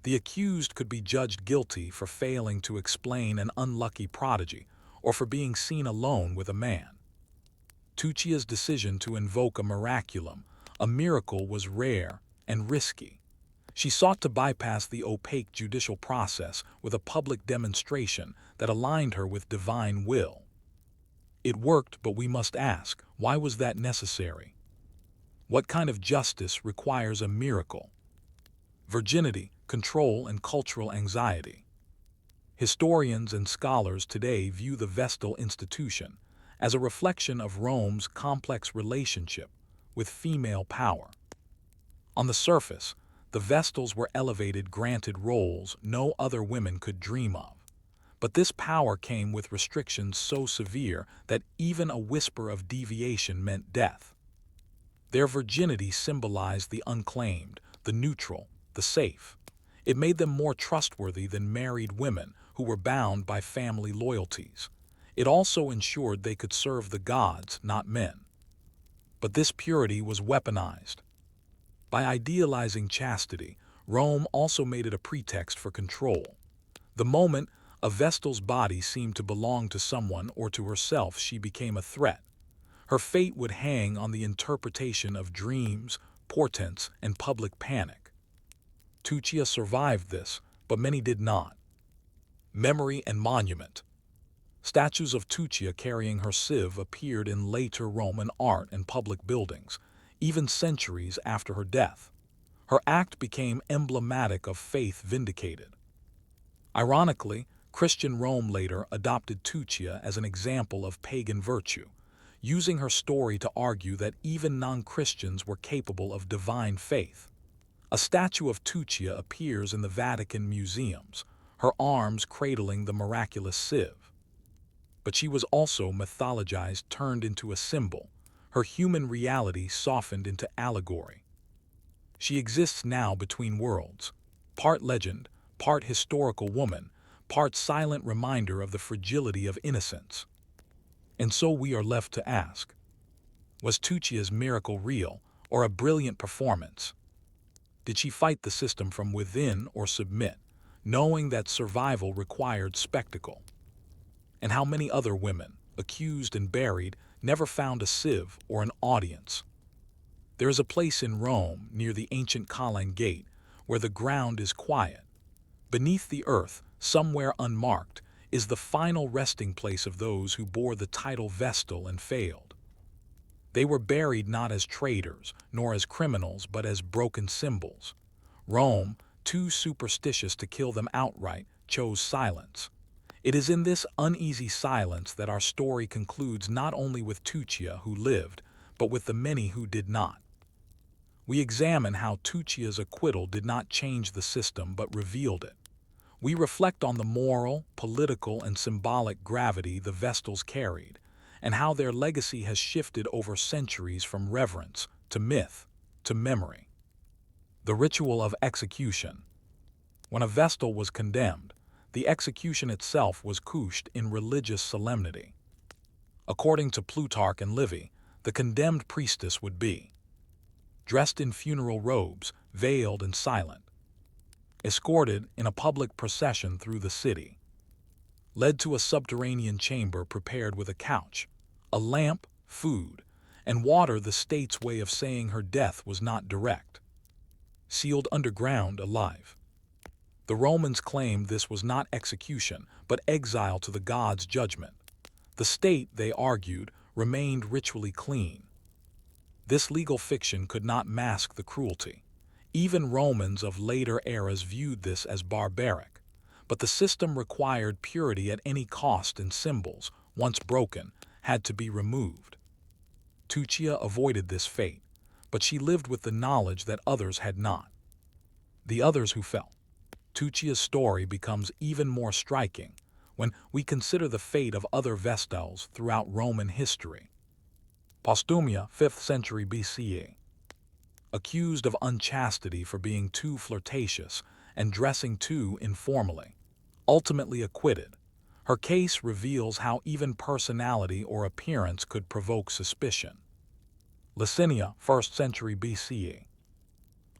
The accused could be judged guilty for failing to explain an unlucky prodigy or for being seen alone with a man. Tuccia's decision to invoke a miraculum, a miracle, was rare and risky. She sought to bypass the opaque judicial process with a public demonstration that aligned her with divine will. It worked, but we must ask, why was that necessary? What kind of justice requires a miracle? Virginity, control, and cultural anxiety. Historians and scholars today view the Vestal institution as a reflection of Rome's complex relationship with female power. On the surface, the Vestals were elevated, granted roles no other women could dream of. But this power came with restrictions so severe that even a whisper of deviation meant death. Their virginity symbolized the unclaimed, the neutral, the safe. It made them more trustworthy than married women who were bound by family loyalties. It also ensured they could serve the gods, not men. But this purity was weaponized. By idealizing chastity, Rome also made it a pretext for control. The moment a Vestal's body seemed to belong to someone or to herself, she became a threat. Her fate would hang on the interpretation of dreams, portents, and public panic. Tuccia survived this, but many did not. Memory and monument. Statues of Tuccia carrying her sieve appeared in later Roman art and public buildings, even centuries after her death. Her act became emblematic of faith vindicated. Ironically, Christian Rome later adopted Tuccia as an example of pagan virtue, using her story to argue that even non-Christians were capable of divine faith. A statue of Tuccia appears in the Vatican museums, her arms cradling the miraculous sieve. But she was also mythologized, turned into a symbol, her human reality softened into allegory. She exists now between worlds, part legend, part historical woman, part silent reminder of the fragility of innocence. And so we are left to ask, was Tuccia's miracle real or a brilliant performance? Did she fight the system from within or submit, knowing that survival required spectacle? And how many other women, accused and buried, never found a sieve or an audience? There is a place in Rome near the ancient Colline Gate where the ground is quiet. Beneath the earth, somewhere unmarked, is the final resting place of those who bore the title Vestal and failed. They were buried not as traitors, nor as criminals, but as broken symbols. Rome, too superstitious to kill them outright, chose silence. It is in this uneasy silence that our story concludes, not only with Tuccia, who lived, but with the many who did not. We examine how Tuccia's acquittal did not change the system but revealed it. We reflect on the moral, political, and symbolic gravity the Vestals carried, and how their legacy has shifted over centuries from reverence to myth to memory. The ritual of execution. When a Vestal was condemned, the execution itself was couched in religious solemnity. According to Plutarch and Livy, the condemned priestess would be dressed in funeral robes, veiled and silent, escorted in a public procession through the city, led to a subterranean chamber prepared with a couch, a lamp, food, and water, the state's way of saying her death was not direct, sealed underground alive. The Romans claimed this was not execution, but exile to the gods' judgment. The state, they argued, remained ritually clean. This legal fiction could not mask the cruelty. Even Romans of later eras viewed this as barbaric. But the system required purity at any cost, and symbols, once broken, had to be removed. Tuccia avoided this fate, but she lived with the knowledge that others had not. The others who fell. Tuccia's story becomes even more striking when we consider the fate of other Vestals throughout Roman history. Postumia, 5th century BCE. Accused of unchastity for being too flirtatious and dressing too informally. Ultimately acquitted. Her case reveals how even personality or appearance could provoke suspicion. Licinia, 1st century BCE.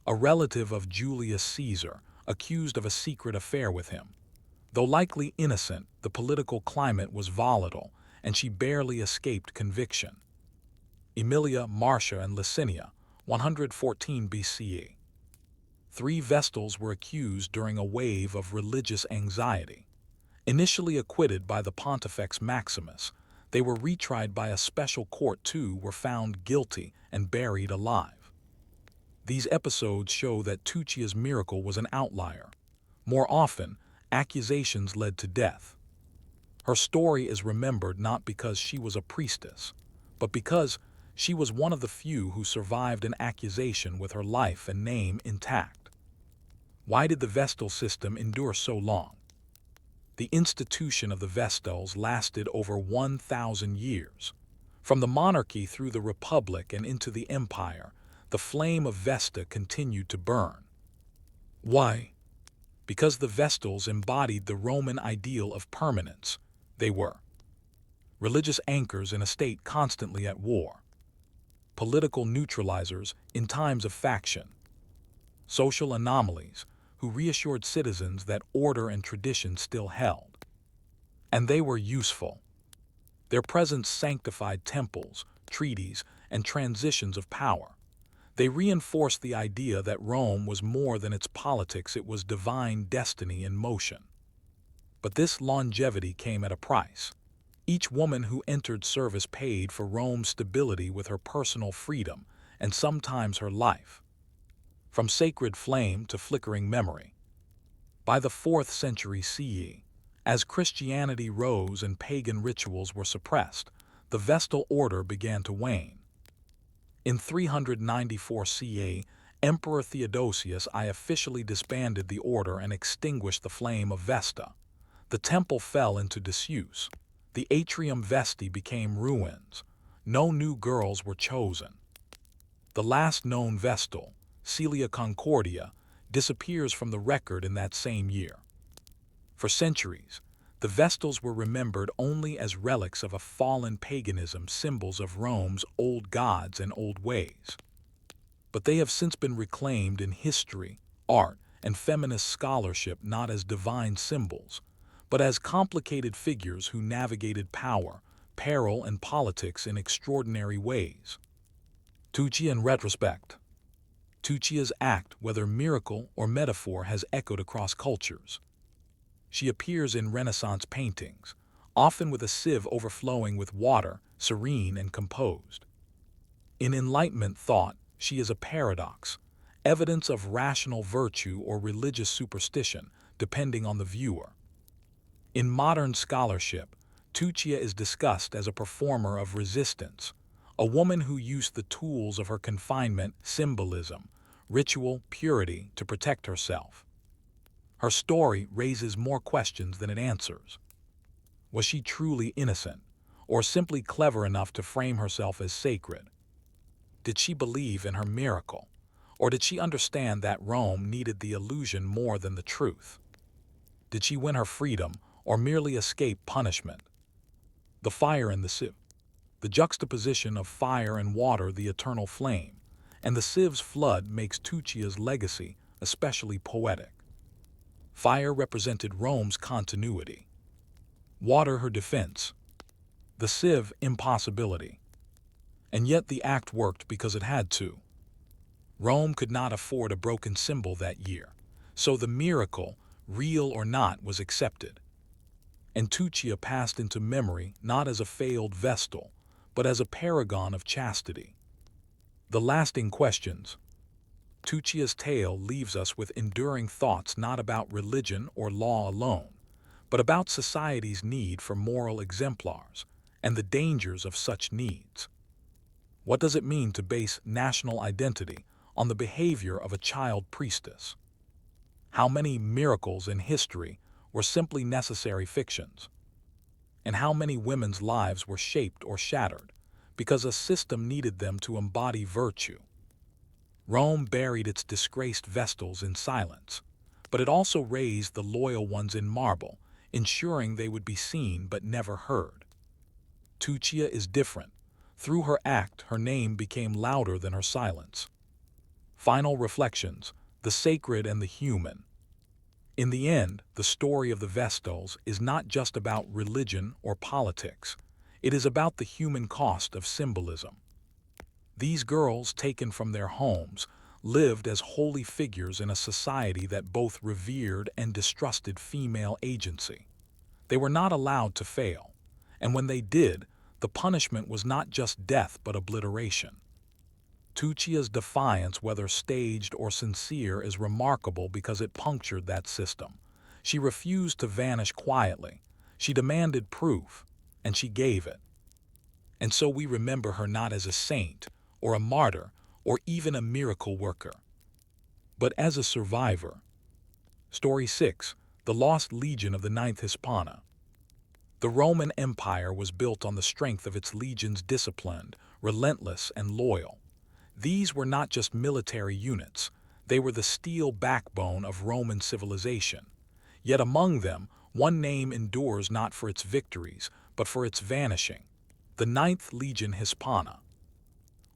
A relative of Julius Caesar, accused of a secret affair with him. Though likely innocent, the political climate was volatile, and she barely escaped conviction. Emilia, Marcia, and Licinia, 114 BCE. 3 Vestals were accused during a wave of religious anxiety. Initially acquitted by the Pontifex Maximus, they were retried by a special court. 2 were found guilty and buried alive. These episodes show that Tuccia's miracle was an outlier. More often, accusations led to death. Her story is remembered not because she was a priestess, but because she was one of the few who survived an accusation with her life and name intact. Why did the Vestal system endure so long? The institution of the Vestals lasted over 1,000 years. From the monarchy through the Republic and into the Empire, the flame of Vesta continued to burn. Why? Because the Vestals embodied the Roman ideal of permanence, they were religious anchors in a state constantly at war, political neutralizers in times of faction, social anomalies who reassured citizens that order and tradition still held. And they were useful. Their presence sanctified temples, treaties, and transitions of power. They reinforced the idea that Rome was more than its politics, it was divine destiny in motion. But this longevity came at a price. Each woman who entered service paid for Rome's stability with her personal freedom and sometimes her life. From sacred flame to flickering memory. By the 4th century CE, as Christianity rose and pagan rituals were suppressed, the Vestal order began to wane. In 394 CE, Emperor Theodosius I officially disbanded the order and extinguished the flame of Vesta. The temple fell into disuse. The atrium Vesti became ruins. No new girls were chosen. The last known Vestal, Celia Concordia, disappears from the record in that same year. For centuries, the Vestals were remembered only as relics of a fallen paganism, symbols of Rome's old gods and old ways. But they have since been reclaimed in history, art, and feminist scholarship not as divine symbols, but as complicated figures who navigated power, peril, and politics in extraordinary ways. Tuccia in retrospect. Tuccia's act, whether miracle or metaphor, has echoed across cultures. She appears in Renaissance paintings, often with a sieve overflowing with water, serene and composed. In Enlightenment thought, she is a paradox, evidence of rational virtue or religious superstition, depending on the viewer. In modern scholarship, Tuccia is discussed as a performer of resistance, a woman who used the tools of her confinement, symbolism, ritual, purity, to protect herself. Her story raises more questions than it answers. Was she truly innocent, or simply clever enough to frame herself as sacred? Did she believe in her miracle, or did she understand that Rome needed the illusion more than the truth? Did she win her freedom, or merely escape punishment? The fire and the sieve. The juxtaposition of fire and water, the eternal flame, and the sieve's flood makes Tuccia's legacy especially poetic. Fire represented Rome's continuity, water her defense, the sieve impossibility. And yet the act worked because it had to. Rome could not afford a broken symbol that year, so the miracle, real or not, was accepted. And Tuccia passed into memory not as a failed Vestal, but as a paragon of chastity. The lasting questions. Tuccia's tale leaves us with enduring thoughts not about religion or law alone, but about society's need for moral exemplars and the dangers of such needs. What does it mean to base national identity on the behavior of a child priestess? How many miracles in history were simply necessary fictions? And how many women's lives were shaped or shattered because a system needed them to embody virtue? Rome buried its disgraced Vestals in silence, but it also raised the loyal ones in marble, ensuring they would be seen but never heard. Tuccia is different. Through her act, her name became louder than her silence. Final reflections, the sacred and the human. In the end, the story of the Vestals is not just about religion or politics. It is about the human cost of symbolism. These girls, taken from their homes, lived as holy figures in a society that both revered and distrusted female agency. They were not allowed to fail, and when they did, the punishment was not just death but obliteration. Tuccia's defiance, whether staged or sincere, is remarkable because it punctured that system. She refused to vanish quietly. She demanded proof, and she gave it. And so we remember her not as a saint, or a martyr, or even a miracle worker, but as a survivor. Story 6. The Lost Legion of the Ninth Hispana. The Roman Empire was built on the strength of its legions, disciplined, relentless, and loyal. These were not just military units. They were the steel backbone of Roman civilization. Yet among them, one name endures not for its victories, but for its vanishing: the Ninth Legion Hispana.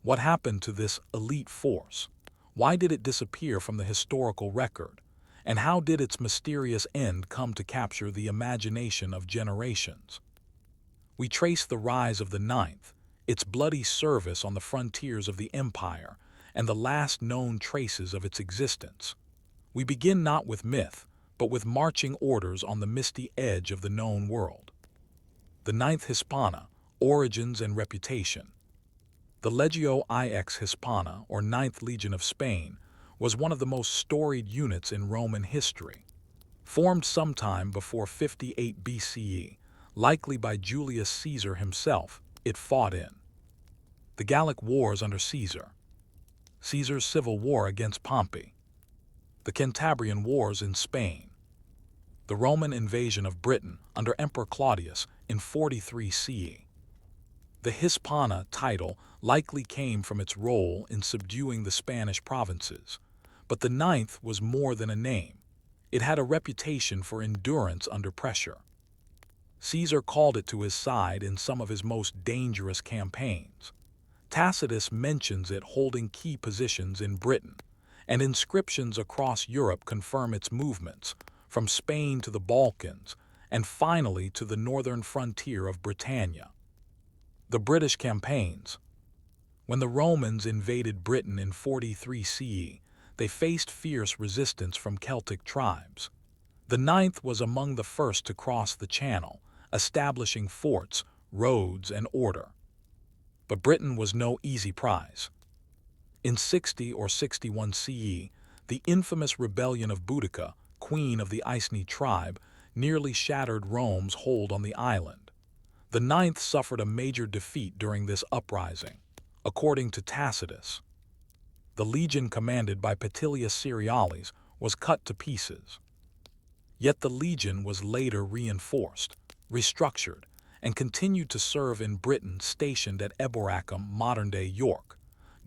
What happened to this elite force? Why did it disappear from the historical record? And how did its mysterious end come to capture the imagination of generations? We trace the rise of the Ninth, its bloody service on the frontiers of the empire, and the last known traces of its existence. We begin not with myth, but with marching orders on the misty edge of the known world. The Ninth Hispana, origins and reputation. The Legio IX Hispana, or Ninth Legion of Spain, was one of the most storied units in Roman history. Formed sometime before 58 BCE, likely by Julius Caesar himself, it fought in the Gallic Wars under Caesar, Caesar's civil war against Pompey, the Cantabrian Wars in Spain, the Roman invasion of Britain under Emperor Claudius in 43 CE. The Hispana title likely came from its role in subduing the Spanish provinces, but the Ninth was more than a name. It had a reputation for endurance under pressure. Caesar called it to his side in some of his most dangerous campaigns. Tacitus mentions it holding key positions in Britain, and inscriptions across Europe confirm its movements, from Spain to the Balkans, and finally to the northern frontier of Britannia. The British campaigns. When the Romans invaded Britain in 43 CE, they faced fierce resistance from Celtic tribes. The Ninth was among the first to cross the Channel, establishing forts, roads, and order. But Britain was no easy prize. In 60 or 61 CE, the infamous rebellion of Boudica, queen of the Iceni tribe, nearly shattered Rome's hold on the island. The Ninth suffered a major defeat during this uprising. According to Tacitus, the legion commanded by Petilius Cerealis was cut to pieces. Yet the legion was later reinforced, restructured, and continued to serve in Britain, stationed at Eboracum, modern-day York,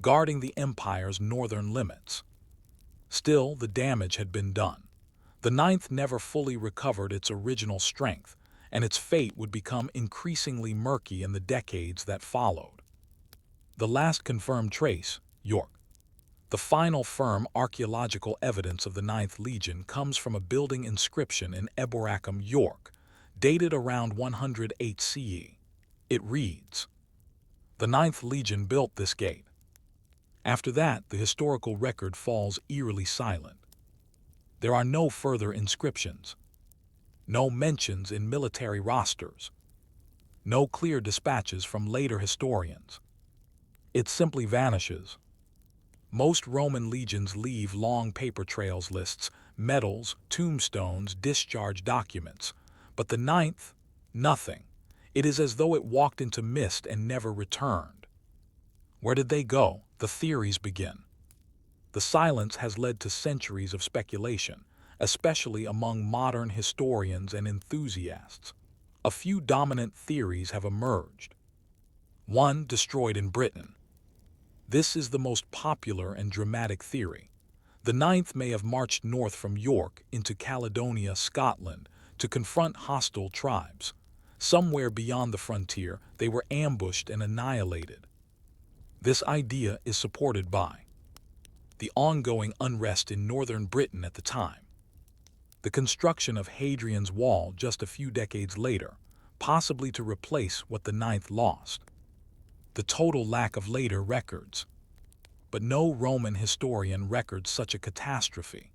guarding the empire's northern limits. Still, the damage had been done. The Ninth never fully recovered its original strength, and its fate would become increasingly murky in the decades that followed. The last confirmed trace, York. The final firm archaeological evidence of the Ninth Legion comes from a building inscription in Eboracum, York, dated around 108 CE. It reads, "The Ninth Legion built this gate." After that, the historical record falls eerily silent. There are no further inscriptions, no mentions in military rosters, no clear dispatches from later historians. It simply vanishes. Most Roman legions leave long paper trails, lists, medals, tombstones, discharge documents. But the Ninth, nothing. It is as though it walked into mist and never returned. Where did they go? The theories begin. The silence has led to centuries of speculation, especially among modern historians and enthusiasts. A few dominant theories have emerged. 1. Destroyed in Britain. This is the most popular and dramatic theory. The Ninth may have marched north from York into Caledonia, Scotland, to confront hostile tribes. Somewhere beyond the frontier, they were ambushed and annihilated. This idea is supported by the ongoing unrest in northern Britain at the time, the construction of Hadrian's Wall just a few decades later, possibly to replace what the Ninth lost, the total lack of later records. But no Roman historian records such a catastrophe.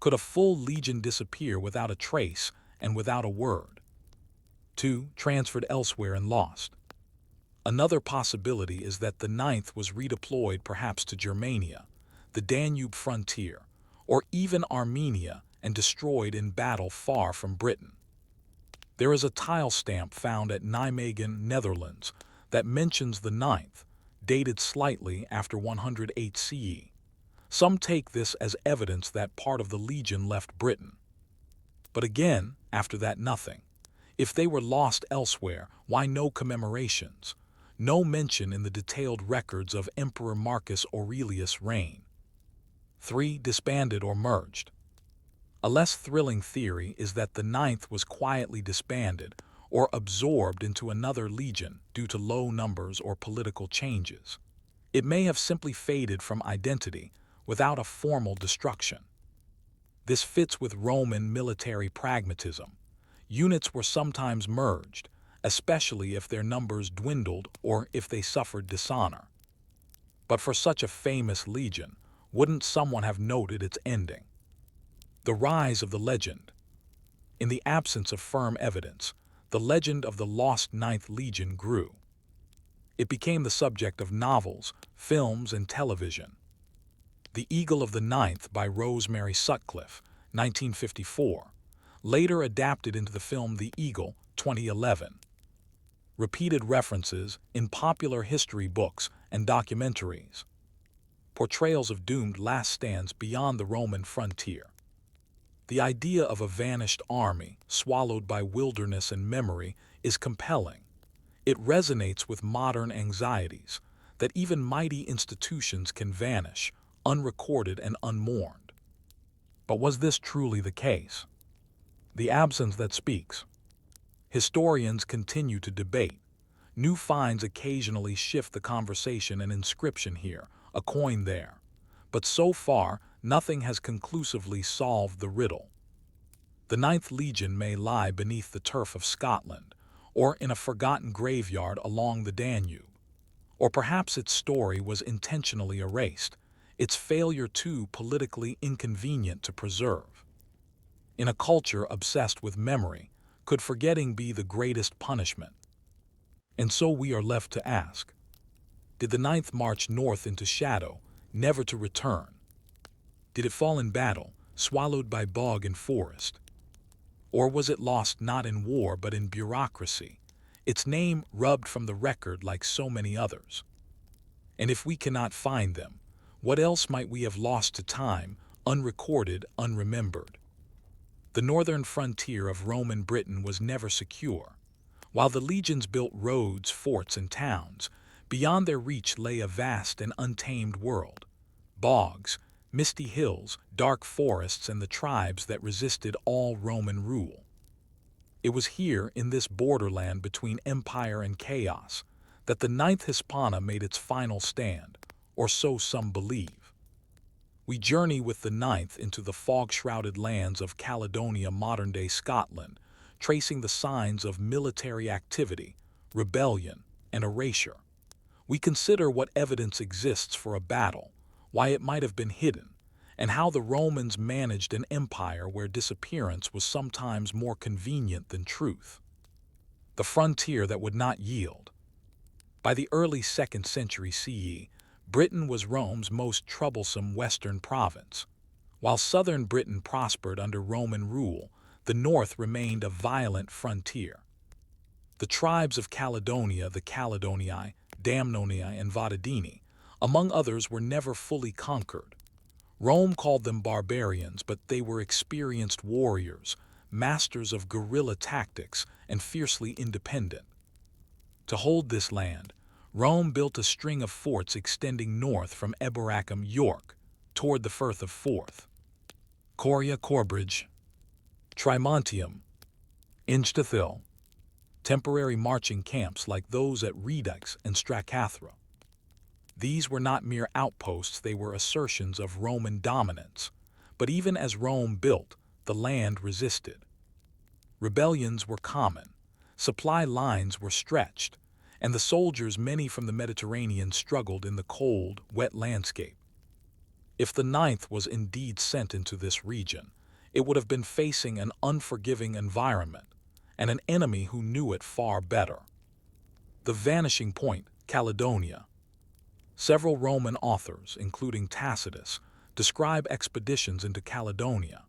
Could a full legion disappear without a trace and without a word? 2. Transferred elsewhere and lost. Another possibility is that the Ninth was redeployed perhaps to Germania, the Danube frontier, or even Armenia, and destroyed in battle far from Britain. There is a tile stamp found at Nijmegen, Netherlands, that mentions the Ninth, dated slightly after 108 CE. Some take this as evidence that part of the legion left Britain. But again, after that, nothing. If they were lost elsewhere, why no commemorations? No mention in the detailed records of Emperor Marcus Aurelius' reign. 3. Disbanded or merged. A less thrilling theory is that the Ninth was quietly disbanded or absorbed into another legion due to low numbers or political changes. It may have simply faded from identity without a formal destruction. This fits with Roman military pragmatism. Units were sometimes merged, especially if their numbers dwindled or if they suffered dishonor. But for such a famous legion, wouldn't someone have noted its ending? The rise of the legend. In the absence of firm evidence, the legend of the lost Ninth Legion grew. It became the subject of novels, films, and television. The Eagle of the Ninth by Rosemary Sutcliffe, 1954, later adapted into the film The Eagle, 2011. Repeated references in popular history books and documentaries. Portrayals of doomed last stands beyond the Roman frontier. The idea of a vanished army, swallowed by wilderness and memory, is compelling. It resonates with modern anxieties, that even mighty institutions can vanish, unrecorded and unmourned. But was this truly the case? The absence that speaks. Historians continue to debate. New finds occasionally shift the conversation: an inscription here, a coin there. But so far, nothing has conclusively solved the riddle. The Ninth Legion may lie beneath the turf of Scotland, or in a forgotten graveyard along the Danube. Or perhaps its story was intentionally erased, its failure too politically inconvenient to preserve. In a culture obsessed with memory, could forgetting be the greatest punishment? And so we are left to ask, did the Ninth march north into shadow, never to return? Did it fall in battle, swallowed by bog and forest? Or was it lost not in war but in bureaucracy, its name rubbed from the record like so many others? And if we cannot find them, what else might we have lost to time, unrecorded, unremembered? The northern frontier of Roman Britain was never secure. While the legions built roads, forts, and towns, beyond their reach lay a vast and untamed world. Bogs, misty hills, dark forests, and the tribes that resisted all Roman rule. It was here, in this borderland between empire and chaos, that the Ninth Hispana made its final stand, or so some believe. We journey with the Ninth into the fog-shrouded lands of Caledonia, modern-day Scotland, tracing the signs of military activity, rebellion, and erasure. We consider what evidence exists for a battle, why it might have been hidden, and how the Romans managed an empire where disappearance was sometimes more convenient than truth. The frontier that would not yield. By the early 2nd century CE, Britain was Rome's most troublesome western province. While southern Britain prospered under Roman rule, the north remained a violent frontier. The tribes of Caledonia, the Caledonii, Damnonii, and Vatadini, among others, were never fully conquered. Rome called them barbarians, but they were experienced warriors, masters of guerrilla tactics, and fiercely independent. To hold this land, Rome built a string of forts extending north from Eboracum, York, toward the Firth of Forth. Coria, Corbridge, Trimontium, Inchtathil, temporary marching camps like those at Redux and Stracathra. These were not mere outposts, they were assertions of Roman dominance. But even as Rome built, the land resisted. Rebellions were common, supply lines were stretched, and the soldiers, many from the Mediterranean, struggled in the cold, wet landscape. If the Ninth was indeed sent into this region, it would have been facing an unforgiving environment, and an enemy who knew it far better. The vanishing point, Caledonia. Several Roman authors, including Tacitus, describe expeditions into Caledonia.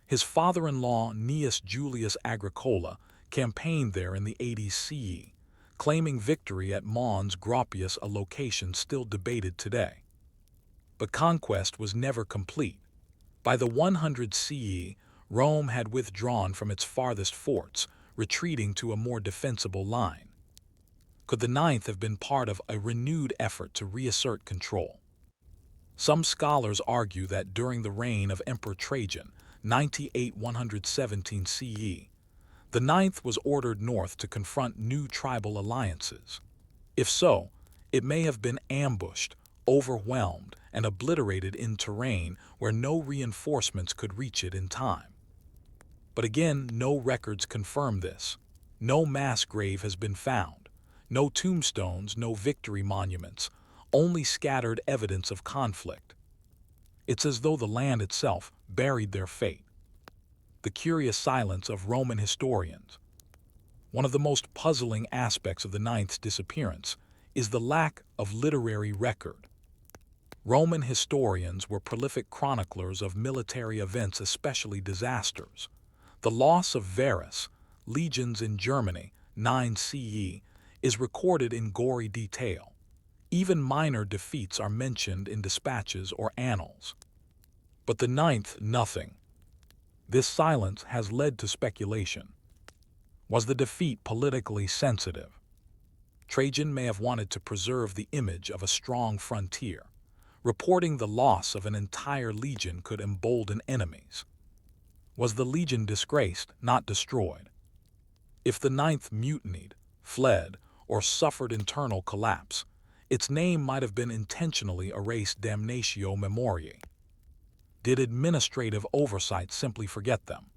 His father-in-law, Gnaeus Julius Agricola, campaigned there in the 80s CE, claiming victory at Mons Graupius, a location still debated today. But conquest was never complete. By the 100 CE, Rome had withdrawn from its farthest forts, retreating to a more defensible line. Could the Ninth have been part of a renewed effort to reassert control? Some scholars argue that during the reign of Emperor Trajan, 98–117 CE, the ninth was ordered north to confront new tribal alliances. If so, it may have been ambushed, overwhelmed, and obliterated in terrain where no reinforcements could reach it in time. But again, no records confirm this. No mass grave has been found. No tombstones, no victory monuments, only scattered evidence of conflict. It's as though the land itself buried their fate. The curious silence of Roman historians. One of the most puzzling aspects of the ninth's disappearance is the lack of literary record. Roman historians were prolific chroniclers of military events, especially disasters. The loss of Varus, legions in Germany, 9 CE, is recorded in gory detail. Even minor defeats are mentioned in dispatches or annals. But the ninth, nothing. This silence has led to speculation. Was the defeat politically sensitive? Trajan may have wanted to preserve the image of a strong frontier. Reporting the loss of an entire legion could embolden enemies. Was the legion disgraced, not destroyed? If the ninth mutinied, fled, or suffered internal collapse, its name might have been intentionally erased damnatio memoriae. Did administrative oversight simply forget them?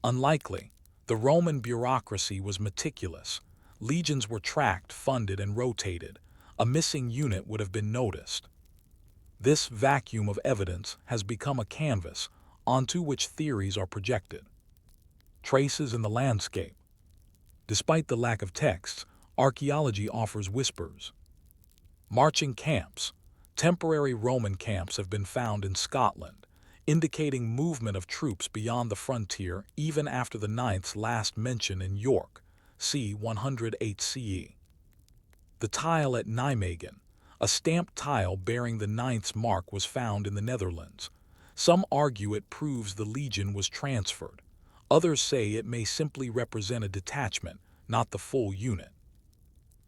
Unlikely. The Roman bureaucracy was meticulous. Legions were tracked, funded, and rotated. A missing unit would have been noticed. This vacuum of evidence has become a canvas onto which theories are projected. Traces in the landscape. Despite the lack of texts, archaeology offers whispers. Marching camps. Temporary Roman camps have been found in Scotland, indicating movement of troops beyond the frontier even after the ninth's last mention in York, c. 108 CE. The tile at Nijmegen. A stamped tile bearing the ninth's mark was found in the Netherlands. Some argue it proves the legion was transferred. Others say it may simply represent a detachment, not the full unit.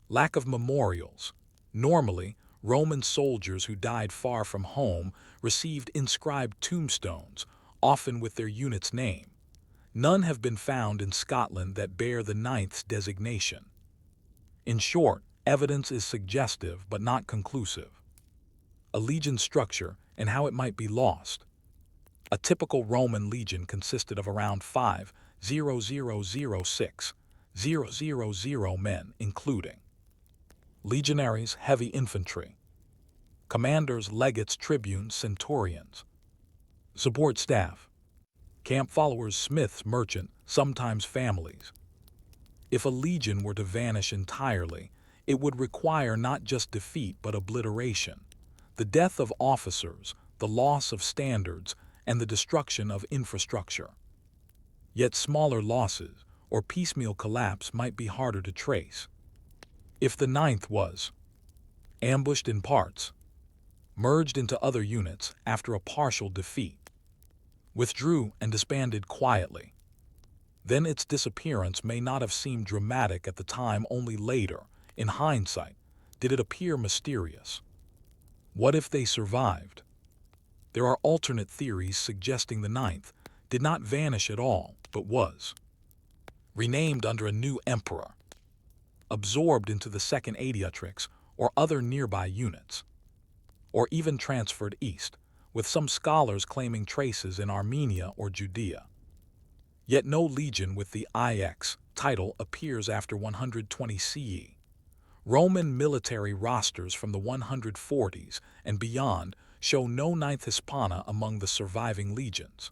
Lack of memorials. Normally, Roman soldiers who died far from home received inscribed tombstones, often with their unit's name. None have been found in Scotland that bear the ninth's designation. In short, evidence is suggestive but not conclusive. A legion structure and how it might be lost. A typical Roman legion consisted of around 5,000 men, including legionaries, heavy infantry, commanders, legates, tribunes, centurions, support staff, camp followers, smiths, merchants, sometimes families. If a legion were to vanish entirely, it would require not just defeat but obliteration, the death of officers, the loss of standards, and the destruction of infrastructure. Yet smaller losses or piecemeal collapse might be harder to trace. If the ninth was ambushed in parts, merged into other units after a partial defeat, withdrew and disbanded quietly, then its disappearance may not have seemed dramatic at the time. Only later, in hindsight, did it appear mysterious. What if they survived? There are alternate theories suggesting the ninth did not vanish at all, but was renamed under a new emperor, absorbed into the second adiatrix or other nearby units, or even transferred east, with some scholars claiming traces in Armenia or Judea. Yet no legion with the IX title appears after 120 CE. Roman military rosters from the 140s and beyond show no ninth Hispana among the surviving legions.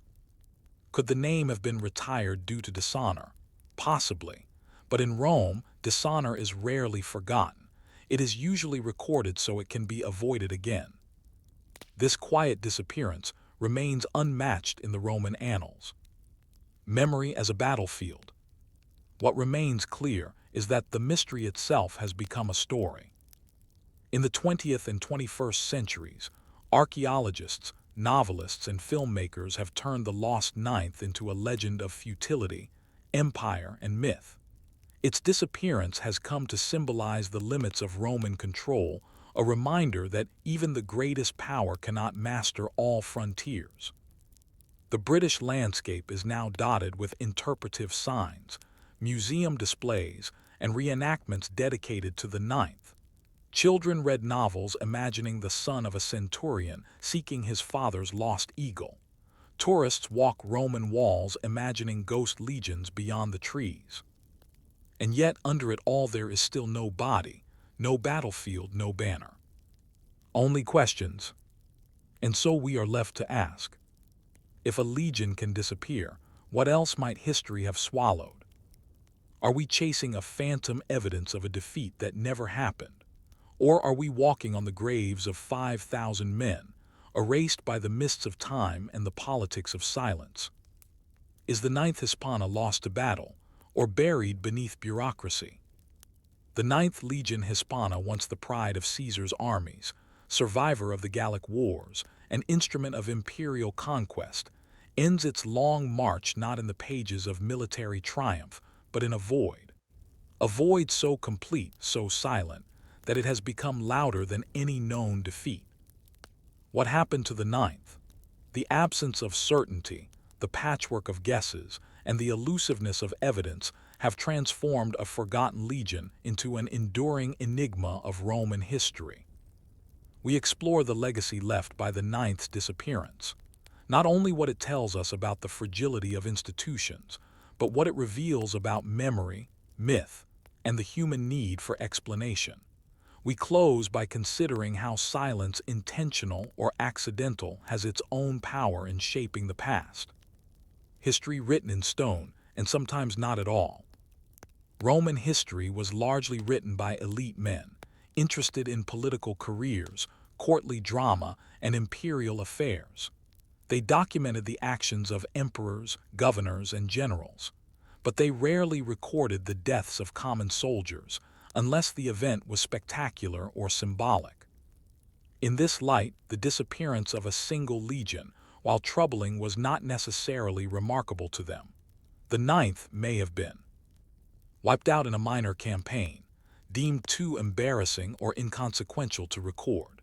Could the name have been retired due to dishonor? Possibly, but in Rome, dishonor is rarely forgotten. It is usually recorded so it can be avoided again. This quiet disappearance remains unmatched in the Roman annals. Memory as a battlefield. What remains clear is that the mystery itself has become a story. In the 20th and 21st centuries, archaeologists, novelists, and filmmakers have turned the lost ninth into a legend of futility, empire, and myth. Its disappearance has come to symbolize the limits of Roman control a reminder that even the greatest power cannot master all frontiers. The British landscape is now dotted with interpretive signs, museum displays, and reenactments dedicated to the ninth. Children read novels imagining the son of a centurion seeking his father's lost eagle. Tourists walk Roman walls imagining ghost legions beyond the trees. And yet under it all there is still no body, no battlefield, no banner. Only questions. And so we are left to ask. If a legion can disappear, what else might history have swallowed? Are we chasing a phantom evidence of a defeat that never happened? Or are we walking on the graves of 5,000 men, erased by the mists of time and the politics of silence? Is the Ninth Hispana lost to battle, or buried beneath bureaucracy? The Ninth Legion Hispana, once the pride of Caesar's armies, survivor of the Gallic Wars, an instrument of imperial conquest, ends its long march not in the pages of military triumph, but in a void so complete, so silent, that it has become louder than any known defeat. What happened to the ninth? The absence of certainty, the patchwork of guesses, and the elusiveness of evidence have transformed a forgotten legion into an enduring enigma of Roman history. We explore the legacy left by the ninth's disappearance, not only what it tells us about the fragility of institutions, but what it reveals about memory, myth, and the human need for explanation. We close by considering how silence, intentional or accidental, has its own power in shaping the past. History written in stone, and sometimes not at all. Roman history was largely written by elite men, interested in political careers, courtly drama, and imperial affairs. They documented the actions of emperors, governors, and generals, but they rarely recorded the deaths of common soldiers, unless the event was spectacular or symbolic. In this light, the disappearance of a single legion, while troubling, was not necessarily remarkable to them. The ninth may have been wiped out in a minor campaign, deemed too embarrassing or inconsequential to record,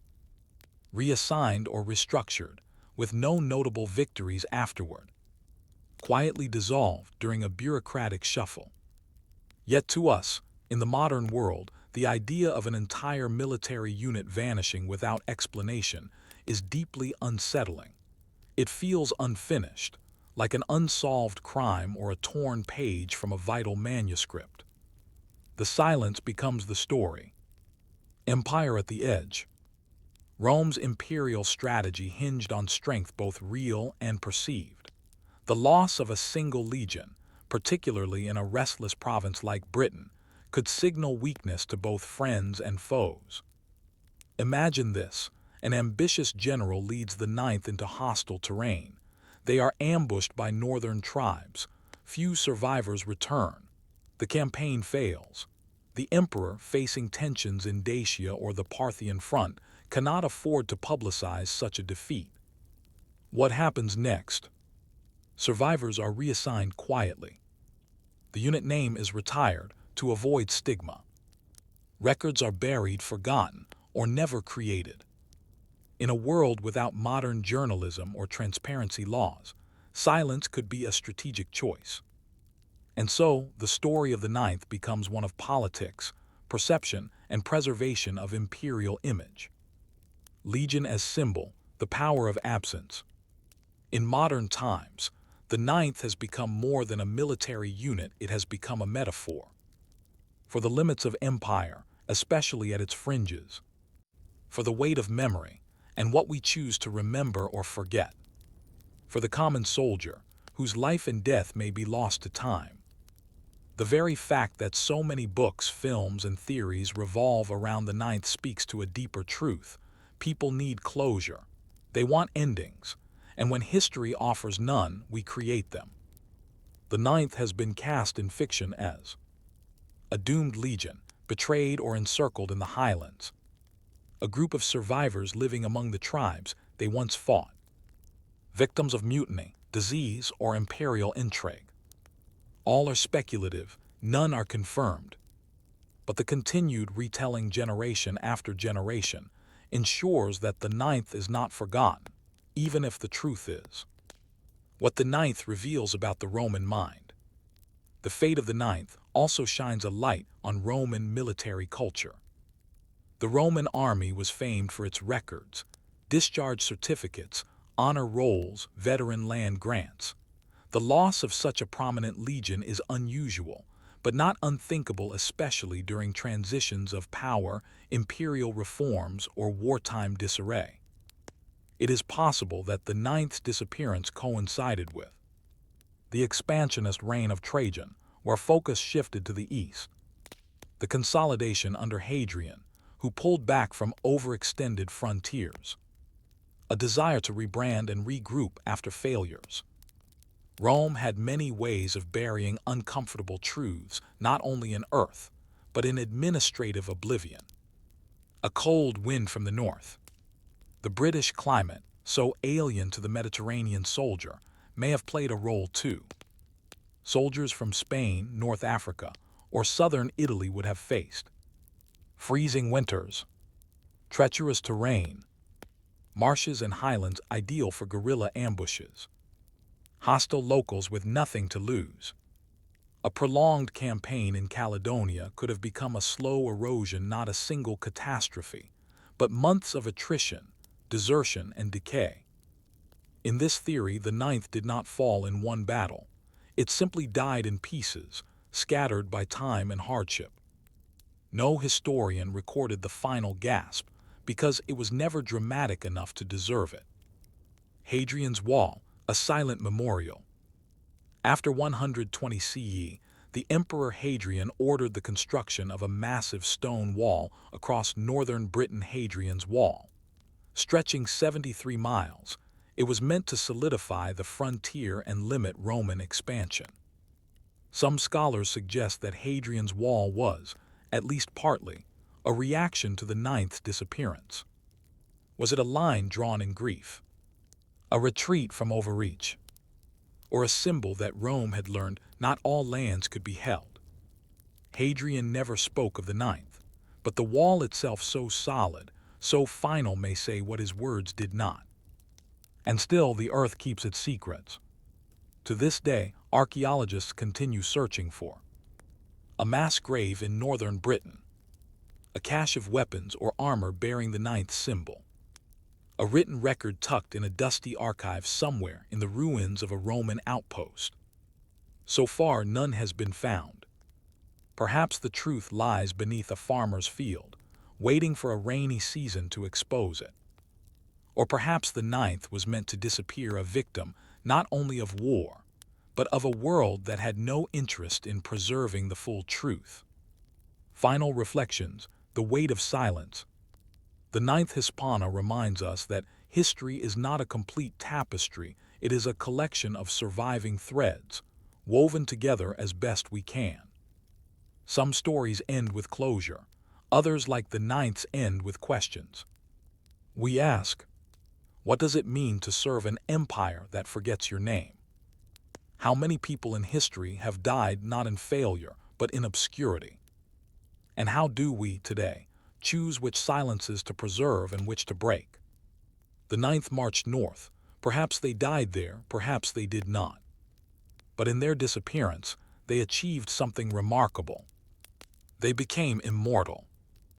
reassigned or restructured, with no notable victories afterward, quietly dissolved during a bureaucratic shuffle. Yet to us, in the modern world, the idea of an entire military unit vanishing without explanation is deeply unsettling. It feels unfinished, like an unsolved crime or a torn page from a vital manuscript. The silence becomes the story. Empire at the edge. Rome's imperial strategy hinged on strength both real and perceived. The loss of a single legion, particularly in a restless province like Britain, could signal weakness to both friends and foes. Imagine this: an ambitious general leads the ninth into hostile terrain. They are ambushed by northern tribes. Few survivors return. The campaign fails. The emperor, facing tensions in Dacia or the Parthian front, cannot afford to publicize such a defeat. What happens next? Survivors are reassigned quietly. The unit name is retired to avoid stigma. Records are buried, forgotten, or never created. In a world without modern journalism or transparency laws, silence could be a strategic choice. And so, the story of the ninth becomes one of politics, perception, and preservation of imperial image. Legion as symbol, the power of absence. In modern times, the ninth has become more than a military unit, it has become a metaphor. For the limits of empire, especially at its fringes. For the weight of memory, and what we choose to remember or forget. For the common soldier, whose life and death may be lost to time. The very fact that so many books, films, and theories revolve around the ninth speaks to a deeper truth. People need closure. They want endings. And when history offers none, we create them. The ninth has been cast in fiction as a doomed legion, betrayed or encircled in the highlands. A group of survivors living among the tribes they once fought. Victims of mutiny, disease, or imperial intrigue. All are speculative, none are confirmed. but the continued retelling generation after generation ensures that the ninth is not forgotten, even if the truth is. What the ninth reveals about the Roman mind. The fate of the ninth also shines a light on Roman military culture. The Roman army was famed for its records, discharge certificates, honor rolls, veteran land grants. The loss of such a prominent legion is unusual, but not unthinkable, especially during transitions of power, imperial reforms, or wartime disarray. It is possible that the ninth's disappearance coincided with the expansionist reign of Trajan, where focus shifted to the east, the consolidation under Hadrian, who pulled back from overextended frontiers, a desire to rebrand and regroup after failures. Rome had many ways of burying uncomfortable truths, not only in earth, but in administrative oblivion. A cold wind from the north. The British climate, so alien to the Mediterranean soldier, may have played a role too. Soldiers from Spain, North Africa, or southern Italy would have faced freezing winters, treacherous terrain, marshes and highlands ideal for guerrilla ambushes, hostile locals with nothing to lose. A prolonged campaign in Caledonia could have become a slow erosion, not a single catastrophe, but months of attrition, desertion, and decay. In this theory, the ninth did not fall in one battle. It simply died in pieces, scattered by time and hardship. No historian recorded the final gasp, because it was never dramatic enough to deserve it. Hadrian's Wall, a silent memorial. After 120 CE, the Emperor Hadrian ordered the construction of a massive stone wall across northern Britain. Hadrian's Wall, stretching 73 miles, it was meant to solidify the frontier and limit Roman expansion. Some scholars suggest that Hadrian's Wall was, at least partly, a reaction to the ninth's disappearance. Was it a line drawn in grief, a retreat from overreach, or a symbol that Rome had learned not all lands could be held? Hadrian never spoke of the ninth, but the wall itself, so solid, so final, may say what his words did not. And still the earth keeps its secrets. To this day, archaeologists continue searching for a mass grave in northern Britain, a cache of weapons or armor bearing the ninth symbol, a written record tucked in a dusty archive somewhere in the ruins of a Roman outpost. So far, none has been found. Perhaps the truth lies beneath a farmer's field, waiting for a rainy season to expose it. Or perhaps the ninth was meant to disappear, a victim not only of war, but of a world that had no interest in preserving the full truth. Final reflections, the weight of silence. The ninth Hispana reminds us that history is not a complete tapestry, it is a collection of surviving threads, woven together as best we can. Some stories end with closure, others, like the ninth's, end with questions. We ask, what does it mean to serve an empire that forgets your name? How many people in history have died not in failure, but in obscurity? And how do we, today, choose which silences to preserve and which to break? The ninth marched north. Perhaps they died there, perhaps they did not. But in their disappearance, they achieved something remarkable. They became immortal.